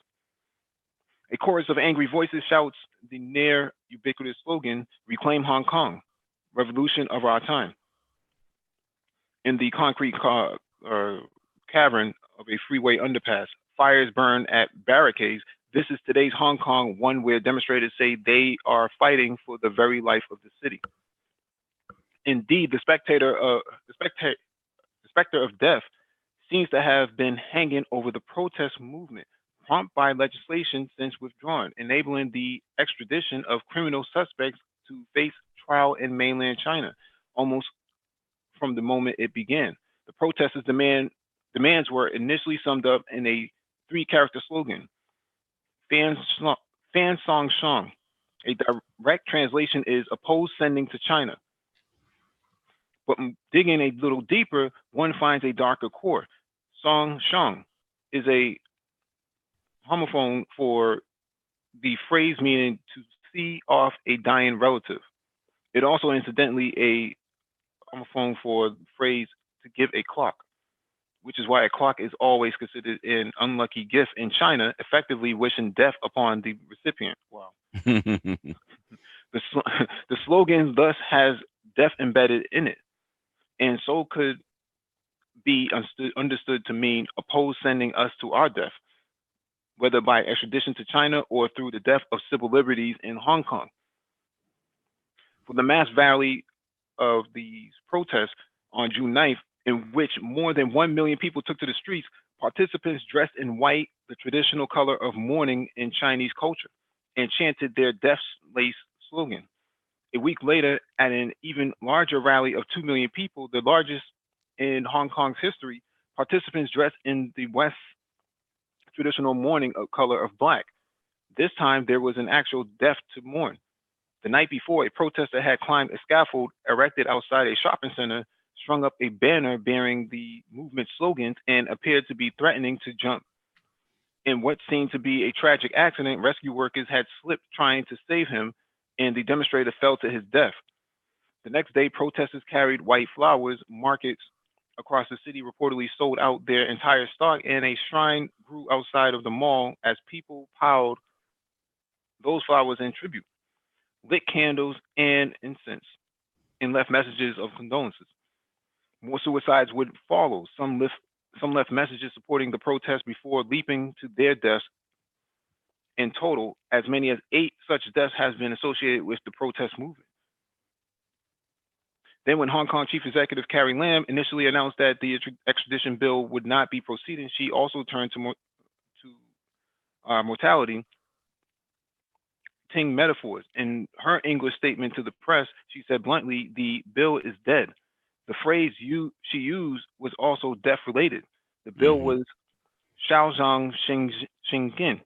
A chorus of angry voices shouts the near ubiquitous slogan, "Reclaim Hong Kong, revolution of our time." In the concrete cavern of a freeway underpass, fires burn at barricades. This is today's Hong Kong, one where demonstrators say they are fighting for the very life of the city. Indeed, the specter of death seems to have been hanging over the protest movement, prompted by legislation since withdrawn, enabling the extradition of criminal suspects to face trial in mainland China, almost from the moment it began. The protesters' demands were initially summed up in a three-character slogan, Fan Song Shang. A direct translation is oppose sending to China. But digging a little deeper, one finds a darker core. Song Shang is a homophone for the phrase meaning to see off a dying relative. It also incidentally a homophone for the phrase to give a clock, which is why a clock is always considered an unlucky gift in China, effectively wishing death upon the recipient. Wow. The slogan thus has death embedded in it, and so could be understood to mean oppose sending us to our death, whether by extradition to China or through the death of civil liberties in Hong Kong. For the mass rally of these protests on June 9th, in which more than 1 million people took to the streets, participants dressed in white, the traditional color of mourning in Chinese culture, and chanted their death lace slogan. A week later, at an even larger rally of 2 million people, the largest in Hong Kong's history, participants dressed in the West traditional mourning color of black. This time, there was an actual death to mourn. The night before, a protester had climbed a scaffold erected outside a shopping center, strung up a banner bearing the movement slogans, and appeared to be threatening to jump. In what seemed to be a tragic accident, rescue workers had slipped trying to save him, and the demonstrator fell to his death. The next day, protesters carried white flowers. Markets across the city reportedly sold out their entire stock, and a shrine grew outside of the mall as people piled those flowers in tribute, lit candles and incense, and left messages of condolences. More suicides would follow. Some left messages supporting the protest before leaping to their deaths. In total, as many as 8 such deaths has been associated with the protest movement. Then when Hong Kong Chief Executive Carrie Lam initially announced that the extradition bill would not be proceeding, she also turned to mortality Ting metaphors. In her English statement to the press, she said bluntly, "The bill is dead." The phrase she used was also death-related. The bill was Shaozhang Xingin,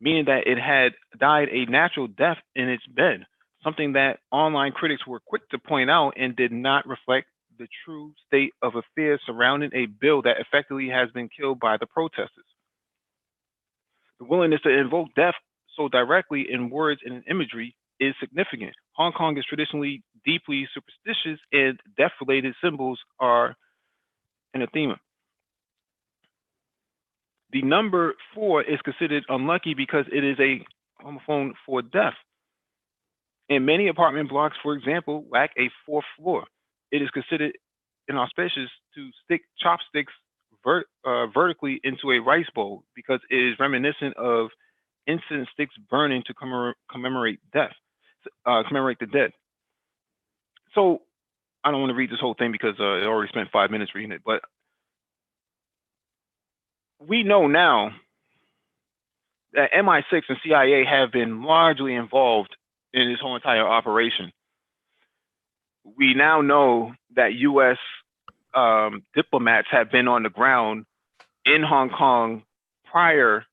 meaning that it had died a natural death in its bed, something that online critics were quick to point out and did not reflect the true state of affairs surrounding a bill that effectively has been killed by the protesters. The willingness to invoke death so directly in words and in imagery is significant. Hong Kong is traditionally deeply superstitious, and death-related symbols are anathema. The number 4 is considered unlucky because it is a homophone for death. And many apartment blocks, for example, lack a 4th floor. It is considered inauspicious to stick chopsticks vertically into a rice bowl because it is reminiscent of incense sticks burning to commemorate death, commemorate the dead. So I don't want to read this whole thing because I already spent 5 minutes reading it, but we know now that MI6 and CIA have been largely involved in this whole entire operation. We now know that U.S. Diplomats have been on the ground in Hong Kong prior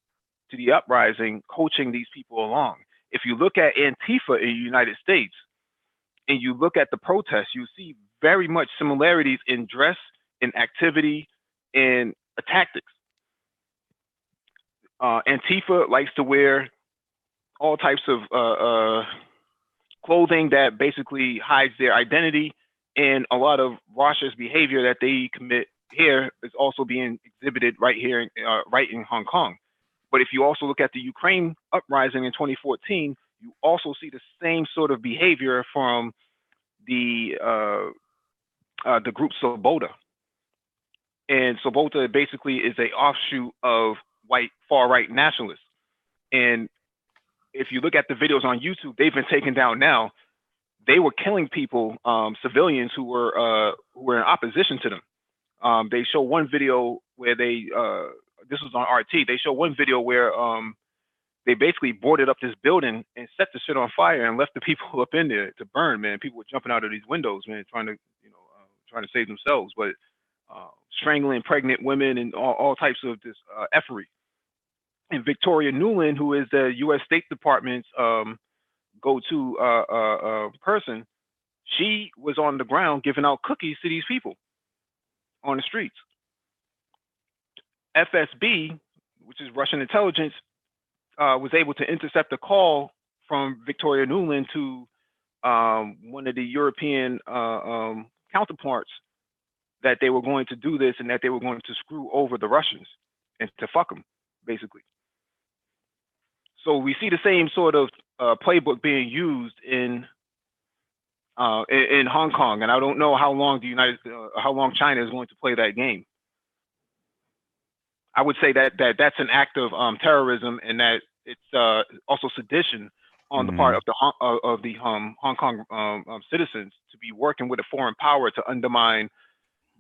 to the uprising, coaching these people along. If you look at Antifa in the United States and you look at the protests, you see very much similarities in dress, in activity, and tactics. Antifa likes to wear all types of clothing that basically hides their identity, and a lot of raucous behavior that they commit here is also being exhibited right here, right in Hong Kong. But if you also look at the Ukraine uprising in 2014, you also see the same sort of behavior from the group Svoboda. And Svoboda basically is a offshoot of white far-right nationalists. And if you look at the videos on YouTube, they've been taken down now. They were killing people, civilians who were in opposition to them. They show one video where they, this was on RT, they show one video where they basically boarded up this building and set the shit on fire and left the people up in there to burn, man. People were jumping out of these windows, man, trying to, trying to save themselves, but strangling pregnant women and all types of this effery. And Victoria Nuland, who is the U.S. State Department's go-to person, she was on the ground giving out cookies to these people on the streets. FSB, which is Russian intelligence, was able to intercept a call from Victoria Nuland to one of the European counterparts that they were going to do this and that they were going to screw over the Russians and to fuck them, basically. So we see the same sort of playbook being used in Hong Kong, and I don't know how long how long China is going to play that game. I would say that that's an act of terrorism, and that it's also sedition on the part of the Hong Kong citizens to be working with a foreign power to undermine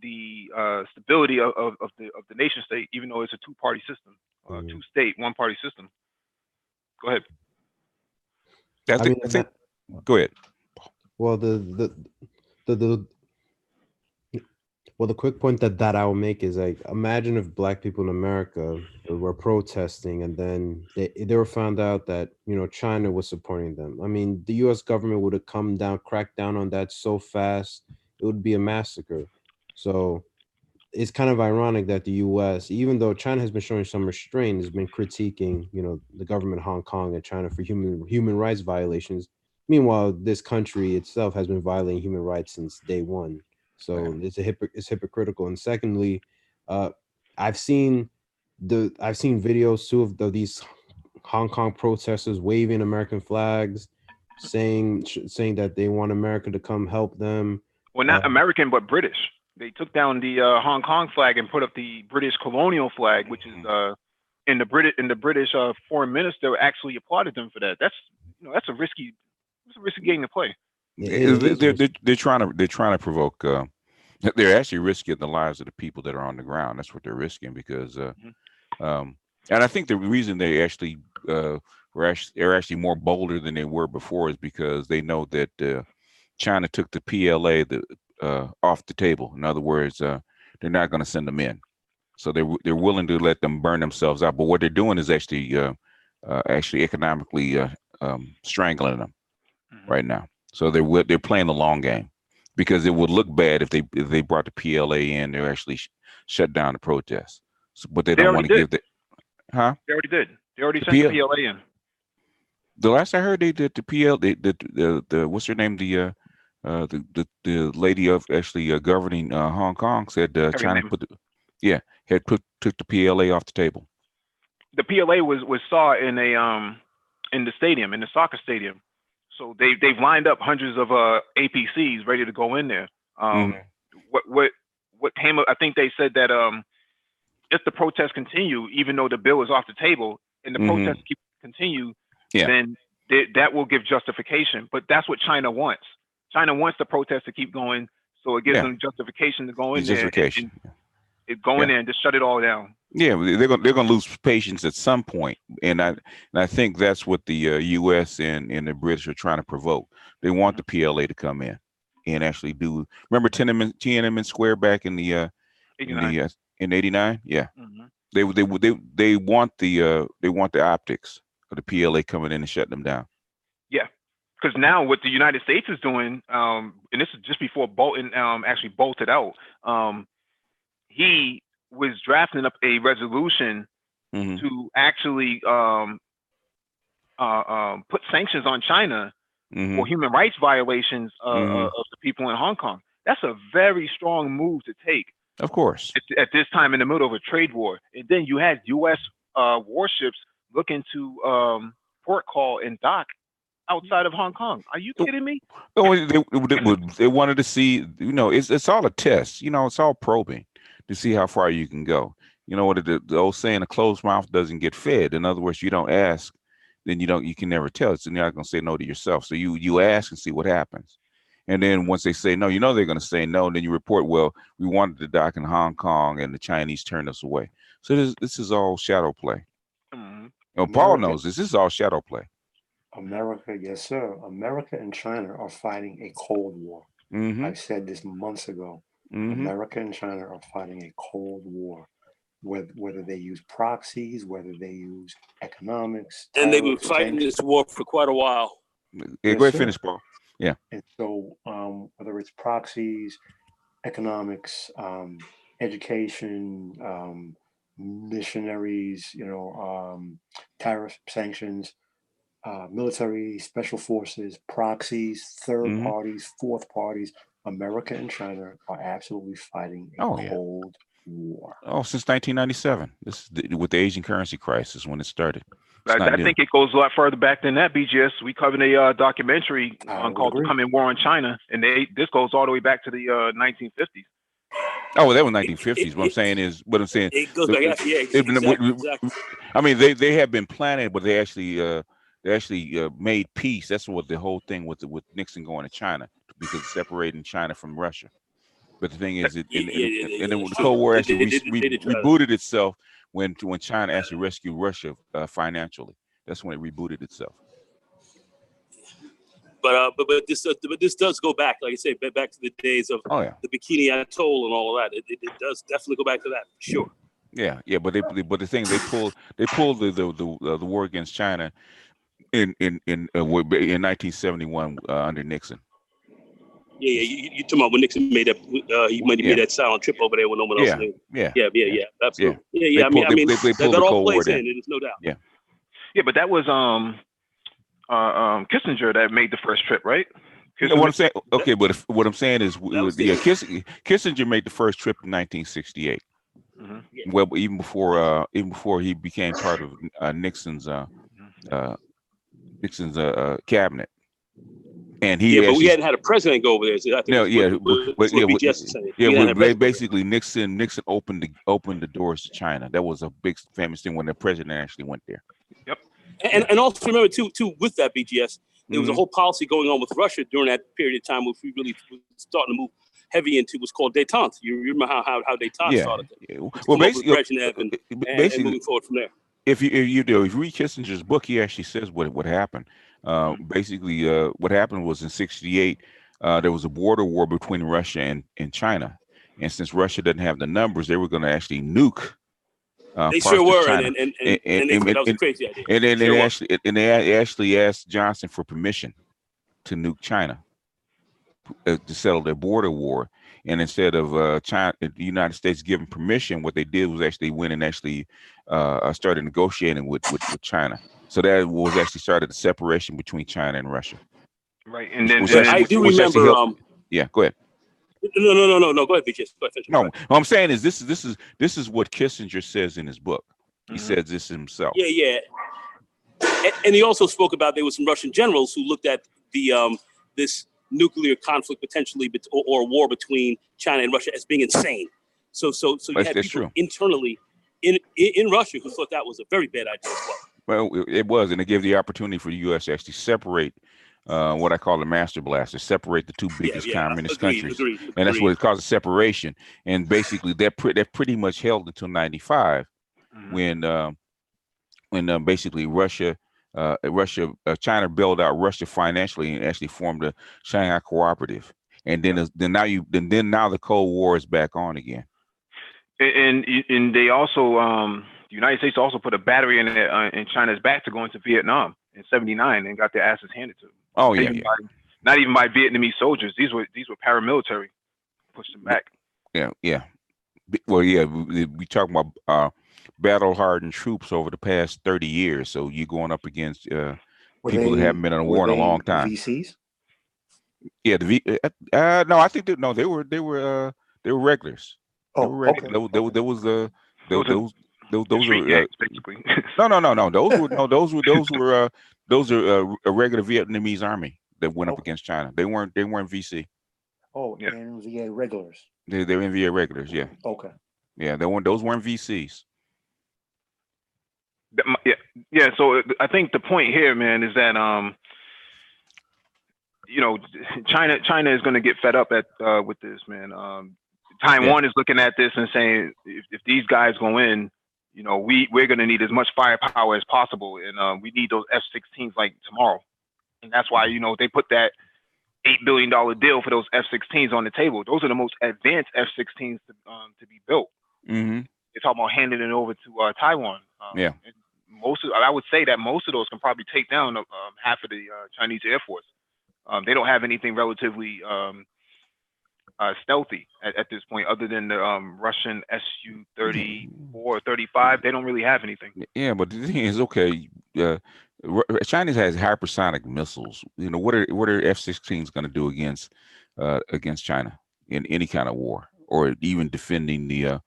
the stability of the nation state, even though it's a two-party system, two-state, one-party system. Go ahead. Go ahead. Well, the quick point that I will make is, like, imagine if Black people in America were protesting and then they were found out that, China was supporting them. I mean, the U.S. government would have come down, cracked down on that so fast, it would be a massacre. So it's kind of ironic that the U.S., even though China has been showing some restraint, has been critiquing, the government of Hong Kong and China for human rights violations. Meanwhile, this country itself has been violating human rights since day one. So it's hypocritical. And secondly, I've seen videos too of these Hong Kong protesters waving American flags, saying that they want America to come help them. Well, not American, but British. They took down the Hong Kong flag and put up the British colonial flag, which is and the British foreign minister actually applauded them for that. That's a risky game to play. They're trying to provoke. They're actually risking the lives of the people that are on the ground. That's what they're risking because, and I think the reason they actually are actually more bolder than they were before is because they know that China took the PLA off the table. In other words, they're not going to send them in, so they're willing to let them burn themselves out. But what they're doing is actually economically strangling them right now. So they're playing the long game because it would look bad if they brought the PLA in. They're actually shut down the protests, but they don't want to give the. Huh? They already did. They already sent the PLA in. The last I heard, they did the PL. The what's her name? The lady of actually governing Hong Kong said China took the PLA off the table. The PLA was saw in the stadium, in the soccer stadium. So they've lined up hundreds of APCs ready to go in there. What came up? I think they said that if the protests continue, even though the bill is off the table, and the protests continue, then that will give justification. But that's what China wants. China wants the protests to keep going, so it gives them justification to go in there and go in there and just shut it all down. Yeah, they're gonna lose patience at some point, and I think that's what the U.S. and the British are trying to provoke. They want the PLA to come in and actually do. Remember Tiananmen Square back in the 89? In 89? Yeah, they want the optics of the PLA coming in and shutting them down. Yeah, because now what the United States is doing, and this is just before Bolton actually bolted out. He was drafting up a resolution to actually put sanctions on China for human rights violations of the people in Hong Kong. That's a very strong move to take. Of course. At this time in the middle of a trade war. And then you had U.S. Warships looking to port call and dock outside of Hong Kong. Are you kidding me? Oh, they wanted to see, it's all a test. It's all probing to see how far you can go. You know what the old saying, a closed mouth doesn't get fed. In other words, you don't ask, then you can never tell. So you're not going to say no to yourself. So you ask and see what happens. And then once they say no, they're going to say no. And then you report, well, we wanted to dock in Hong Kong and the Chinese turned us away. So this is all shadow play. Paul knows this is all shadow play. America, yes, sir. America and China are fighting a Cold War. I said this months ago. America and China are fighting a Cold War, whether they use proxies, whether they use economics. And they've been fighting this war for quite a while. Go ahead, finish, Paul. Yeah. And so whether it's proxies, economics, education, missionaries, tariff sanctions, military, special forces, proxies, third parties, fourth parties, America and China are absolutely fighting a Cold War. Oh, since 1997. This is with the Asian currency crisis when it started. I think it goes a lot further back than that, BGS. We covered a documentary called The Coming War on China, and this goes all the way back to the 1950s. Oh, well, that was 1950s. What I'm saying, it goes back. Exactly. I mean, they have been planning, but they actually made peace. That's what the whole thing with Nixon going to China, because it's separating China from Russia. But the thing is, and then the Cold War actually rebooted itself when China actually rescued Russia financially. That's when it rebooted itself. But this does go back, like I say, back to the days of the Bikini Atoll and all of that. It does definitely go back to that, for sure. Yeah. But the thing they pulled the war against China in 1971 under Nixon. Yeah. You talking about when Nixon made that? He made that silent trip over there when no one else knew. Yeah. Absolutely. Yeah. That all plays in. There's no doubt. Yeah, but that was Kissinger that made the first trip, right? What I'm saying, but what I'm saying is, Kissinger made the first trip in 1968. Well, even before he became part of Nixon's cabinet. And but we hadn't had a president go over there. So I think basically Nixon opened the doors to China. That was a big famous thing when the president actually went there. Yep. And also remember too with that, BGS, There was a whole policy going on with Russia during that period of time, which we really was starting to move heavy into. Was called détente. You remember how détente started? Well, basically, Brezhnev and moving forward from there. If you read Kissinger's book, he actually says what happened. Basically, what happened was in '68, there was a border war between Russia and China, and since Russia doesn't have the numbers, they were going to actually nuke. They sure were, and that was a crazy idea. And then they actually asked Johnson for permission to nuke China to settle their border war. And instead of China, the United States giving permission, what they did was actually went and actually started negotiating with China. So that was actually started the separation between China and Russia. Right, and then I do remember. Yeah, go ahead. No. Go ahead, BJ. Go ahead. No, what I'm saying is this is what Kissinger says in his book. He says this himself. Yeah. And he also spoke about there were some Russian generals who looked at the this nuclear conflict potentially or war between China and Russia as being insane. So you had people internally in Russia who thought that was a very bad idea as well. Well, it was, and it gave the opportunity for the U.S. to actually separate what I call the master blaster, separate the two biggest communist countries, and that's what it caused a separation. And basically, that pretty much held until '95, when basically China bailed out Russia financially and actually formed a Shanghai Cooperative. And then now the Cold War is back on again. And they also the United States also put a battery in China's back to go into Vietnam in '79 and got their asses handed to them. Oh Not even by Vietnamese soldiers. These were paramilitary. Pushed them back. Yeah. Well, we talk about battle-hardened troops over the past 30 years. So you're going up against people that haven't been in a war in a long time. VCs? Yeah, no, I think they were regulars. Oh, regular. okay. There was those were basically. No. Those are a regular Vietnamese army that went up against China. They weren't VC. Oh, yeah. NVA regulars. They're NVA regulars. Yeah. Okay. Yeah, those weren't VCs. Yeah. So I think the point here, man, is that China is going to get fed up with this, man. Taiwan is looking at this and saying, if these guys go in, we're going to need as much firepower as possible, and we need those F-16s like tomorrow. And that's why they put that $8 billion deal for those F-16s on the table. Those are the most advanced F-16s to be built. Mm-hmm. They're talking about handing it over to Taiwan. I would say that most of those can probably take down half of the Chinese Air Force. They don't have anything relatively stealthy at this point, other than the Russian Su-34 or 35. They don't really have anything. Yeah, but the thing is, okay, China has hypersonic missiles. What are F-16s going to do against China in any kind of war, or even defending the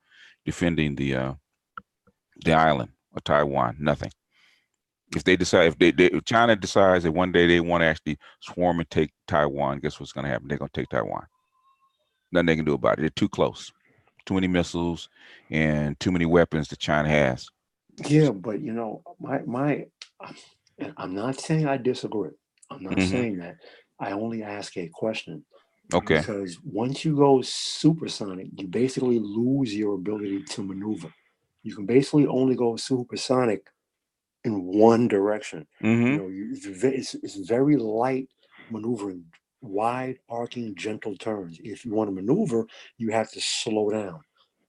island of Taiwan? Nothing. If China decides that one day they want to actually swarm and take Taiwan, guess what's going to happen? They're going to take Taiwan. Nothing they can do about it. They're too close. Too many missiles and too many weapons that China has. Yeah, but I'm not saying I disagree. I'm not saying that. I only ask a question. Okay. Because once you go supersonic, you basically lose your ability to maneuver. You can basically only go supersonic in one direction. It's very light maneuvering, wide arcing, gentle turns. If you want to maneuver, you have to slow down.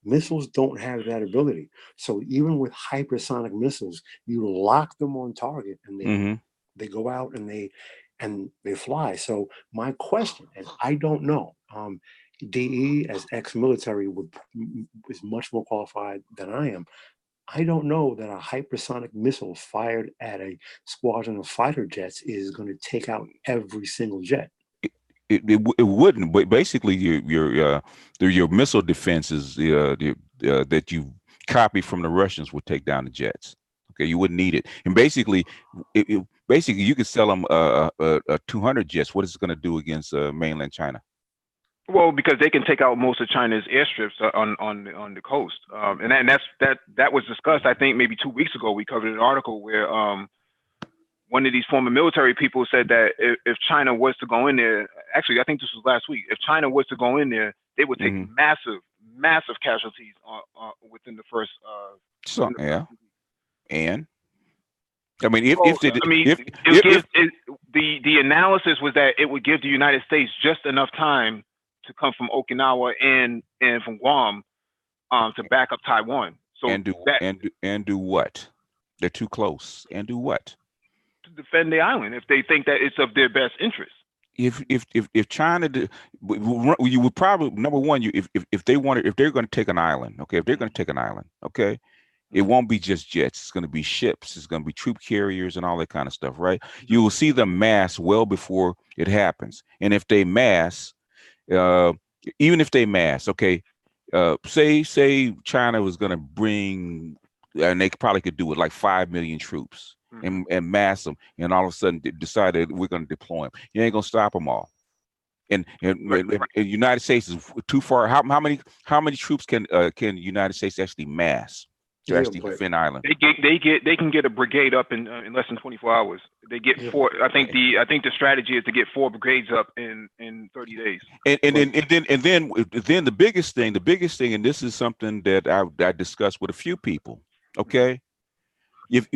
Missiles don't have that ability. So even with hypersonic missiles, you lock them on target and they go out and they fly. So my question, and I don't know, DE as ex-military is much more qualified than I am. I don't know that a hypersonic missile fired at a squadron of fighter jets is going to take out every single jet. It wouldn't, but basically your missile defenses that you copy from the Russians would take down the jets. Okay, you wouldn't need it, and basically you could sell them 200 jets. What is it going to do against mainland China? Well, because they can take out most of China's airstrips on the coast, and that was discussed. I think maybe 2 weeks ago we covered an article where one of these former military people said that if China was to go in there, actually, I think this was last week, if China was to go in there, they would take massive casualties within the first. So within the yeah, first and I mean, if the analysis was that it would give the United States just enough time to come from Okinawa and from Guam to back up Taiwan. So and do what? They're too close. And do what? To defend the island if they think that it's of their best interest. If China you would probably, number one, if they're going to take an island, okay, if they're going to take an island, okay, it won't be just jets. It's going to be ships. It's going to be troop carriers and all that kind of stuff, right? You will see them mass well before it happens. And if they mass, even if they mass, okay, say China was going to bring, and they probably could do it like 5 million troops and mass them, and all of a sudden decided we're going to deploy them. You ain't going to stop them all. And the United States is too far. How many troops can the United States actually mass to actually defend Ireland? They can get a brigade up in less than 24 hours. They get four. I think the strategy is to get 4 brigades up in 30 days. And then the biggest thing, and this is something that I discussed with a few people. Okay, if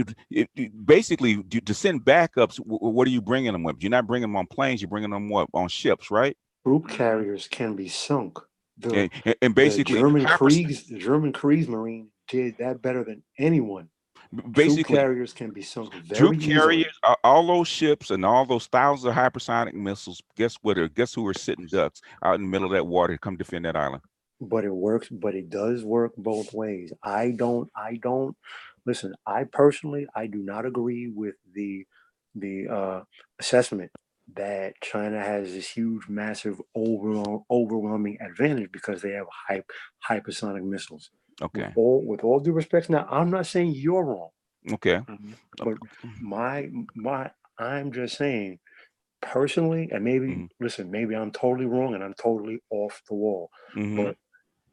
basically to send backups, what are you bringing them with? You're not bringing them on planes. You're bringing them on ships, right? Troop carriers can be sunk. And basically, the German Kriegsmarine did that better than anyone. Basically, troop carriers can be sunk very easily. All those ships and all those thousands of hypersonic missiles. Guess who are sitting ducks out in the middle of that water to come defend that island? But it works. But it does work both ways. I don't. Listen. I personally, I do not agree with the assessment that China has this huge, massive, overwhelming advantage because they have hypersonic missiles. Okay. With all due respect, now I'm not saying you're wrong. Okay. But I'm just saying personally, and maybe listen, maybe I'm totally wrong and I'm totally off the wall. But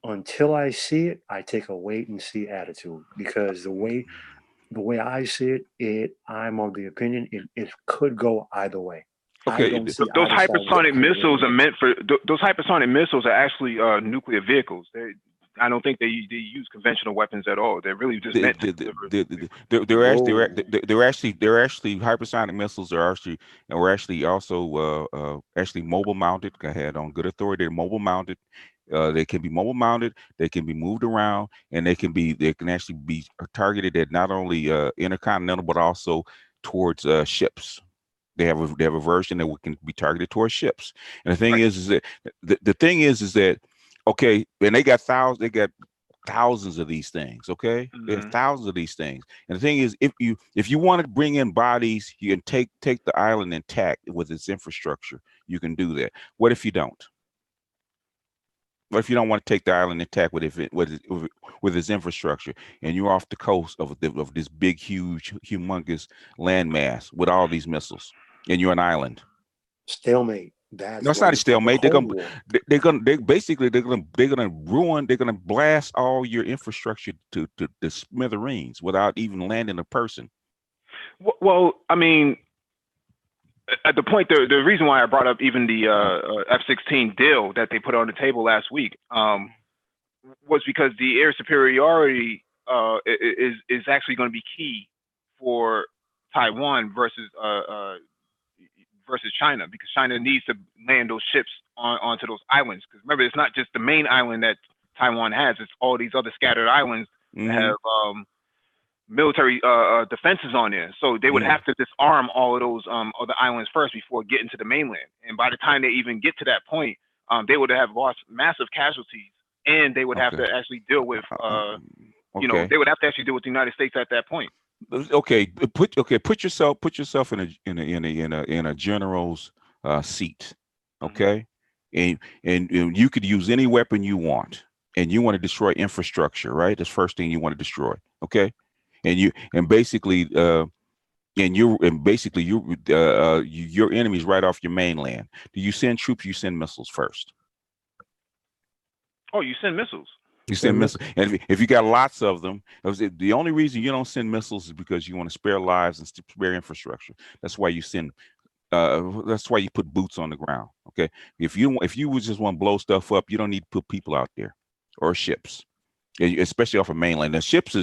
until I see it, I take a wait and see attitude because the way I see it, I'm of the opinion it could go either way. Okay, those hypersonic missiles are meant for. Those hypersonic missiles are actually nuclear vehicles. I don't think they use conventional weapons at all. They're really just meant to deliver. They're actually hypersonic missiles are actually also mobile mounted. I had on good authority. They're mobile mounted. They can be mobile mounted. They can be moved around, and they can actually be targeted at not only intercontinental but also towards ships. They have a version that can be targeted towards ships. And the thing is that the thing is that okay, and they got thousands of these things. Okay, they have thousands of these things. And the thing is, if you want to bring in bodies, you can take the island intact with its infrastructure. You can do that. What if you don't? What if you don't want to take the island intact with its infrastructure, and you're off the coast of this big, huge, humongous landmass with all these missiles, and you're an island? Stalemate. No, it's not a stalemate. They're gonna blast all your infrastructure to smithereens without even landing a person. Well, I mean, at the point, the reason why I brought up even the F-16 deal that they put on the table last week was because the air superiority is actually going to be key for Taiwan versus China, because China needs to land those ships onto those islands. Because remember, it's not just the main island that Taiwan has; it's all these other scattered islands that have military defenses on there. So they would have to disarm all of those other islands first before getting to the mainland. And by the time they even get to that point, they would have lost massive casualties, and they would have to actually deal with, they would have to actually deal with the United States at that point. Okay, put yourself in a general's seat. Okay, and you could use any weapon you want, and you want to destroy infrastructure, right? That's the first thing you want to destroy. Okay. Your enemy's right off your mainland. Do you send troops? You send missiles first. Oh, you send missiles. You send missiles, and if you got lots of them, the only reason you don't send missiles is because you want to spare lives and spare infrastructure. That's why you send. That's why you put boots on the ground. Okay, if you would just want to blow stuff up, you don't need to put people out there or ships, especially off of mainland. Now, ships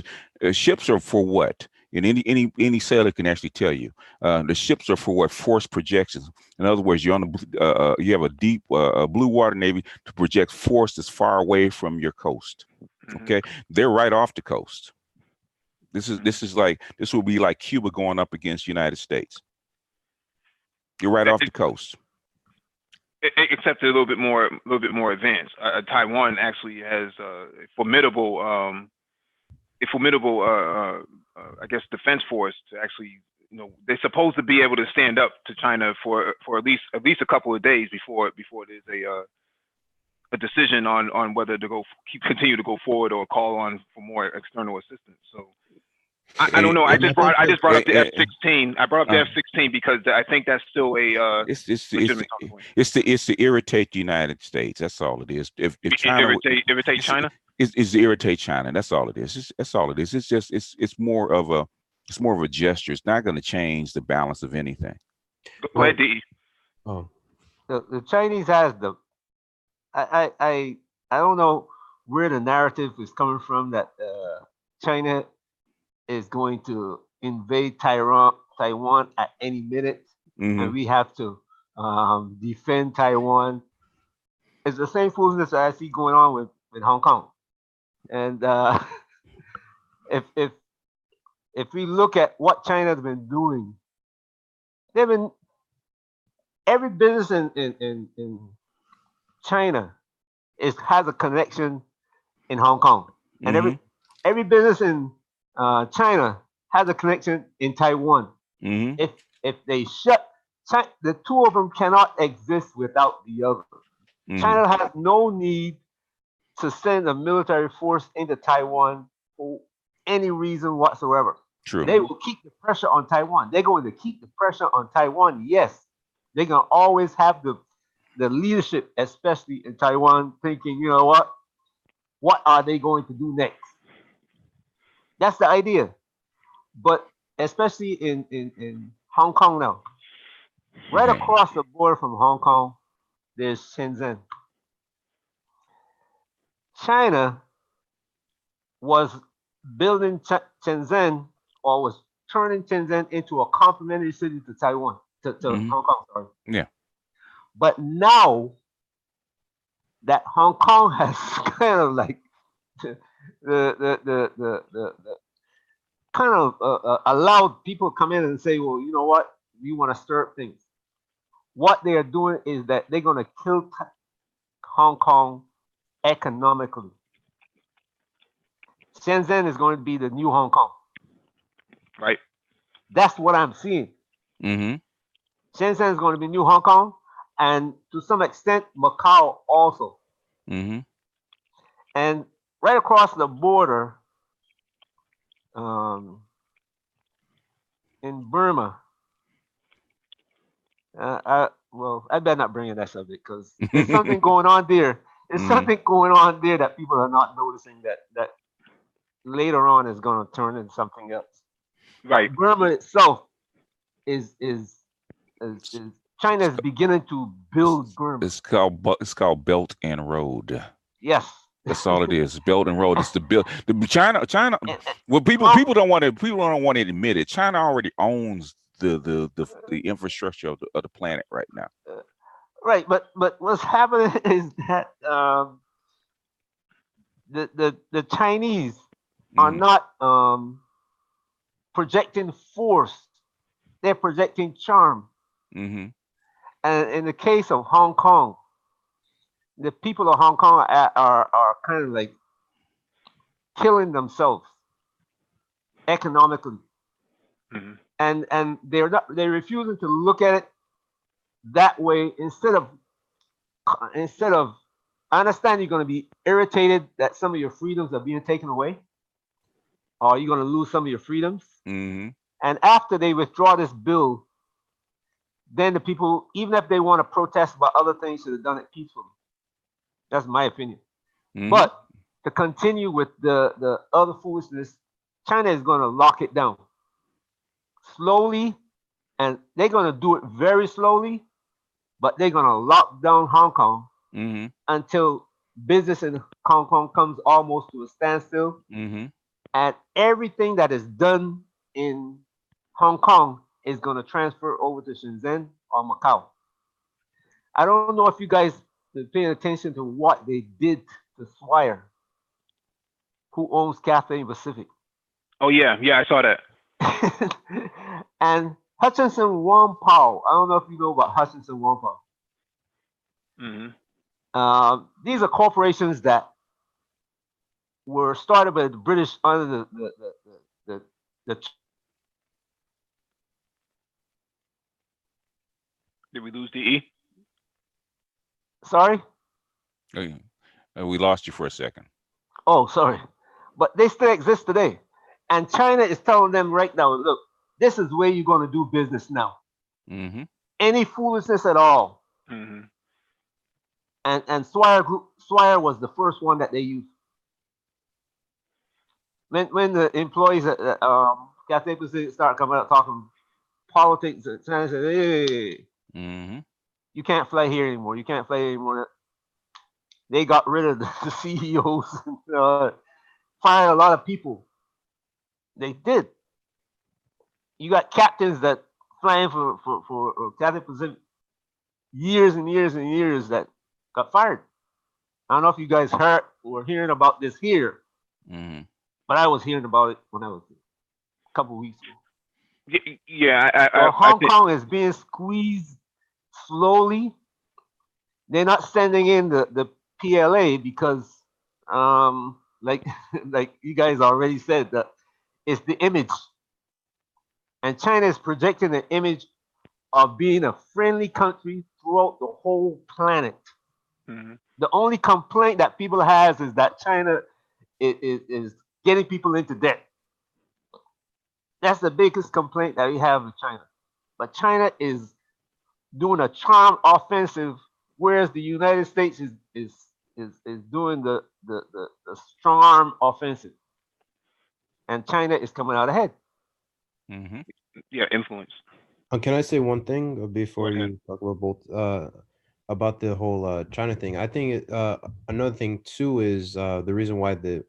are for what? And any sailor can actually tell you. The ships are for what? Force projections. In other words, you're on the you have a deep blue water navy to project force that's far away from your coast. Okay, they're right off the coast. This will be like Cuba going up against United States. You're right off the coast. Except a little bit more advanced. Taiwan actually has a formidable, I guess, defense force to actually, they're supposed to be able to stand up to China for at least a couple of days before there's a decision on whether to continue to go forward or call on for more external assistance. So I don't know. I just brought up the F-16. I brought up the F-16 because I think that's still a it's to irritate the United States. That's all it is. If China irritate China, is to irritate China. That's all it is. That's all it is. It's more of a gesture. It's not going to change the balance of anything. Go ahead, D. Oh, the Chinese has the. I don't know where the narrative is coming from that China is going to invade Taiwan at any minute, and we have to defend Taiwan. It's the same foolishness I see going on with Hong Kong. And if we look at what China's been doing, every business in China has a connection in Hong Kong, and every business in China has a connection in Taiwan. If they shut the two of them cannot exist without the other. China has no need to send a military force into Taiwan for any reason whatsoever. True. They will keep the pressure on Taiwan. They're going to keep the pressure on Taiwan. Yes, they're going to always have the leadership, especially in Taiwan, thinking, you know what are they going to do next? That's the idea. But especially in Hong Kong now, right across the border from Hong Kong, there's Shenzhen. China was building Shenzhen, or was turning Shenzhen into a complementary city to Taiwan, to Hong Kong, sorry. Yeah. But now that Hong Kong has kind of like allowed people to come in and say, well, you know what, we want to stir up things. What they are doing is that they're going to kill Hong Kong economically. Shenzhen is going to be the new Hong Kong. Right. That's what I'm seeing. Shenzhen is going to be new Hong Kong, and to some extent, Macau also. And right across the border, in Burma, I better not bring in that subject because there's something going on there. There's something going on there that people are not noticing that later on is going to turn into something else. Right. Burma itself is China is beginning to build Burma. It's called Belt and Road. Yes. That's all it is. Belt and Road. It's the China. Well, people don't want to admit it. China already owns the infrastructure of the planet right now. Right, but what's happening is that the Chinese are not projecting force; they're projecting charm. And in the case of Hong Kong, the people of Hong Kong are kind of like killing themselves economically, and they're refusing to look at it that way. Instead of I understand you're going to be irritated that some of your freedoms are being taken away, or you're going to lose some of your freedoms. And after they withdraw this bill, then the people, even if they want to protest about other things, should have done it peacefully. That's my opinion. But to continue with the other foolishness, China is going to lock it down slowly, and they're going to do it very slowly, but they're going to lock down Hong Kong Mm-hmm. until business in Hong Kong comes almost to a standstill. Mm-hmm. And everything that is done in Hong Kong is going to transfer over to Shenzhen or Macau. I don't know if you guys are paying attention to what they did to Swire, who owns Cathay Pacific. Oh yeah, I saw that. And Hutchinson Whampoa. I don't know if you know about Hutchinson Whampoa. Mm-hmm. These are corporations that were started by the British under the Did we lose DE? sorry? We lost you for a second. Oh, sorry. But they still exist today. And China is telling them right now, look, this is where you're going to do business now. Mm-hmm. Any foolishness at all. Mm-hmm. And Swire was the first one that they used. When the employees at Cathay Pacific start coming out talking politics, China said, hey, Mm-hmm. you can't fly here anymore. You can't fly anymore. They got rid of the CEOs, fired a lot of people. They did. You got captains that flying for Cathay Pacific years and years and years that got fired. I don't know if you guys heard or hearing about this here, Mm-hmm. but I was hearing about it when I was a couple of weeks ago. Yeah, So Hong Kong is being squeezed slowly. They're not sending in the PLA because, like like you guys already said, that it's the image, and China is projecting the image of being a friendly country throughout the whole planet. Mm-hmm. The only complaint that people has is that China is getting people into debt. That's the biggest complaint that we have with China. But China is doing a charm offensive, whereas the United States is doing the strong arm offensive, and China is coming out ahead. Mm-hmm. Yeah, influence. Can I say one thing before Go ahead. you talk about both about the whole China thing? I think another thing too is the reason why the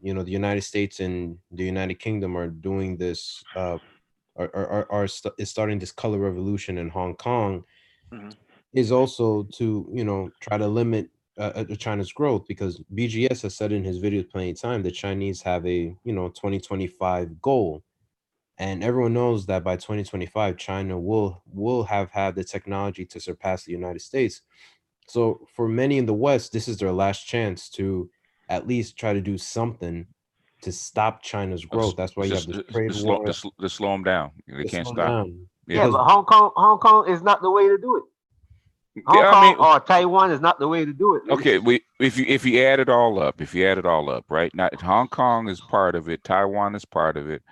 United States and the United Kingdom are doing this is starting this color revolution in Hong Kong Mm-hmm. is also to try to limit China's growth, because BGS has said in his videos plenty of time the Chinese have a 2025 goal. And everyone knows that by 2025, China will have had the technology to surpass the United States. So for many in the West, this is their last chance to at least try to do something to stop China's growth. That's why you have this trade war. To slow them down. They to can't slow stop. down. Yeah. Yeah, but Hong Kong is not the way to do it. Hong Yeah, Kong or Taiwan is not the way to do it. Okay, if you add it all up, right? Not Hong Kong is part of it, Taiwan is part of it,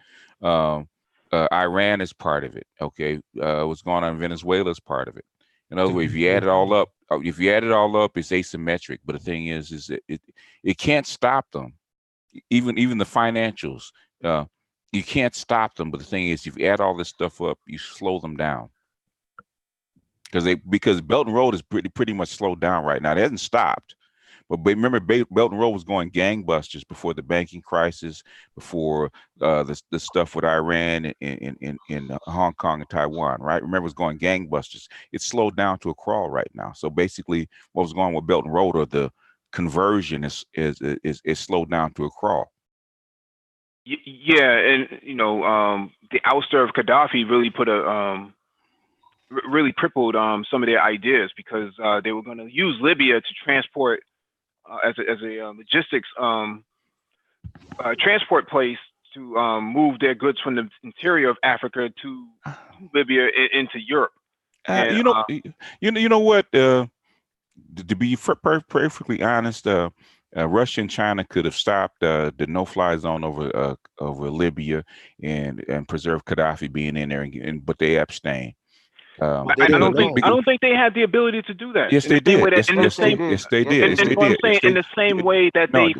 Iran is part of it. Okay, what's going on in Venezuela is part of it. In other words, if you add it all up, it's asymmetric. But the thing is that it can't stop them. Even the financials, you can't stop them. But the thing is, if you add all this stuff up, you slow them down. Because Belt and Road is pretty much slowed down right now. It hasn't stopped, but remember, Belt and Road was going gangbusters before the banking crisis, before the stuff with Iran in Hong Kong and Taiwan. Right? Remember, it was going gangbusters. It's slowed down to a crawl right now. So basically, what was going on with Belt and Road, or the conversion, is slowed down to a crawl. Yeah, and the ouster of Gaddafi really put a really crippled some of their ideas, because they were going to use Libya to transport as a logistics transport place to move their goods from the interior of Africa to Libya into Europe. And, you know what? To be perfectly honest, Russia and China could have stopped the no-fly zone over Libya and preserved Gaddafi being in there, but they abstained. I don't think they had the ability to do that. Yes, they did. Yes, they did. Yes, they did. In the same way that they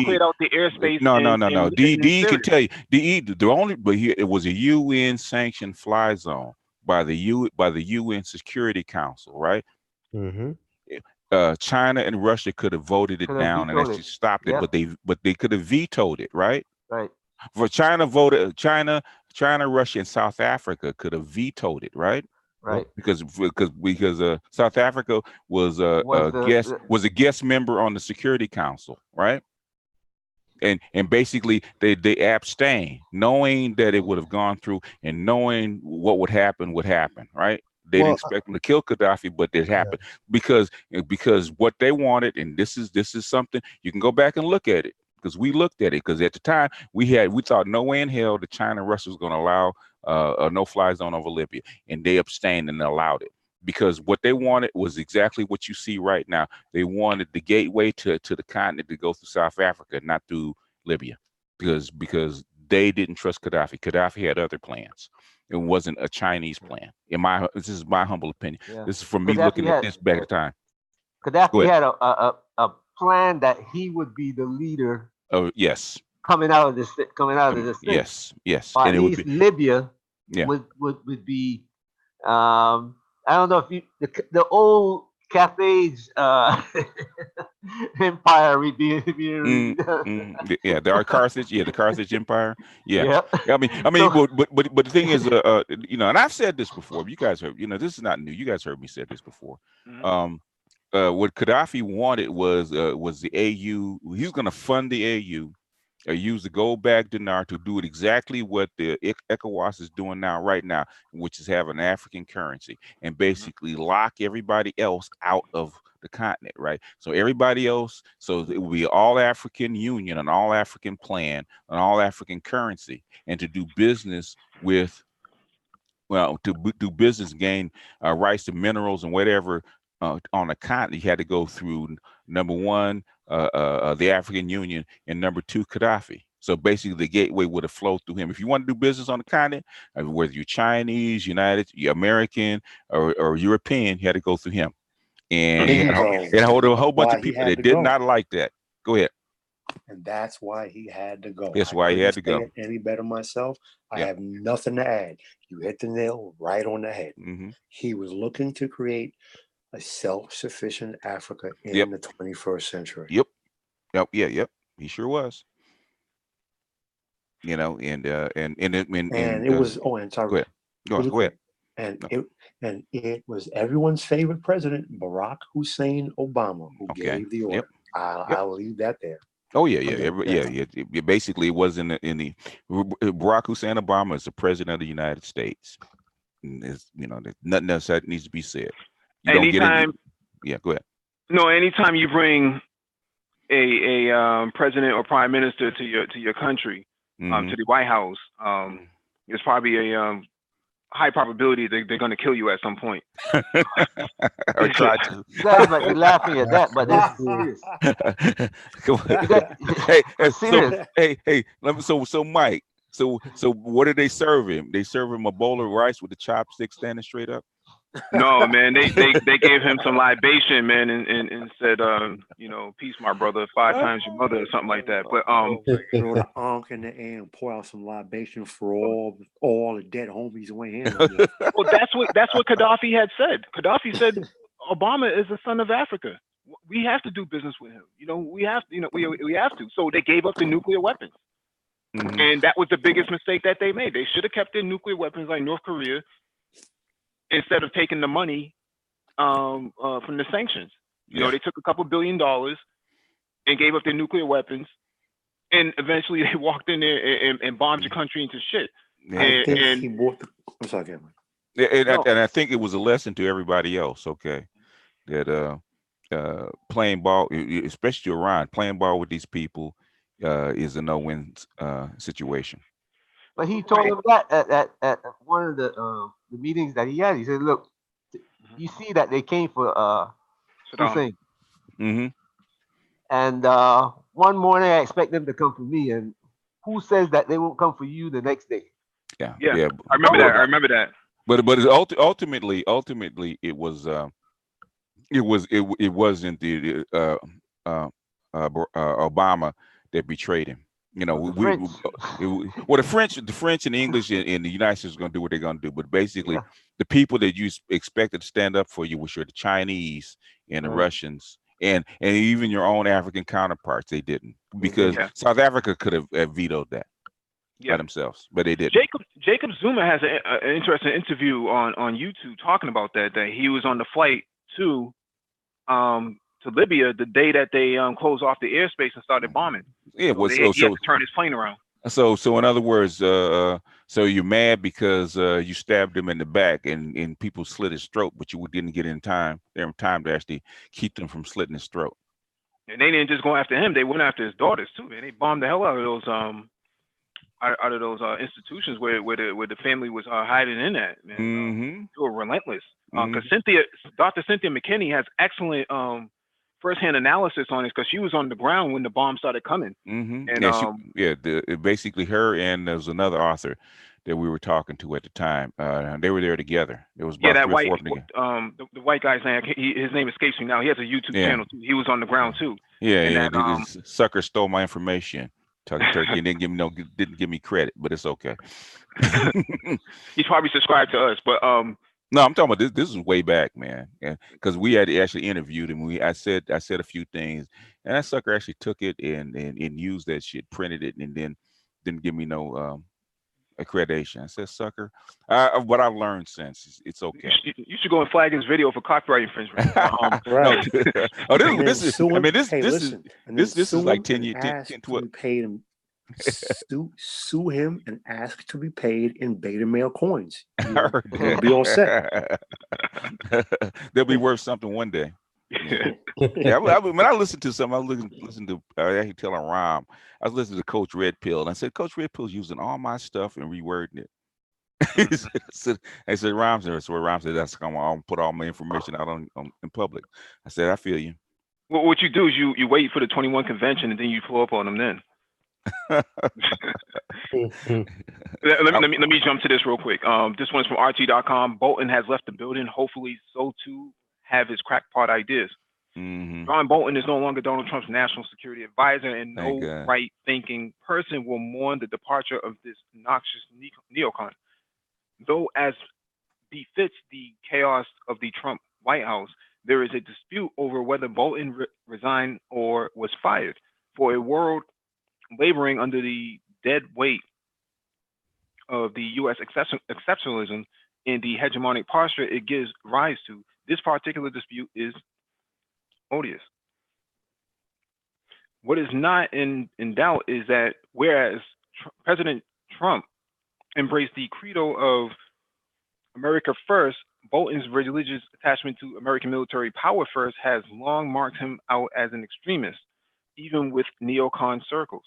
cleared out the airspace. No. D can tell you. The only, but here it was a UN sanctioned fly zone by the UN Security Council, right? Mm-hmm. China and Russia could have voted it down and actually stopped it, but they could have vetoed it, right? Right. For China, Russia, and South Africa could have vetoed it, right? Right. Because South Africa was a guest member on the Security Council, right? And basically they abstained, knowing that it would have gone through and knowing what would happen, right? They didn't expect them to kill Gaddafi, but it happened because what they wanted, and this is something you can go back and look at it, because we looked at it, because at the time we thought no way in hell that China and Russia was going to allow a no-fly zone over Libya, and they abstained and allowed it, because what they wanted was exactly what you see right now. They wanted the gateway to the continent to go through South Africa, not through Libya, because they didn't trust Gaddafi. Gaddafi had other plans. It wasn't a Chinese plan. This is my humble opinion. Yeah. This is from me looking at this back at the time. Gaddafi had a plan that he would be the leader. Oh yes. Coming out of this thing. Yes. Or at least Libya would be. I don't know if the old Carthage empire would be. The Carthage empire. Yeah. I mean, but the thing is, and I've said this before. You guys heard, this is not new. You guys heard me say this before. Mm-hmm. What Gaddafi wanted was the AU. He was going to fund the AU. Use the gold-backed dinar to do it exactly what the ECOWAS is doing right now, which is have an African currency and basically lock everybody else out of the continent, right? So everybody else, so it will be all African union, an all African plan, an all African currency, and to do business with, to do business, gain rights to minerals and whatever on the continent, you had to go through number one, the African Union, and number two, Gaddafi. So basically the gateway would have flowed through him. If you want to do business on the continent, whether you're Chinese, you're American, or European, you had to go through him. And it hold a whole bunch of people that did not like that. Go ahead. And that's why he had to go. That's why he had to go. Any better myself? I have nothing to add. You hit the nail right on the head. Mm-hmm. He was looking to create a self-sufficient Africa in the 21st century. Yep. He sure was. And it was. Oh, and sorry. Go ahead. And it was everyone's favorite president, Barack Hussein Obama, who gave the order. I'll leave that there. Oh yeah. Basically, it was in the Barack Hussein Obama is the president of the United States. And nothing else that needs to be said. Go ahead. No, anytime you bring a president or prime minister to your country, to the White House, there's probably a high probability they're going to kill you at some point. Or try to. You guys might be laughing at that, but that's serious. So Mike, so what did they serve him? They serve him a bowl of rice with the chopsticks standing straight up? No, man, they gave him some libation, man, and said, peace, my brother, 5 times your mother, or something like that. But throw the ankh in the air and pour out some libation for all the dead homies who ain't here. Well, that's what Gaddafi had said. Gaddafi said Obama is the son of Africa. We have to do business with him. We have to. So they gave up the nuclear weapons. Mm-hmm. And that was the biggest mistake that they made. They should have kept their nuclear weapons like North Korea, instead of taking the money from the sanctions. They took a couple $2 billion and gave up their nuclear weapons, and eventually they walked in there and bombed the country into shit. I'm sorry, Cameron. And I think it was a lesson to everybody else, okay, that playing ball, especially Iran, playing ball with these people is a no-win situation. But he told him that at one of the meetings that he had. He said, "Look, you see that they came for Hussein, and one morning I expect them to come for me, and who says that they won't come for you the next day?" Yeah. I remember that. But ultimately it was it wasn't the Obama that betrayed him. You know, Well, the French. well, the French and the English in the United States are going to do what they're going to do. But basically, Yeah. the people that you expected to stand up for you, which are the Chinese and the Right. Russians, and even your own African counterparts, they didn't, because Yeah. South Africa could have vetoed that by Yeah. themselves, but they didn't. Jacob Zuma has an interesting interview on YouTube talking about that he was on the flight to Libya the day that they closed off the airspace and started bombing. Yeah, So he had to turn his plane around. So in other words, so you're mad because you stabbed him in the back and people slit his throat, but you didn't get in time to actually keep them from slitting his throat. And they didn't just go after him; they went after his daughters too. Man, they bombed the hell out of those institutions where the family was hiding in at. Man, they were relentless. Because Dr. Cynthia McKinney has excellent firsthand analysis on this, because she was on the ground when the bomb started coming. And basically her and there was another author that we were talking to at the time. They were there together. It was about that 3 or 4 of them together. The white guy's name, his name escapes me now. He has a YouTube channel too. He was on the ground too. This sucker stole my information. Turkey and didn't give me credit, but it's okay. He's probably subscribed to us, but no, I'm talking about this. This is way back, man, because we had actually interviewed him. I said a few things, and that sucker actually took it and used that shit, printed it, and then didn't give me no accreditation. I said, sucker. What I've learned since, it's okay. You should go and flag his video for copyright infringement. Right. This is like 10 years, 10, 12. Sue him and ask to be paid in beta mail coins. You'll be all set. They'll be worth something one day. When I listened to something, I listened to actually telling Rom, I was listening to Coach Red Pill, and I said, Coach Red Pill's using all my stuff and rewording it. I said, Rom said, that's I'm gonna put all my information out in public. I said, I feel you. Well, what you do is you wait for the 21 convention, and then you pull up on them then. let me jump to this real quick. This one's from RT.com. Bolton has left the building. Hopefully, so too have his crackpot ideas. John Bolton is no longer Donald Trump's national security advisor, and no right-thinking person will mourn the departure of this noxious neocon. Though, as befits the chaos of the Trump White House, there is a dispute over whether Bolton resigned or was fired. For a world laboring under the dead weight of the U.S. exceptionalism and the hegemonic posture it gives rise to, this particular dispute is odious. What is not in doubt is that whereas President Trump embraced the credo of America first, Bolton's religious attachment to American military power first has long marked him out as an extremist, even with neocon circles.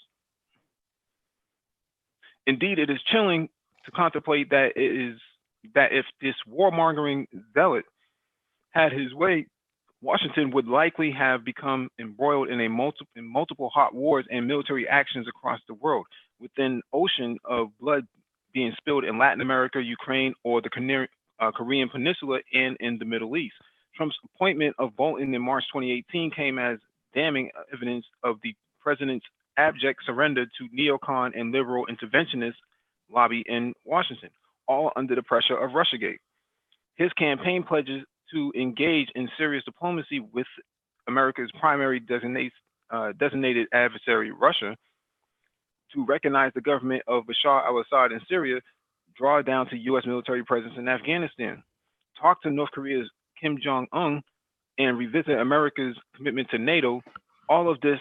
Indeed, it is chilling to contemplate that if this warmongering zealot had his way, Washington would likely have become embroiled in multiple hot wars and military actions across the world, with an ocean of blood being spilled in Latin America, Ukraine, or the Korean Peninsula, and in the Middle East. Trump's appointment of Bolton in March 2018 came as damning evidence of the president's abject surrender to neocon and liberal interventionist lobby in Washington, all under the pressure of Russiagate. His campaign pledges to engage in serious diplomacy with America's primary designated adversary, Russia, to recognize the government of Bashar al-Assad in Syria, draw down to U.S. military presence in Afghanistan, talk to North Korea's Kim Jong-un, and revisit America's commitment to NATO. All of this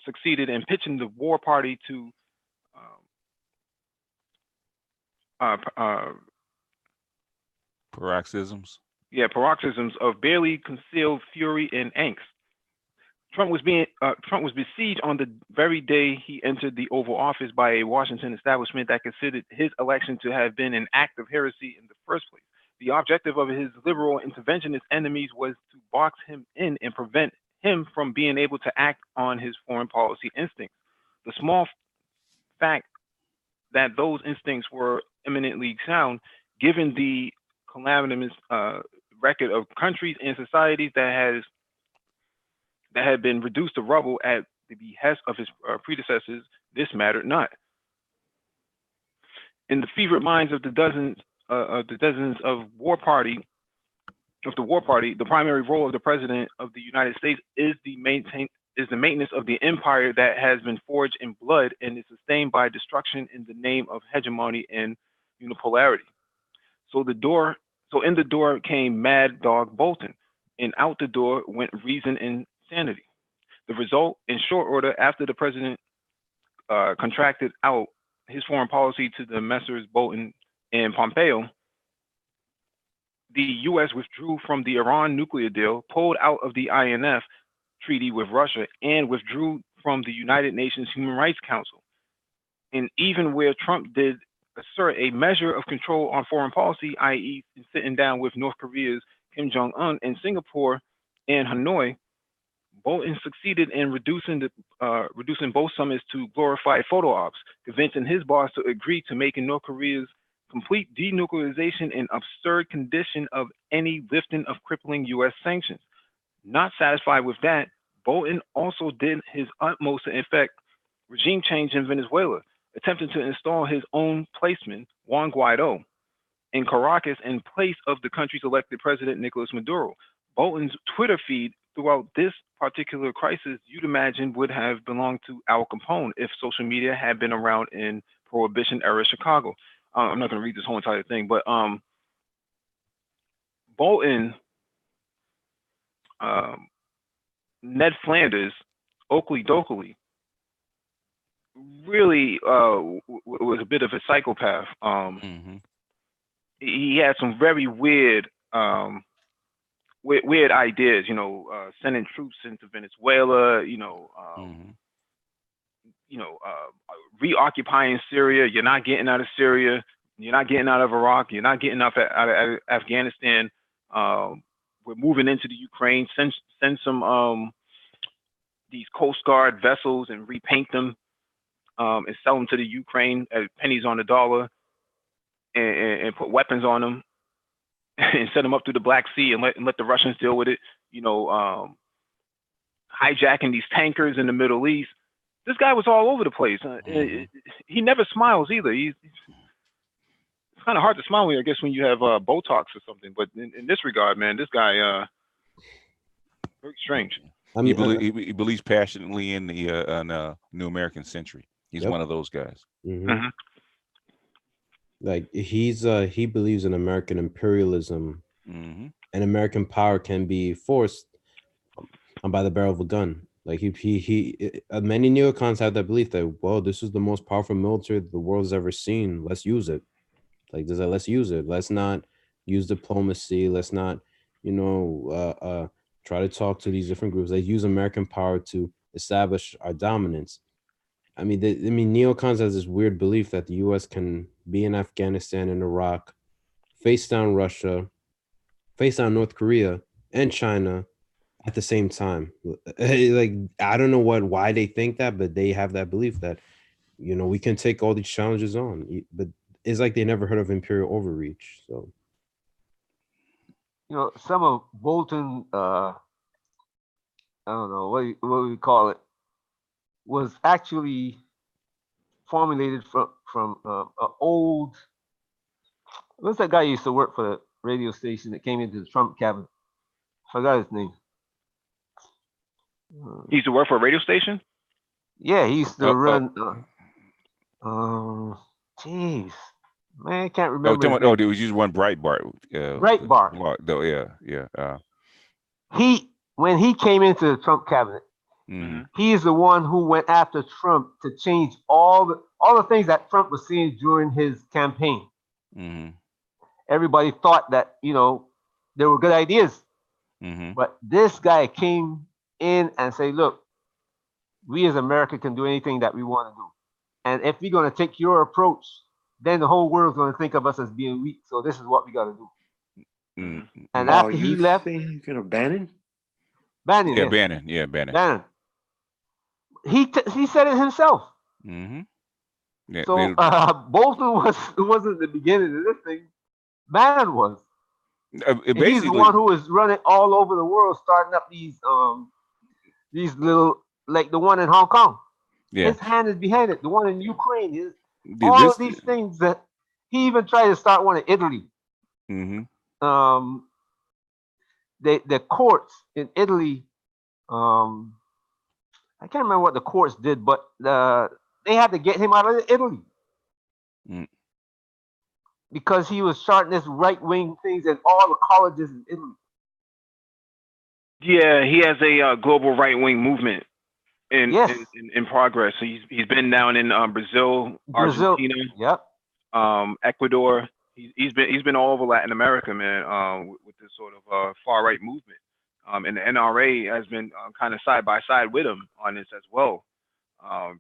succeeded in pitching the war party to paroxysms. Yeah, paroxysms of barely concealed fury and angst. Trump was besieged on the very day he entered the Oval Office by a Washington establishment that considered his election to have been an act of heresy in the first place. The objective of his liberal interventionist enemies was to box him in and prevent him from being able to act on his foreign policy instincts. The small fact that those instincts were eminently sound, given the calamitous record of countries and societies that had been reduced to rubble at the behest of his predecessors, this mattered not. In the fevered minds of the dozens of the war party, the primary role of the president of the United States is the maintenance of the empire that has been forged in blood and is sustained by destruction in the name of hegemony and unipolarity. So in the door came Mad Dog Bolton, and out the door went reason and sanity. The result, in short order, after the president contracted out his foreign policy to the Messrs. Bolton and Pompeo, the U.S. withdrew from the Iran nuclear deal, pulled out of the INF treaty with Russia, and withdrew from the United Nations Human Rights Council. And even where Trump did assert a measure of control on foreign policy, i.e. sitting down with North Korea's Kim Jong-un in Singapore and Hanoi, Bolton succeeded in reducing both summits to glorified photo ops, convincing his boss to agree to making North Korea's complete denuclearization an absurd condition of any lifting of crippling U.S. sanctions. Not satisfied with that, Bolton also did his utmost to effect regime change in Venezuela, attempting to install his own placeman, Juan Guaido, in Caracas in place of the country's elected president, Nicolas Maduro. Bolton's Twitter feed throughout this particular crisis, you'd imagine, would have belonged to Al Capone if social media had been around in Prohibition-era Chicago. I'm not going to read this whole entire thing, but Bolton, Ned Flanders, Oakley Dokley, really was a bit of a psychopath. He had some very weird ideas, sending troops into Venezuela, reoccupying Syria. You're not getting out of Syria. You're not getting out of Iraq. You're not getting out of Afghanistan. We're moving into the Ukraine. Send some these Coast Guard vessels and repaint them and sell them to the Ukraine at pennies on the dollar, and put weapons on them and send them up through the Black Sea and let the Russians deal with it. Hijacking these tankers in the Middle East. This guy was all over the place. He never smiles either. It's kind of hard to smile, I guess, when you have Botox or something. But in this regard, man, this guy very strange. He believes passionately in the New American Century. He's one of those guys. Like he believes in American imperialism, and American power can be forced by the barrel of a gun. Like many neocons have that belief that, well, this is the most powerful military the world's ever seen. Let's use it. Like, let's use it. Let's not use diplomacy. Let's not, try to talk to these different groups. They use American power to establish our dominance. I mean, neocons has this weird belief that the U.S. can be in Afghanistan and Iraq, face down Russia, face down North Korea and China at the same time. Like, I don't know why they think that, but they have that belief that, we can take all these challenges on. But it's like they never heard of imperial overreach. So, some of Bolton, I don't know what we call it, was actually formulated from an old. What's that guy who used to work for the radio station that came into the Trump cabinet? Forgot his name. He used to work for a radio station? Yeah, he used to run. Jeez, man, I can't remember. There was just one Breitbart. Breitbart. Yeah. When he came into the Trump cabinet, he is the one who went after Trump to change all the things that Trump was saying during his campaign. Everybody thought that there were good ideas, but this guy came in and say, look, we as America can do anything that we want to do, and if we're going to take your approach, then the whole world's going to think of us as being weak. So this is what we got to do. And after he left, Bannon. Bannon. He said it himself. So Bolton wasn't the beginning of this thing. Bannon was. And he's the Basically, one who is running all over the world, starting up these little, like the one in Hong Kong. yeah. His hand is behind it. The one in Ukraine, all This. of these things that he even tried to start one in Italy. Mm-hmm. The courts in Italy, I can't remember what the courts did, but they had to get him out of Italy because he was starting this right wing things in all the colleges in Italy. Yeah, he has a global right wing movement in, Yes. in progress. So he's been down in Brazil, Argentina, Yep. Ecuador. He's been all over Latin America, man, with this sort of far right movement. And the NRA has been kind of side by side with him on this as well,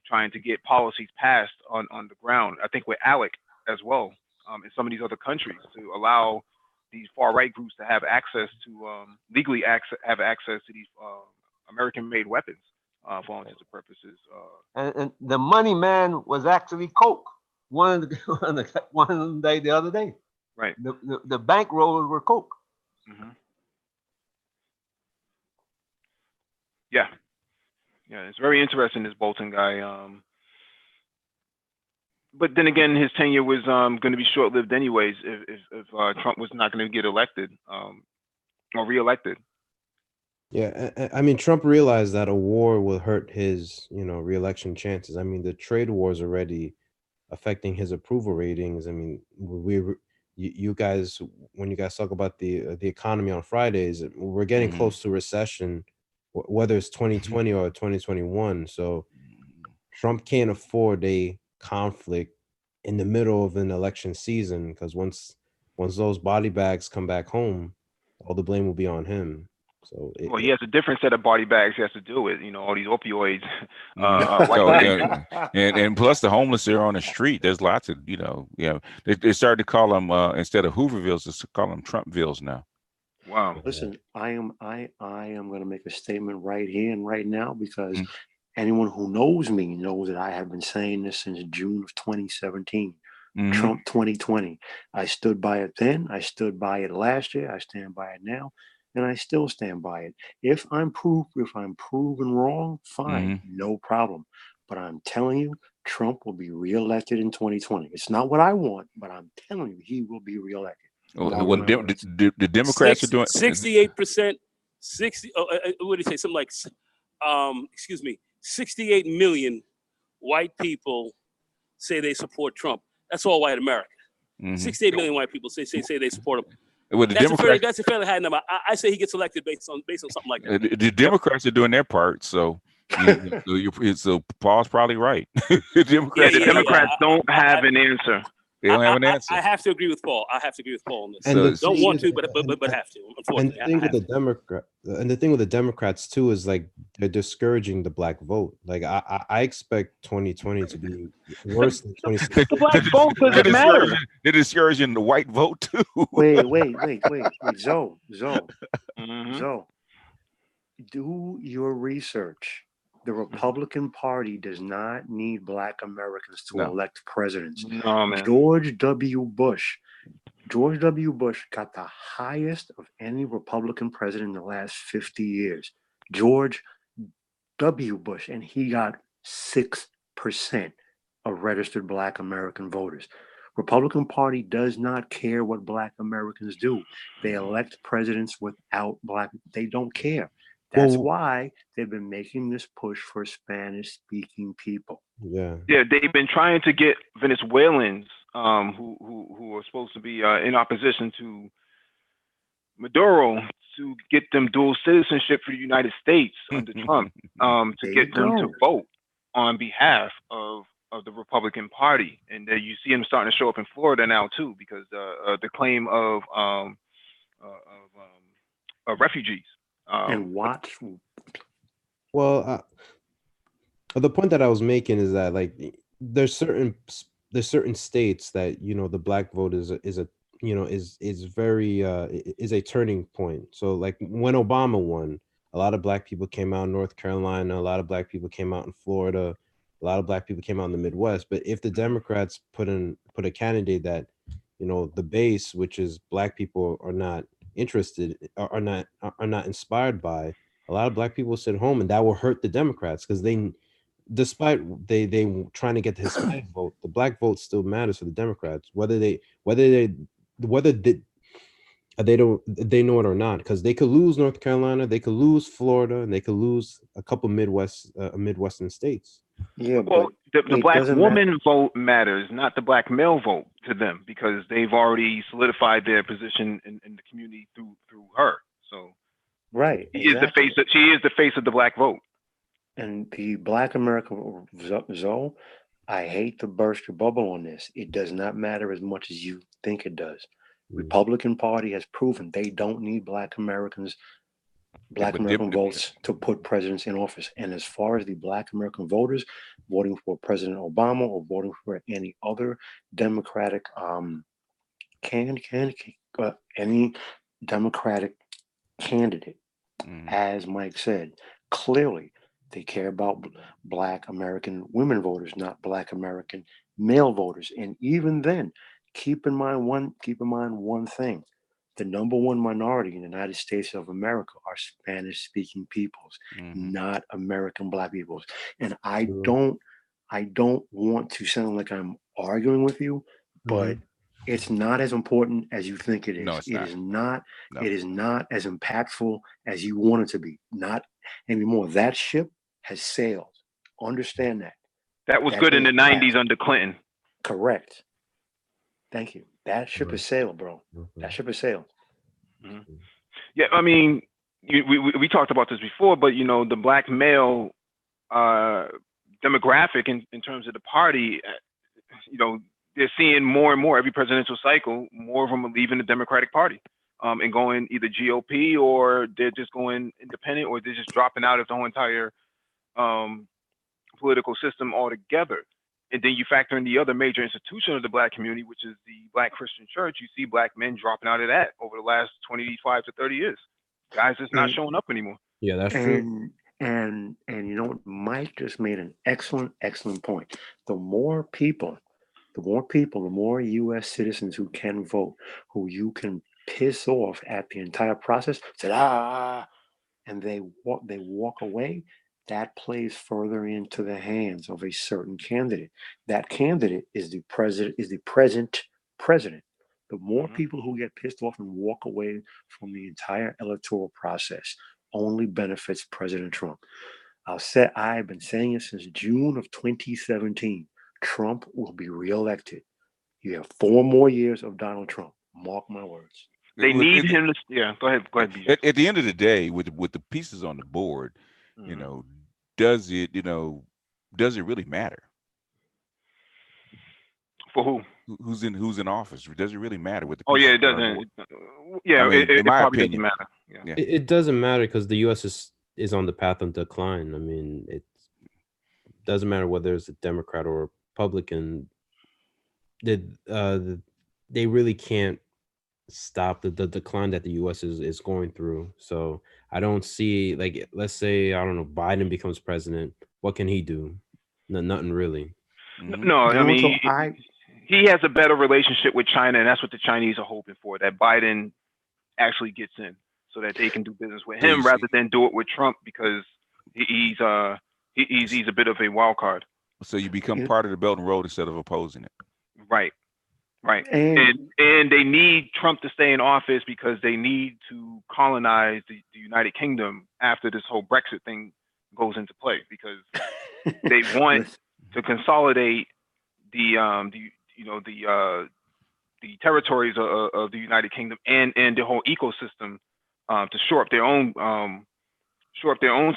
trying to get policies passed on the ground. I think with ALEC as well, in some of these other countries to allow these far right groups to have access to legally have access to these American-made weapons for all intents and purposes. And the money man was actually Coke. One of them the other day. Right. The bank rollers were Coke. Mm-hmm. Yeah. Yeah, it's very interesting, this Bolton guy. But then again, his tenure was going to be short-lived anyways if Trump was not going to get elected or reelected. Yeah, I mean, Trump realized that a war will hurt his, reelection chances. I mean, the trade war is already affecting his approval ratings. I mean, you guys, when you guys talk about the economy on Fridays, we're getting close to recession, whether it's 2020 or 2021. So Trump can't afford a conflict in the middle of an election season, because once those body bags come back home, all the blame will be on him. So Well, he has a different set of body bags he has to deal with. All these opioids. And plus the homeless are on the street. There's lots of, they started to call them instead of Hoovervilles, to call them Trumpvilles now. Wow. Listen, I am going to make a statement right here and right now, because anyone who knows me knows that I have been saying this since June of 2017. Trump 2020. I stood by it then. I stood by it last year. I stand by it now, and I still stand by it. If I'm proven wrong, fine, no problem. But I'm telling you, Trump will be reelected in 2020. It's not what I want, but I'm telling you, he will be reelected. The Democrats are doing 68%. 60. What did he say? Something like, 68 million white people say they support Trump. That's all white America. 68 million white people say they support him. Well, that's a fairly high number. I say he gets elected based on something like that. The Democrats are doing their part, so so Paul's probably right. The Democrats don't have an answer. They don't have an answer. I have to agree with Paul. I have to agree with Paul on this. And don't want to, but have to. Unfortunately, and the thing with the Democrats too is like they're discouraging the black vote. Like I expect 2020 to be worse than 2016. The black vote doesn't matter. They're discouraging the white vote too. Wait, Zoe. Do your research. The Republican Party does not need black Americans to elect presidents. No, man. George W. Bush got the highest of any Republican president in the last 50 years. George W. Bush, and he got 6% of registered black American voters. Republican Party does not care what black Americans do. They elect presidents without black. They don't care. That's why they've been making this push for Spanish-speaking people. Yeah, they've been trying to get Venezuelans who are supposed to be in opposition to Maduro to get them dual citizenship for the United States under Trump, to get them to vote on behalf of the Republican Party. And you see them starting to show up in Florida now too, because the claim of refugees. And watch. Well, the point that I was making is that like there's certain states that the black vote is a turning point. So like when Obama won, a lot of black people came out in North Carolina, a lot of black people came out in Florida, a lot of black people came out in the Midwest. But if the Democrats put a candidate that the base, which is black people, are not interested, are not inspired by. A lot of black people sit home, and that will hurt the Democrats because despite they trying to get the Hispanic vote, the black vote still matters for the Democrats, whether they they know it or not, because they could lose North Carolina, they could lose Florida, and they could lose a couple Midwestern states. Yeah, Well, but the it black doesn't matter. woman vote matters, not the black male vote to them, because they've already solidified their position in the community through her. So Right, she is exactly. the face of the black vote. And the Black American Zoe, I hate to burst your bubble on this. It does not matter as much as you think it does. Republican Party has proven they don't need Black American votes to put presidents in office. And as far as the Black American voters voting for President Obama or voting for any other Democratic any Democratic candidate, as Mike said, clearly they care about Black American women voters, not Black American male voters. And even then, keep in mind one thing. The number one minority in the United States of America are Spanish-speaking peoples, not American Black peoples. And I don't want to sound like I'm arguing with you, but it's not as important as you think it is. No, it's It not. is not. No. It is not as impactful as you want it to be. Not anymore. That ship has sailed. Understand that. That was good in the 90s under Clinton. Correct. Thank you. That ship has sailed, bro. That ship has sailed. Yeah, I mean, we talked about this before, but the black male demographic in terms of the party, they're seeing more and more every presidential cycle. More of them are leaving the Democratic Party and going either GOP, or they're just going independent, or they're just dropping out of the whole entire political system altogether. And then you factor in the other major institution of the black community, which is the Black Christian Church. You see black men dropping out of that over the last 25 to 30 years. Guys just not showing up anymore. Yeah, that's true. And Mike just made an excellent point. The more U.S. citizens who can vote, who you can piss off at the entire process, said and they walk away. That plays further into the hands of a certain candidate. That candidate is the present president. The more people who get pissed off and walk away from the entire electoral process only benefits President Trump. I've been saying it since June of 2017. Trump will be reelected. You have 4 more years of Donald Trump. Mark my words. They need him to. Yeah, go ahead. At the end of the day, with the pieces on the board, does it really matter? For who? Who's in office? Does it really matter with the? Oh yeah, it doesn't. Yeah, it my probably opinion, doesn't matter. Yeah. It doesn't matter because the U.S. is on the path of decline. I mean, it doesn't matter whether it's a Democrat or Republican. They really can't stop the decline that the U.S. is going through. So I don't see, like, let's say, I don't know, Biden becomes president. What can he do? No, nothing really. No, I mean, he has a better relationship with China, and that's what the Chinese are hoping for, that Biden actually gets in so that they can do business with him rather than do it with Trump, because he's a bit of a wild card. So you become part of the Belt and Road instead of opposing it. Right. And they need Trump to stay in office because they need to colonize the United Kingdom after this whole Brexit thing goes into play, because they want to consolidate the territories of the United Kingdom and the whole ecosystem to shore up their own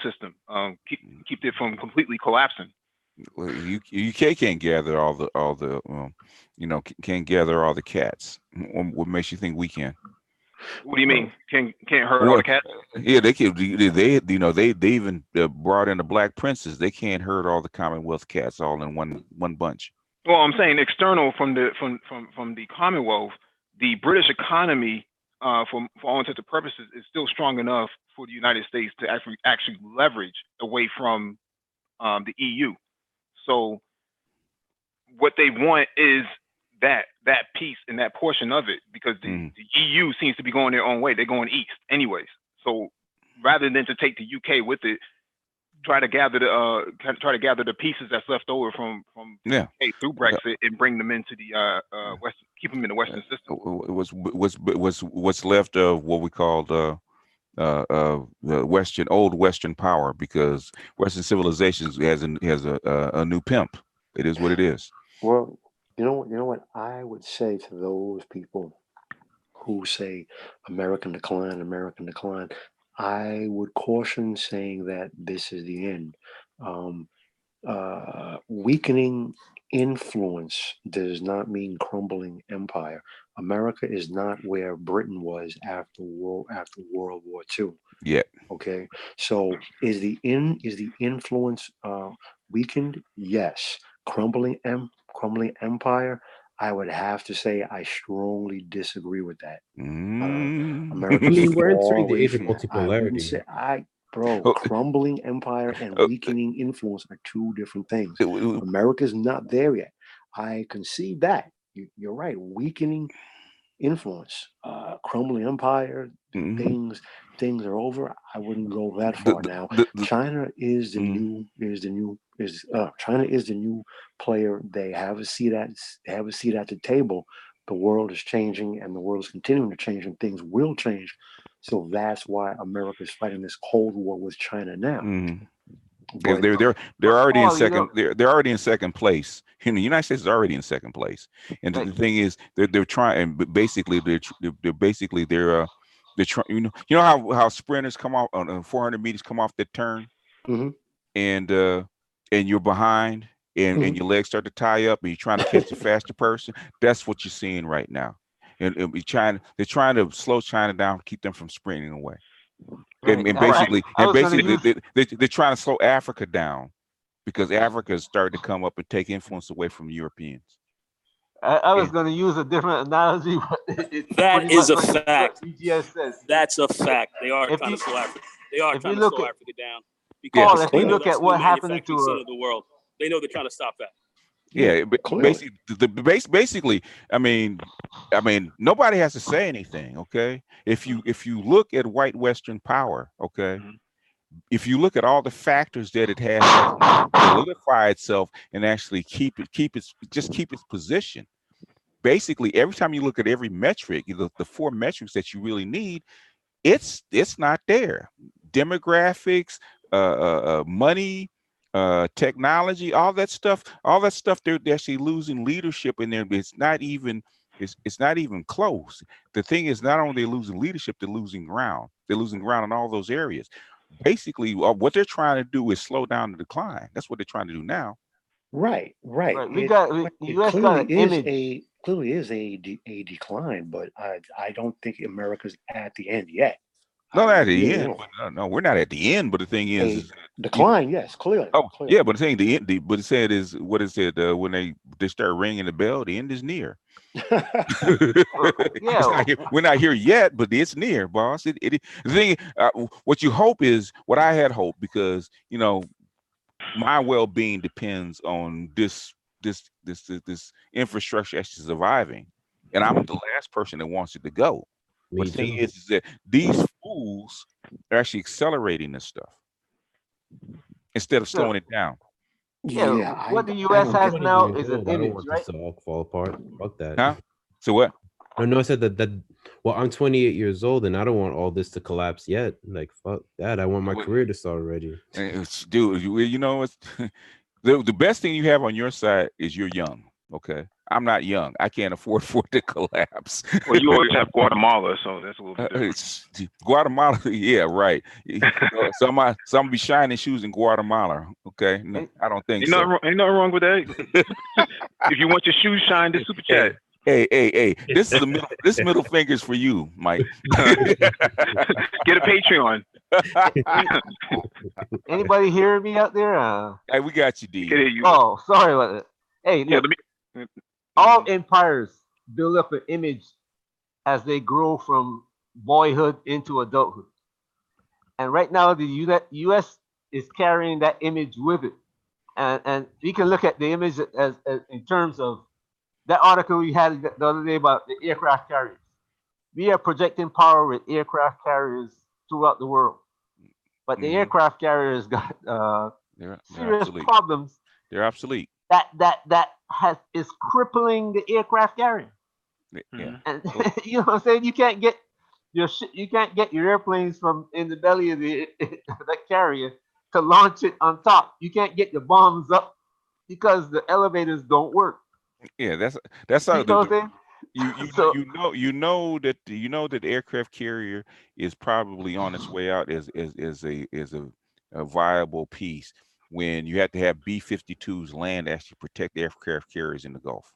system, keep it from completely collapsing. Well, UK can't gather all the can't gather all the cats. What makes you think we can? What do you mean? Can't hurt all the cats? Yeah, they can. They even brought in the Black Princes. They can't hurt all the Commonwealth cats all in one bunch. Well, I'm saying external from the Commonwealth, the British economy, for all intents and purposes, is still strong enough for the United States to actually leverage away from the EU. So what they want is that that piece and that portion of it, because the EU seems to be going their own way. They're going east anyways. So rather than to take the UK with it, try to gather the pieces that's left over from UK through Brexit and bring them into the West, keep them in the Western system. What's left of what we call the old Western power, because Western civilizations has a new pimp. It is what it is. Well, you know what I would say to those people who say American decline, I would caution saying that this is the end. Weakening influence does not mean crumbling empire. America is not where Britain was after World War II. Yeah. Okay. So is the influence weakened? Yes. Crumbling empire. I would have to say I strongly disagree with that. America. I mean, we're entering the age of multipolarity. Crumbling empire and weakening influence are two different things. America's not there yet. I concede that. You're right. Weakening influence, crumbling empire, things are over. I wouldn't go that far now. China is the new player. They have a seat at the table. The world is changing, and the world is continuing to change, and things will change. So that's why America is fighting this Cold War with China now. But, they're already in second. They're already in second place. The United States is already in second place, and the thing is, they're trying. Basically, they're trying. You know how sprinters come off on 400 meters, come off the turn, and you're behind, and your legs start to tie up, and you're trying to catch the faster person. That's what you're seeing right now. And they're trying to slow China down, keep them from sprinting away. Right. And basically, they're trying to slow Africa down, because Africa is starting to come up and take influence away from Europeans. I was going to use a different analogy. That is a fact. That's a fact. They are trying to slow Africa. They are trying to slow Africa down. Because if you look at what happened to the world, they know they're trying to stop that. Yeah, basically, I mean, nobody has to say anything, okay? If you look at white Western power, okay, if you look at all the factors that it has to solidify itself and actually keep its position. Basically, every time you look at every metric, the four metrics that you really need, it's not there. Demographics, money, technology, all that stuff, they're actually losing leadership in there. It's not even close. The thing is, not only are they losing leadership, they're losing ground in all those areas. Basically, what they're trying to do is slow down the decline. That's what they're trying to do now. Right. It clearly is a decline, but I don't think America's at the end yet. Not at the end. No, we're not at the end. But the thing is decline. Yes, clearly. Oh, clearly. Yeah, but the thing, but it said is what it said when they start ringing the bell, the end is near. We're not here yet, but it's near, boss. The thing, what you hope is what I had hoped, because my well-being depends on this infrastructure actually surviving, and I'm the last person that wants it to go. But the thing is that these fools are actually accelerating this stuff instead of slowing it down. Yeah, what the U.S. has now is an image, right? To all fall apart. Fuck that. Huh? So what? I said that. Well, I'm 28 years old, and I don't want all this to collapse yet. Like, fuck that. I want my career to start already. Dude, the best thing you have on your side is you're young. Okay, I'm not young. I can't afford for it to collapse. Well, you always have Guatemala, so that's a little bit different. Guatemala, yeah, right. So I'm gonna be shining shoes in Guatemala. Okay, no, I don't think ain't nothing wrong with that. If you want your shoes shined, the super chat. Hey! This is middle fingers for you, Mike. Get a Patreon. Anybody hearing me out there? Hey, we got you, D. Oh, sorry about that. Hey, look, all empires build up an image as they grow from boyhood into adulthood, and right now the U.S. is carrying that image with it, and you can look at the image as in terms of that article we had the other day about the aircraft carriers. We are projecting power with aircraft carriers throughout the world, but the aircraft carriers got they're serious obsolete. problems. They're obsolete. That is crippling the aircraft carrier. Yeah. And you know what I'm saying? You can't get your airplanes from in the belly of the that carrier to launch it on top. You can't get the bombs up because the elevators don't work. Yeah, that's how You know what I'm saying? So you know that the aircraft carrier is probably on its way out as a viable piece when you have to have B-52s land to actually protect aircraft carriers in the Gulf.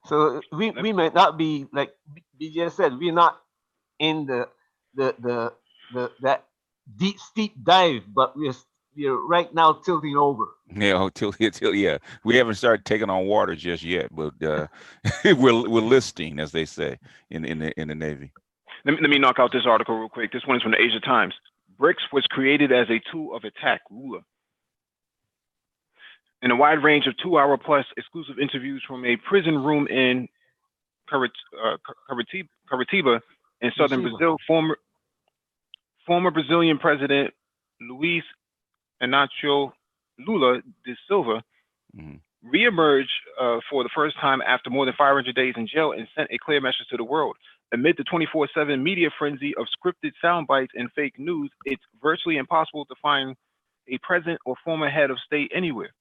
so we might not be like BJ said, we're not in the that deep steep dive, but we're right now tilting over. Yeah, till yeah, we haven't started taking on water just yet, but we're listing, as they say in the Navy. Let me knock out this article real quick. This one is from the Asia Times. BRICS was created as a tool of attack. Lula. In a wide range of 2-hour plus exclusive interviews from a prison room in Curitiba in southern Brazil, former Brazilian President Luiz Inácio Lula da Silva reemerged for the first time after more than 500 days in jail and sent a clear message to the world. Amid the 24/7 media frenzy of scripted sound bites and fake news, it's virtually impossible to find a present or former head of state anywhere.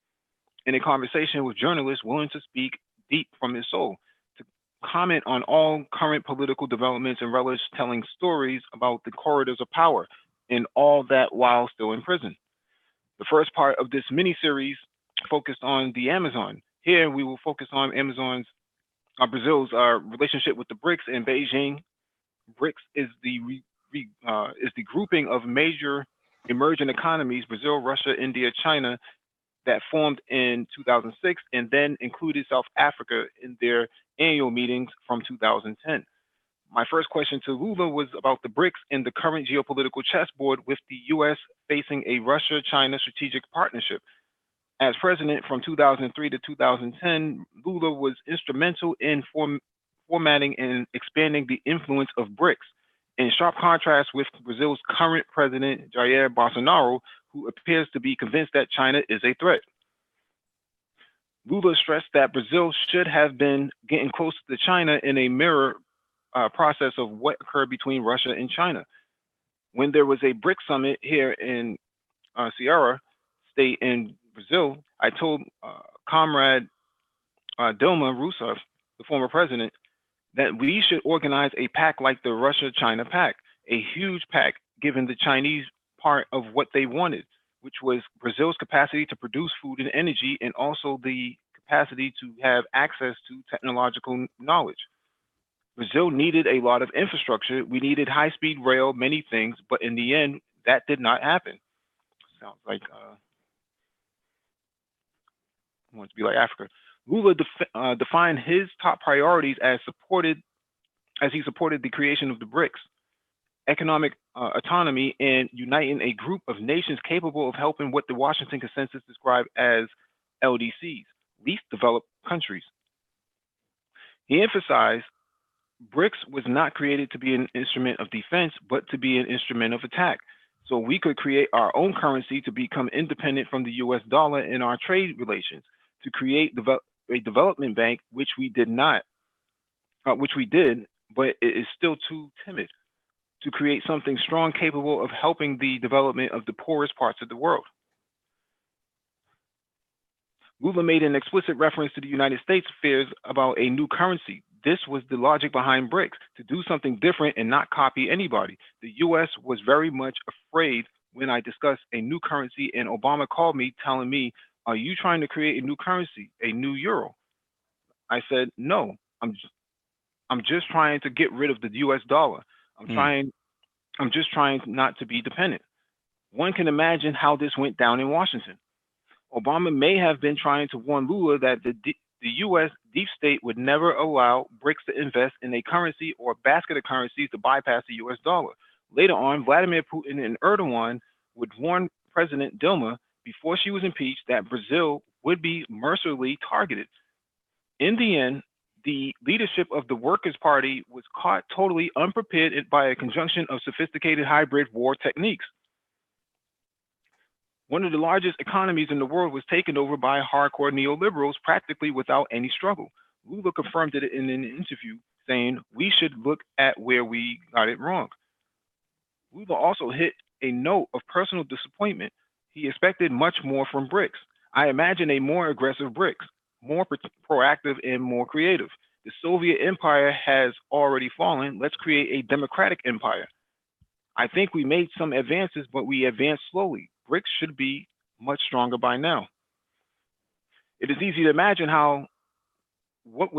In a conversation with journalists willing to speak deep from his soul, to comment on all current political developments and relish telling stories about the corridors of power, and all that while still in prison. The first part of this mini-series focused on the Amazon. Here we will focus on Brazil's relationship with the BRICS and Beijing. BRICS is the grouping of major emerging economies: Brazil, Russia, India, China, that formed in 2006 and then included South Africa in their annual meetings from 2010. My first question to Lula was about the BRICS and the current geopolitical chessboard with the U.S. facing a Russia-China strategic partnership. As president from 2003 to 2010, Lula was instrumental in formatting and expanding the influence of BRICS, in sharp contrast with Brazil's current president, Jair Bolsonaro, who appears to be convinced that China is a threat. Lula stressed that Brazil should have been getting closer to China in a mirror process of what occurred between Russia and China. When there was a BRICS summit here in Ceará state in Brazil, I told Comrade Dilma Rousseff, the former president, that we should organize a pact like the Russia-China pact, a huge pact given the Chinese part of what they wanted, which was Brazil's capacity to produce food and energy, and also the capacity to have access to technological knowledge. Brazil needed a lot of infrastructure. We needed high-speed rail, many things, but in the end, that did not happen. Sounds like wants to be like Africa. Lula defined his top priorities as he supported the creation of the BRICS, economic autonomy, and uniting a group of nations capable of helping what the Washington Consensus described as LDCs, least developed countries. He emphasized BRICS was not created to be an instrument of defense, but to be an instrument of attack. So we could create our own currency to become independent from the US dollar in our trade relations, to create a development bank, which we did, but it is still too timid, to create something strong capable of helping the development of the poorest parts of the world. Lula made an explicit reference to the United States' fears about a new currency. This was the logic behind BRICS, to do something different and not copy anybody. The US was very much afraid when I discussed a new currency, and Obama called me telling me, "Are you trying to create a new currency, a new euro?" I said, "No, I'm just trying to get rid of the US dollar. I'm just trying not to be dependent." One can imagine how this went down in Washington. Obama may have been trying to warn Lula that the US deep state would never allow BRICS to invest in a currency or a basket of currencies to bypass the US dollar. Later on, Vladimir Putin and Erdogan would warn President Dilma before she was impeached that Brazil would be mercilessly targeted. In the end, the leadership of the Workers' Party was caught totally unprepared by a conjunction of sophisticated hybrid war techniques. One of the largest economies in the world was taken over by hardcore neoliberals practically without any struggle. Lula confirmed it in an interview, saying, "We should look at where we got it wrong." Lula also hit a note of personal disappointment. He expected much more from BRICS. I imagine a more aggressive BRICS, more proactive and more creative. The Soviet Empire has already fallen. Let's create a democratic empire. I think we made some advances, but we advanced slowly. BRICS should be much stronger by now. It is easy to imagine how what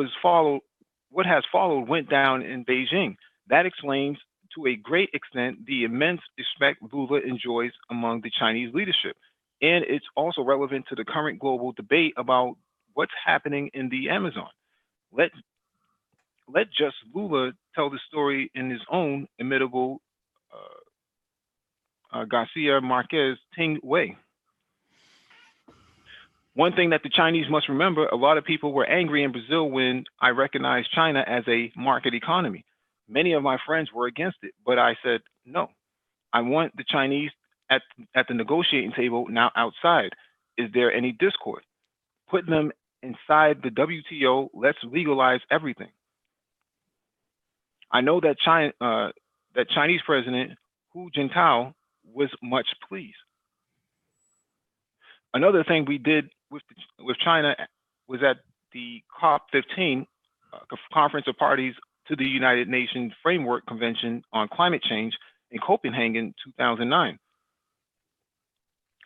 has followed went down in Beijing. That explains to a great extent the immense respect Lula enjoys among the Chinese leadership. And it's also relevant to the current global debate about what's happening in the Amazon. Let just Lula tell the story in his own imitable Garcia Marquez Ting way. One thing that the Chinese must remember, a lot of people were angry in Brazil when I recognized China as a market economy. Many of my friends were against it, but I said, no, I want the Chinese at the negotiating table, now outside. Is there any discord? Put them inside the WTO, let's legalize everything. I know that Chinese President Hu Jintao was much pleased. Another thing we did with China was at the COP15 Conference of Parties to the United Nations Framework Convention on Climate Change in Copenhagen in 2009.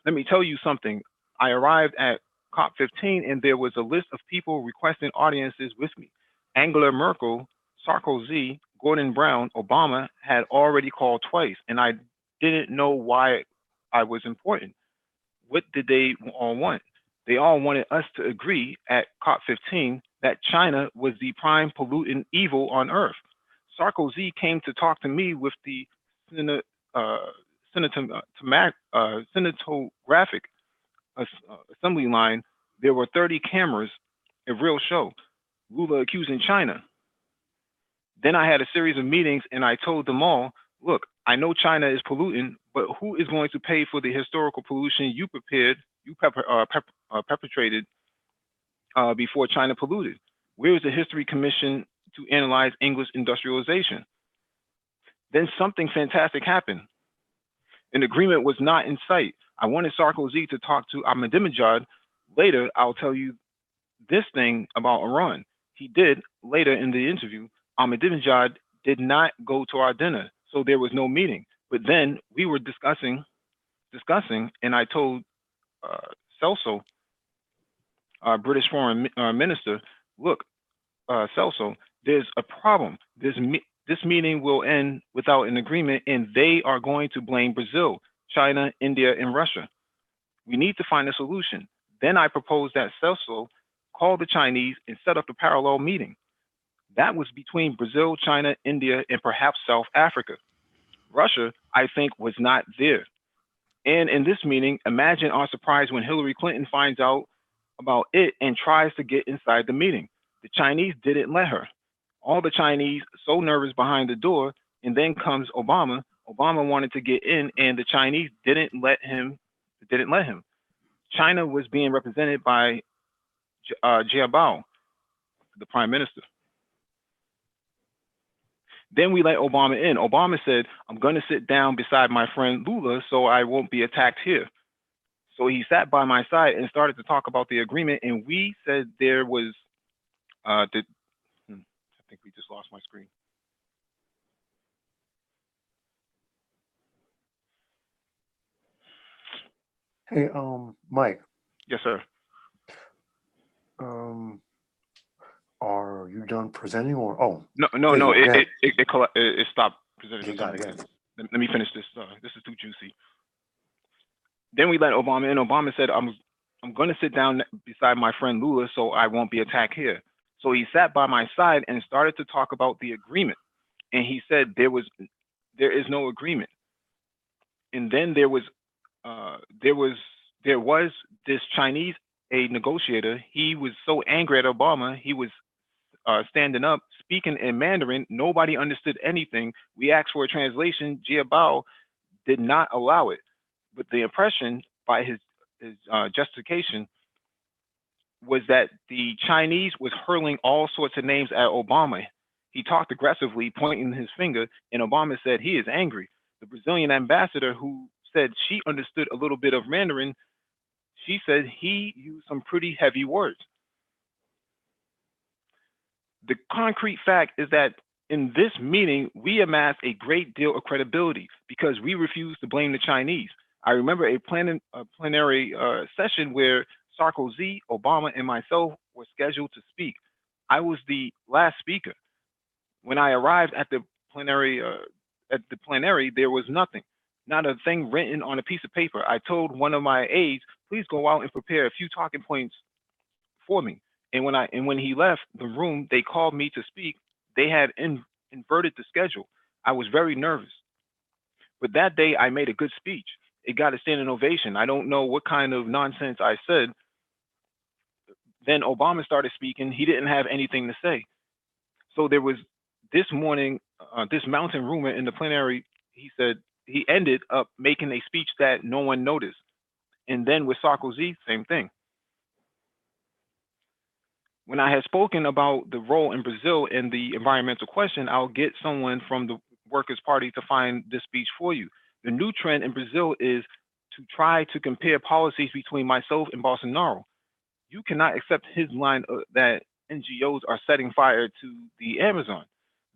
Let me tell you something. I arrived at COP15 and there was a list of people requesting audiences with me. Angela Merkel, Sarkozy, Gordon Brown, Obama had already called twice, and I didn't know why I was important. What did they all want? They all wanted us to agree at COP15 that China was the prime pollutant evil on Earth. Sarkozy came to talk to me with the cinematographic assembly line. There were 30 cameras, a real show. Lula accusing China. Then I had a series of meetings and I told them all, look, I know China is polluting, but who is going to pay for the historical pollution you perpetrated before China polluted? Where is the History Commission to analyze English industrialization? Then something fantastic happened. An agreement was not in sight. I wanted Sarkozy to talk to Ahmadinejad. Later, I'll tell you this thing about Iran. He did later in the interview. Ahmadinejad did not go to our dinner, so there was no meeting. But then we were discussing, and I told Celso, our British foreign minister, look, Celso, there's a problem. This meeting will end without an agreement, and they are going to blame Brazil, China, India, and Russia. We need to find a solution. Then I proposed that Celso call the Chinese and set up a parallel meeting. That was between Brazil, China, India, and perhaps South Africa. Russia, I think, was not there. And in this meeting, imagine our surprise when Hillary Clinton finds out about it and tries to get inside the meeting. The Chinese didn't let her. All the Chinese so nervous behind the door, and then comes Obama. Obama wanted to get in, and the Chinese didn't let him. China was being represented by Jiabao, the prime minister. Then we let Obama in. Obama said, I'm going to sit down beside my friend Lula so I won't be attacked here. So he sat by my side and started to talk about the agreement. And we said there was, I think we just lost my screen. Hey, Mike. Yes, sir. Are you done presenting or? Oh, no, it stopped presenting. Let me finish this. This is too juicy. Then we let Obama in. Obama said, I'm going to sit down beside my friend Lula so I won't be attacked here. So he sat by my side and started to talk about the agreement. And he said there is no agreement. And then there was this Chinese a negotiator. He was so angry at Obama, he was standing up, speaking in Mandarin. Nobody understood anything. We asked for a translation. Jiabao did not allow it. But the impression by his justification was that the Chinese was hurling all sorts of names at Obama. He talked aggressively, pointing his finger, and Obama said he is angry. The Brazilian ambassador, who said she understood a little bit of Mandarin, she said he used some pretty heavy words. The concrete fact is that in this meeting, we amassed a great deal of credibility because we refused to blame the Chinese. I remember a plenary session where Sarkozy, Obama, and myself were scheduled to speak. I was the last speaker. When I arrived at the plenary, there was nothing, not a thing written on a piece of paper. I told one of my aides, please go out and prepare a few talking points for me. And when he left the room, they called me to speak. They had inverted the schedule. I was very nervous. But that day, I made a good speech. It got a standing ovation. I don't know what kind of nonsense I said. Then Obama started speaking. He didn't have anything to say. So there was this morning, this mountain rumor in the plenary. He said he ended up making a speech that no one noticed. And then with Sarkozy, same thing. When I had spoken about the role in Brazil in the environmental question, I'll get someone from the Workers' Party to find this speech for you. The new trend in Brazil is to try to compare policies between myself and Bolsonaro. You cannot accept his line that NGOs are setting fire to the Amazon.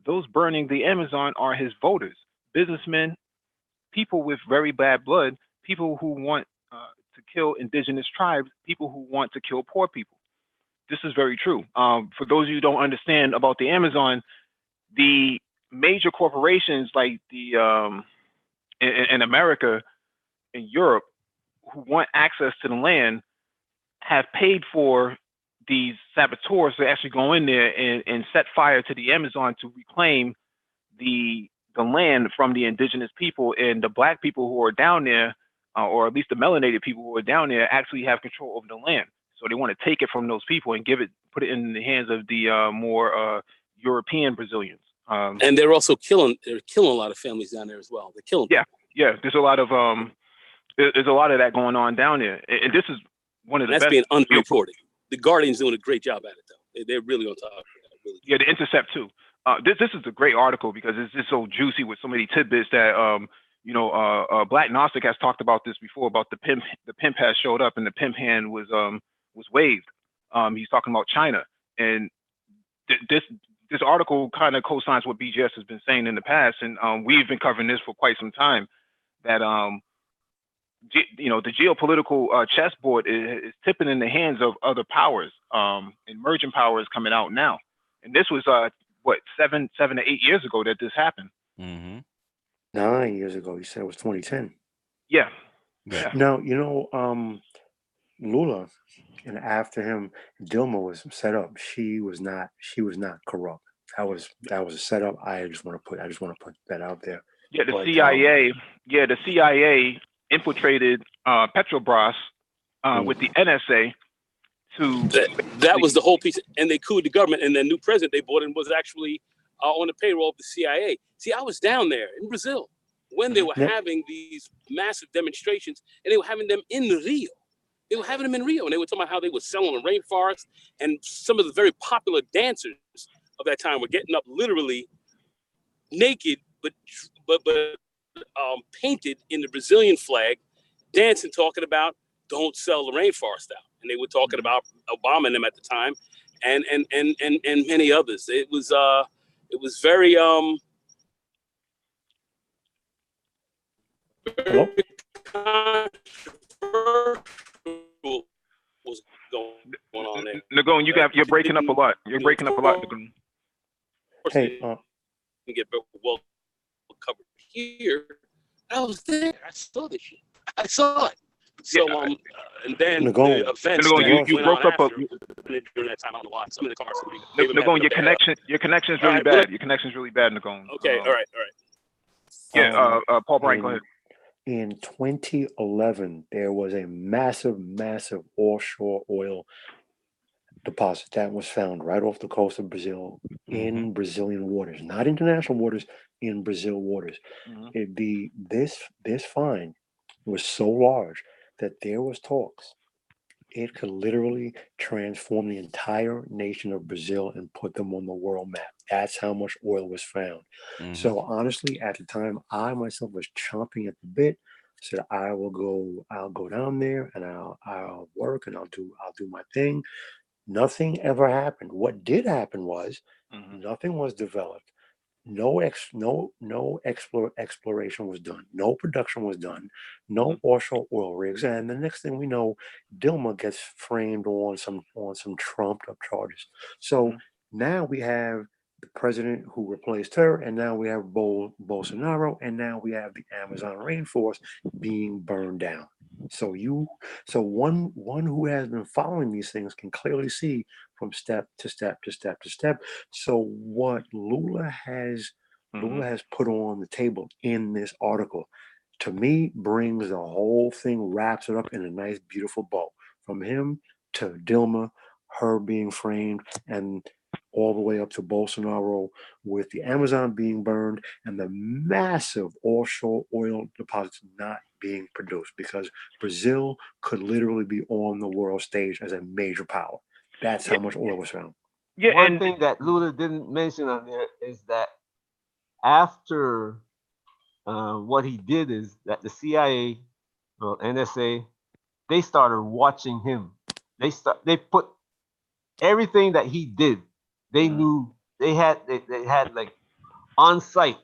Those burning the Amazon are his voters, businessmen, people with very bad blood, people who want to kill indigenous tribes, people who want to kill poor people. This is very true. For those of you who don't understand about the Amazon, the major corporations like the in America, in Europe, who want access to the land, have paid for these saboteurs to actually go in there and set fire to the Amazon to reclaim the land from the indigenous people. And the black people who are down there, or at least the melanated people who are down there, actually have control over the land. So they want to take it from those people and put it in the hands of the more European Brazilians. And they're also killing a lot of families down there as well. They're killing. Yeah. There's a lot of that going on down there, and this is one of the best. That's being underreported. The Guardian's doing a great job at it, though. They're really on top of that. Really. Yeah, the Intercept too. This is a great article because it's just so juicy with so many tidbits that Black Gnostic has talked about this before, about the pimp. The pimp has showed up and the pimp hand was waved. He's talking about China, and this article kind of co-signs what BGS has been saying in the past, and we've been covering this for quite some time. That the geopolitical chessboard is tipping in the hands of other powers, emerging powers coming out now. And this was 7 to 8 years ago that this happened. Mm-hmm. 9 years ago. You said it was 2010. Yeah. Now Lula, and after him, Dilma was set up. She was not corrupt. That was a setup. I just want to put that out there. Yeah, the CIA infiltrated Petrobras with the NSA that was the whole piece, and they couped the government, and the new president they brought in was actually on the payroll of the CIA. See, I was down there in Brazil when they were having these massive demonstrations, and they were having them in Rio. They were having them in Rio, and they were talking about how they were selling the rainforest, and some of the very popular dancers of that time were getting up literally naked, but painted in the Brazilian flag, dancing, talking about don't sell the rainforest out. And they were talking about Obama and them at the time, and many others. It was very Hello? controversial was going on there. Nagon, you're breaking up a lot. You're breaking up a lot, Nagon. Hey, can get well covered here. I was there. I saw this shit. I saw it. So and then Nagon, the events you broke up during that time. I don't know why. Some of the cars. Nagon, your connection is really bad. Your connection is really bad, Nagon. Okay, all right. Yeah, Paul Brian, go ahead. In 2011, there was a massive, massive offshore oil deposit that was found right off the coast of Brazil in Brazilian waters, not international waters, in Brazil waters. This find was so large that there was talks it could literally transform the entire nation of Brazil and put them on the world map. That's how much oil was found. So honestly, at the time, I myself was chomping at the bit. Said I'll go down there and I'll work and I'll do my thing. Nothing ever happened. What did happen was nothing was developed. No exploration was done. No production was done. No offshore oil rigs. And the next thing we know, Dilma gets framed on some trumped up charges. So now we have the president who replaced her, and now we have Bolsonaro, and now we have the Amazon rainforest being burned down. So one who has been following these things can clearly see from step to step to step to step. So what Lula has put on the table in this article, to me, brings the whole thing, wraps it up in a nice, beautiful bow. From him to Dilma, her being framed, and all the way up to Bolsonaro, with the Amazon being burned and the massive offshore oil deposits not being produced, because Brazil could literally be on the world stage as a major power. That's how much oil was found. Yeah, One thing that Lula didn't mention on there is that after what he did is that the CIA, well, NSA, they started watching him. They put everything that he did. They knew they had like on site.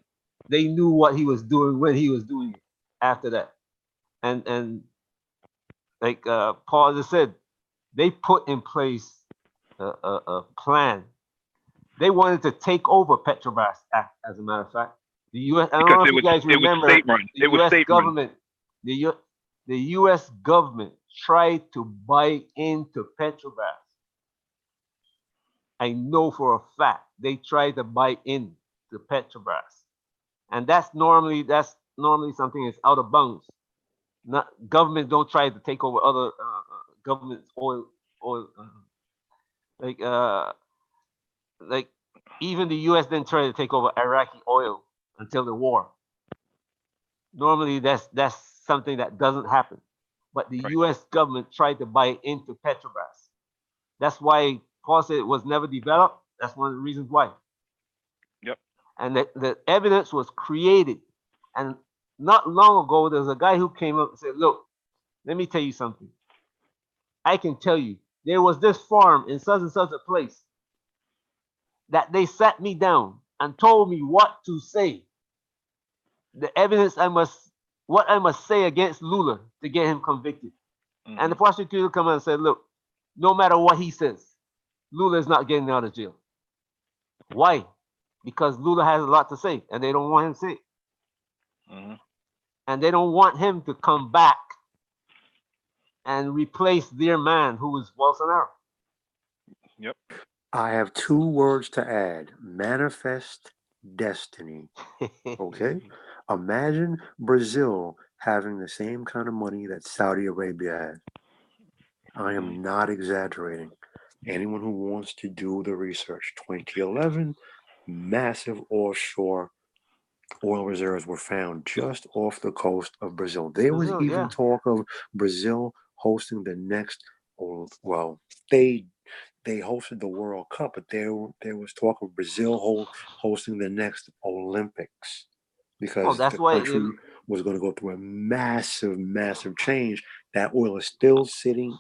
They knew what he was doing when he was doing it. After that, and like Paul just said, they put in place a plan. They wanted to take over Petrobras, as a matter of fact. The U.S. I don't know if you guys remember the U.S. government. The U.S. government tried to buy into Petrobras. I know for a fact they tried to buy into Petrobras, and that's normally something that's out of bounds. Not government don't try to take over other governments oil like even the U.S. didn't try to take over Iraqi oil until the war. Normally, that's something that doesn't happen. But the U.S. government tried to buy into Petrobras. That's why Paul said it was never developed. That's one of the reasons why. Yep. And the evidence was created. And not long ago, there was a guy who came up and said, look, let me tell you something. I can tell you, there was this farm in such and such a place that they sat me down and told me what to say. The evidence what I must say against Lula to get him convicted. And the prosecutor come out and said, look, no matter what he says, Lula is not getting out of jail. Why? Because Lula has a lot to say and they don't want him to say it. And they don't want him to come back and replace their man who was Bolsonaro. Yep. I have 2 words to add: manifest destiny. Okay? Imagine Brazil having the same kind of money that Saudi Arabia has. I am not exaggerating. Anyone who wants to do the research, 2011, massive offshore oil reserves were found just off the coast of Brazil. There was even talk of Brazil hosting the next, well, they hosted the World Cup, but there was talk of Brazil hosting the next Olympics, because the country was going to go through a massive, massive change. That oil is still sitting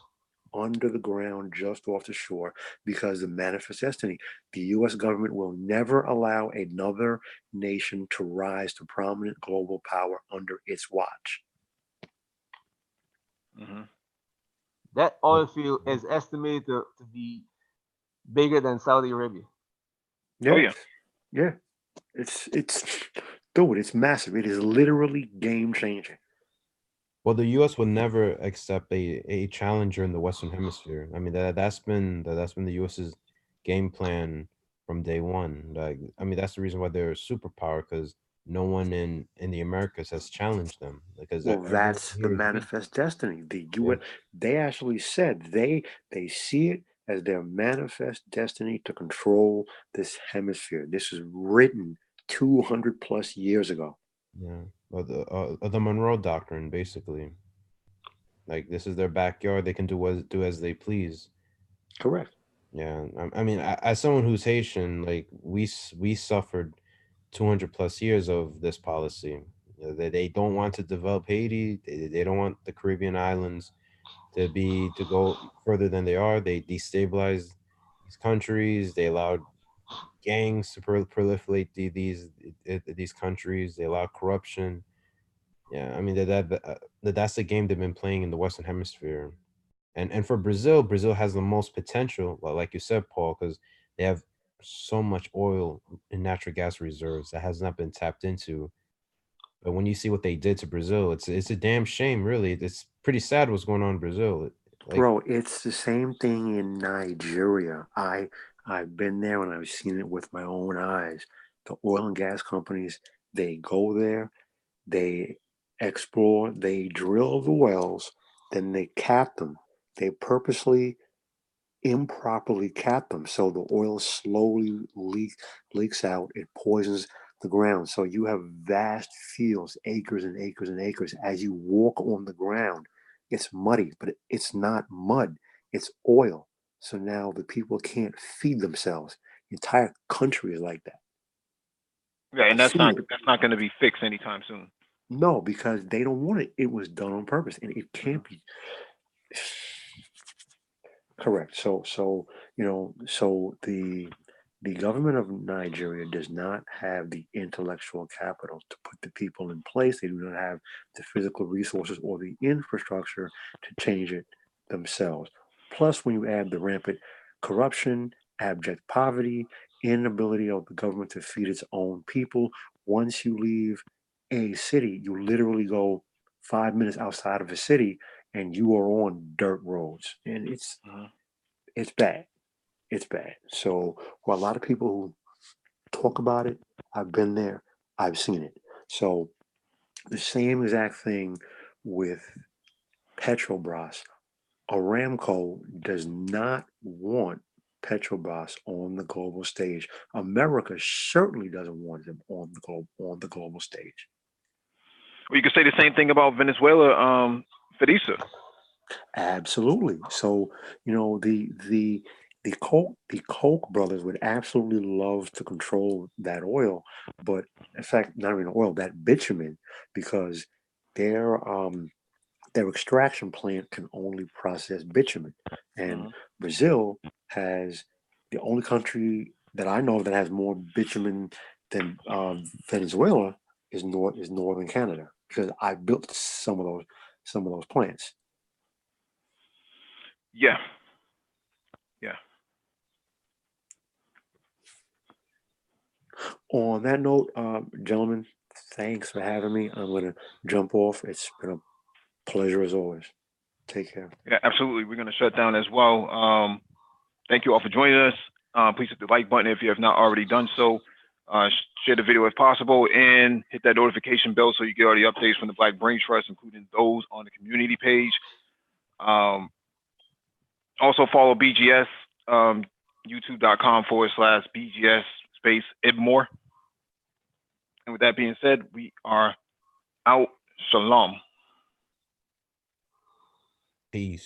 under the ground just off the shore because the manifest destiny. The U.S. government will never allow another nation to rise to prominent global power under its watch. That oil field is estimated to be bigger than Saudi Arabia. Yeah. It's dude, it's massive. It is literally game changing. Well, the U.S. will never accept a challenger in the Western Hemisphere. I mean, that's been the U.S.'s game plan from day one. Like, I mean, that's the reason why they're a superpower, because no one in the Americas has challenged them because Well, everyone that's the here agrees. manifest destiny. The Yeah. UN, they actually said they see it as their manifest destiny to control this hemisphere. This was written 200 plus years ago. Yeah, or the Monroe Doctrine, basically. Like this is their backyard; they can do as they please. Correct. Yeah, I mean, as someone who's Haitian, like we suffered 200 plus years of this policy. You know, they don't want to develop Haiti. They don't want the Caribbean islands to go further than they are. They destabilized these countries. They allowed gangs to proliferate these countries. They allowed corruption. Yeah, I mean that's the game they've been playing in the Western Hemisphere. And for Brazil has the most potential, like you said, Paul, because they have so much oil and natural gas reserves that has not been tapped into. But when you see what they did to Brazil, it's a damn shame, really. It's pretty sad what's going on in Brazil. Like, Bro, it's the same thing in Nigeria. I've been there and I've seen it with my own eyes. The oil and gas companies, they go there, they explore, they drill the wells, then they cap them. They purposely improperly cap them so the oil slowly leaks out. It poisons the ground. So you have vast fields, acres and acres and acres. As you walk on the ground, it's muddy, but it's not mud, it's oil. So now the people can't feed themselves. The entire country is like that. Yeah, and I've that's seen not it. going to be fixed anytime soon. No, because they don't want it. It was done on purpose, and it can't be. Correct. So so the government of Nigeria does not have the intellectual capital to put the people in place. They do not have the physical resources or the infrastructure to change it themselves. Plus, when you add the rampant corruption, abject poverty, inability of the government to feed its own people, once you leave a city, you literally go 5 minutes outside of a city and you are on dirt roads, and it's bad. It's bad. So for a lot of people who talk about it, I've been there, I've seen it. So the same exact thing with Petrobras. Aramco does not want Petrobras on the global stage. America certainly doesn't want them on the global stage. Well, you could say the same thing about Venezuela, Fedisa. Absolutely. So, the Koch brothers would absolutely love to control that oil, but in fact, not even oil, that bitumen, because their their extraction plant can only process bitumen. And Brazil has the only country that I know of that has more bitumen than Venezuela is northern Canada, because I built some of those plants. Yeah, yeah. On that note, gentlemen, thanks for having me. I'm going to jump off. It's been a pleasure as always. Take care. Yeah, absolutely. We're going to shut down as well. Thank you all for joining us. Please hit the like button if you have not already done so. Share the video if possible and hit that notification bell so you get all the updates from the Black Brain Trust, including those on the community page. Also follow BGS, youtube.com/BGS space Ibmore. And with that being said, we are out. Shalom. peace.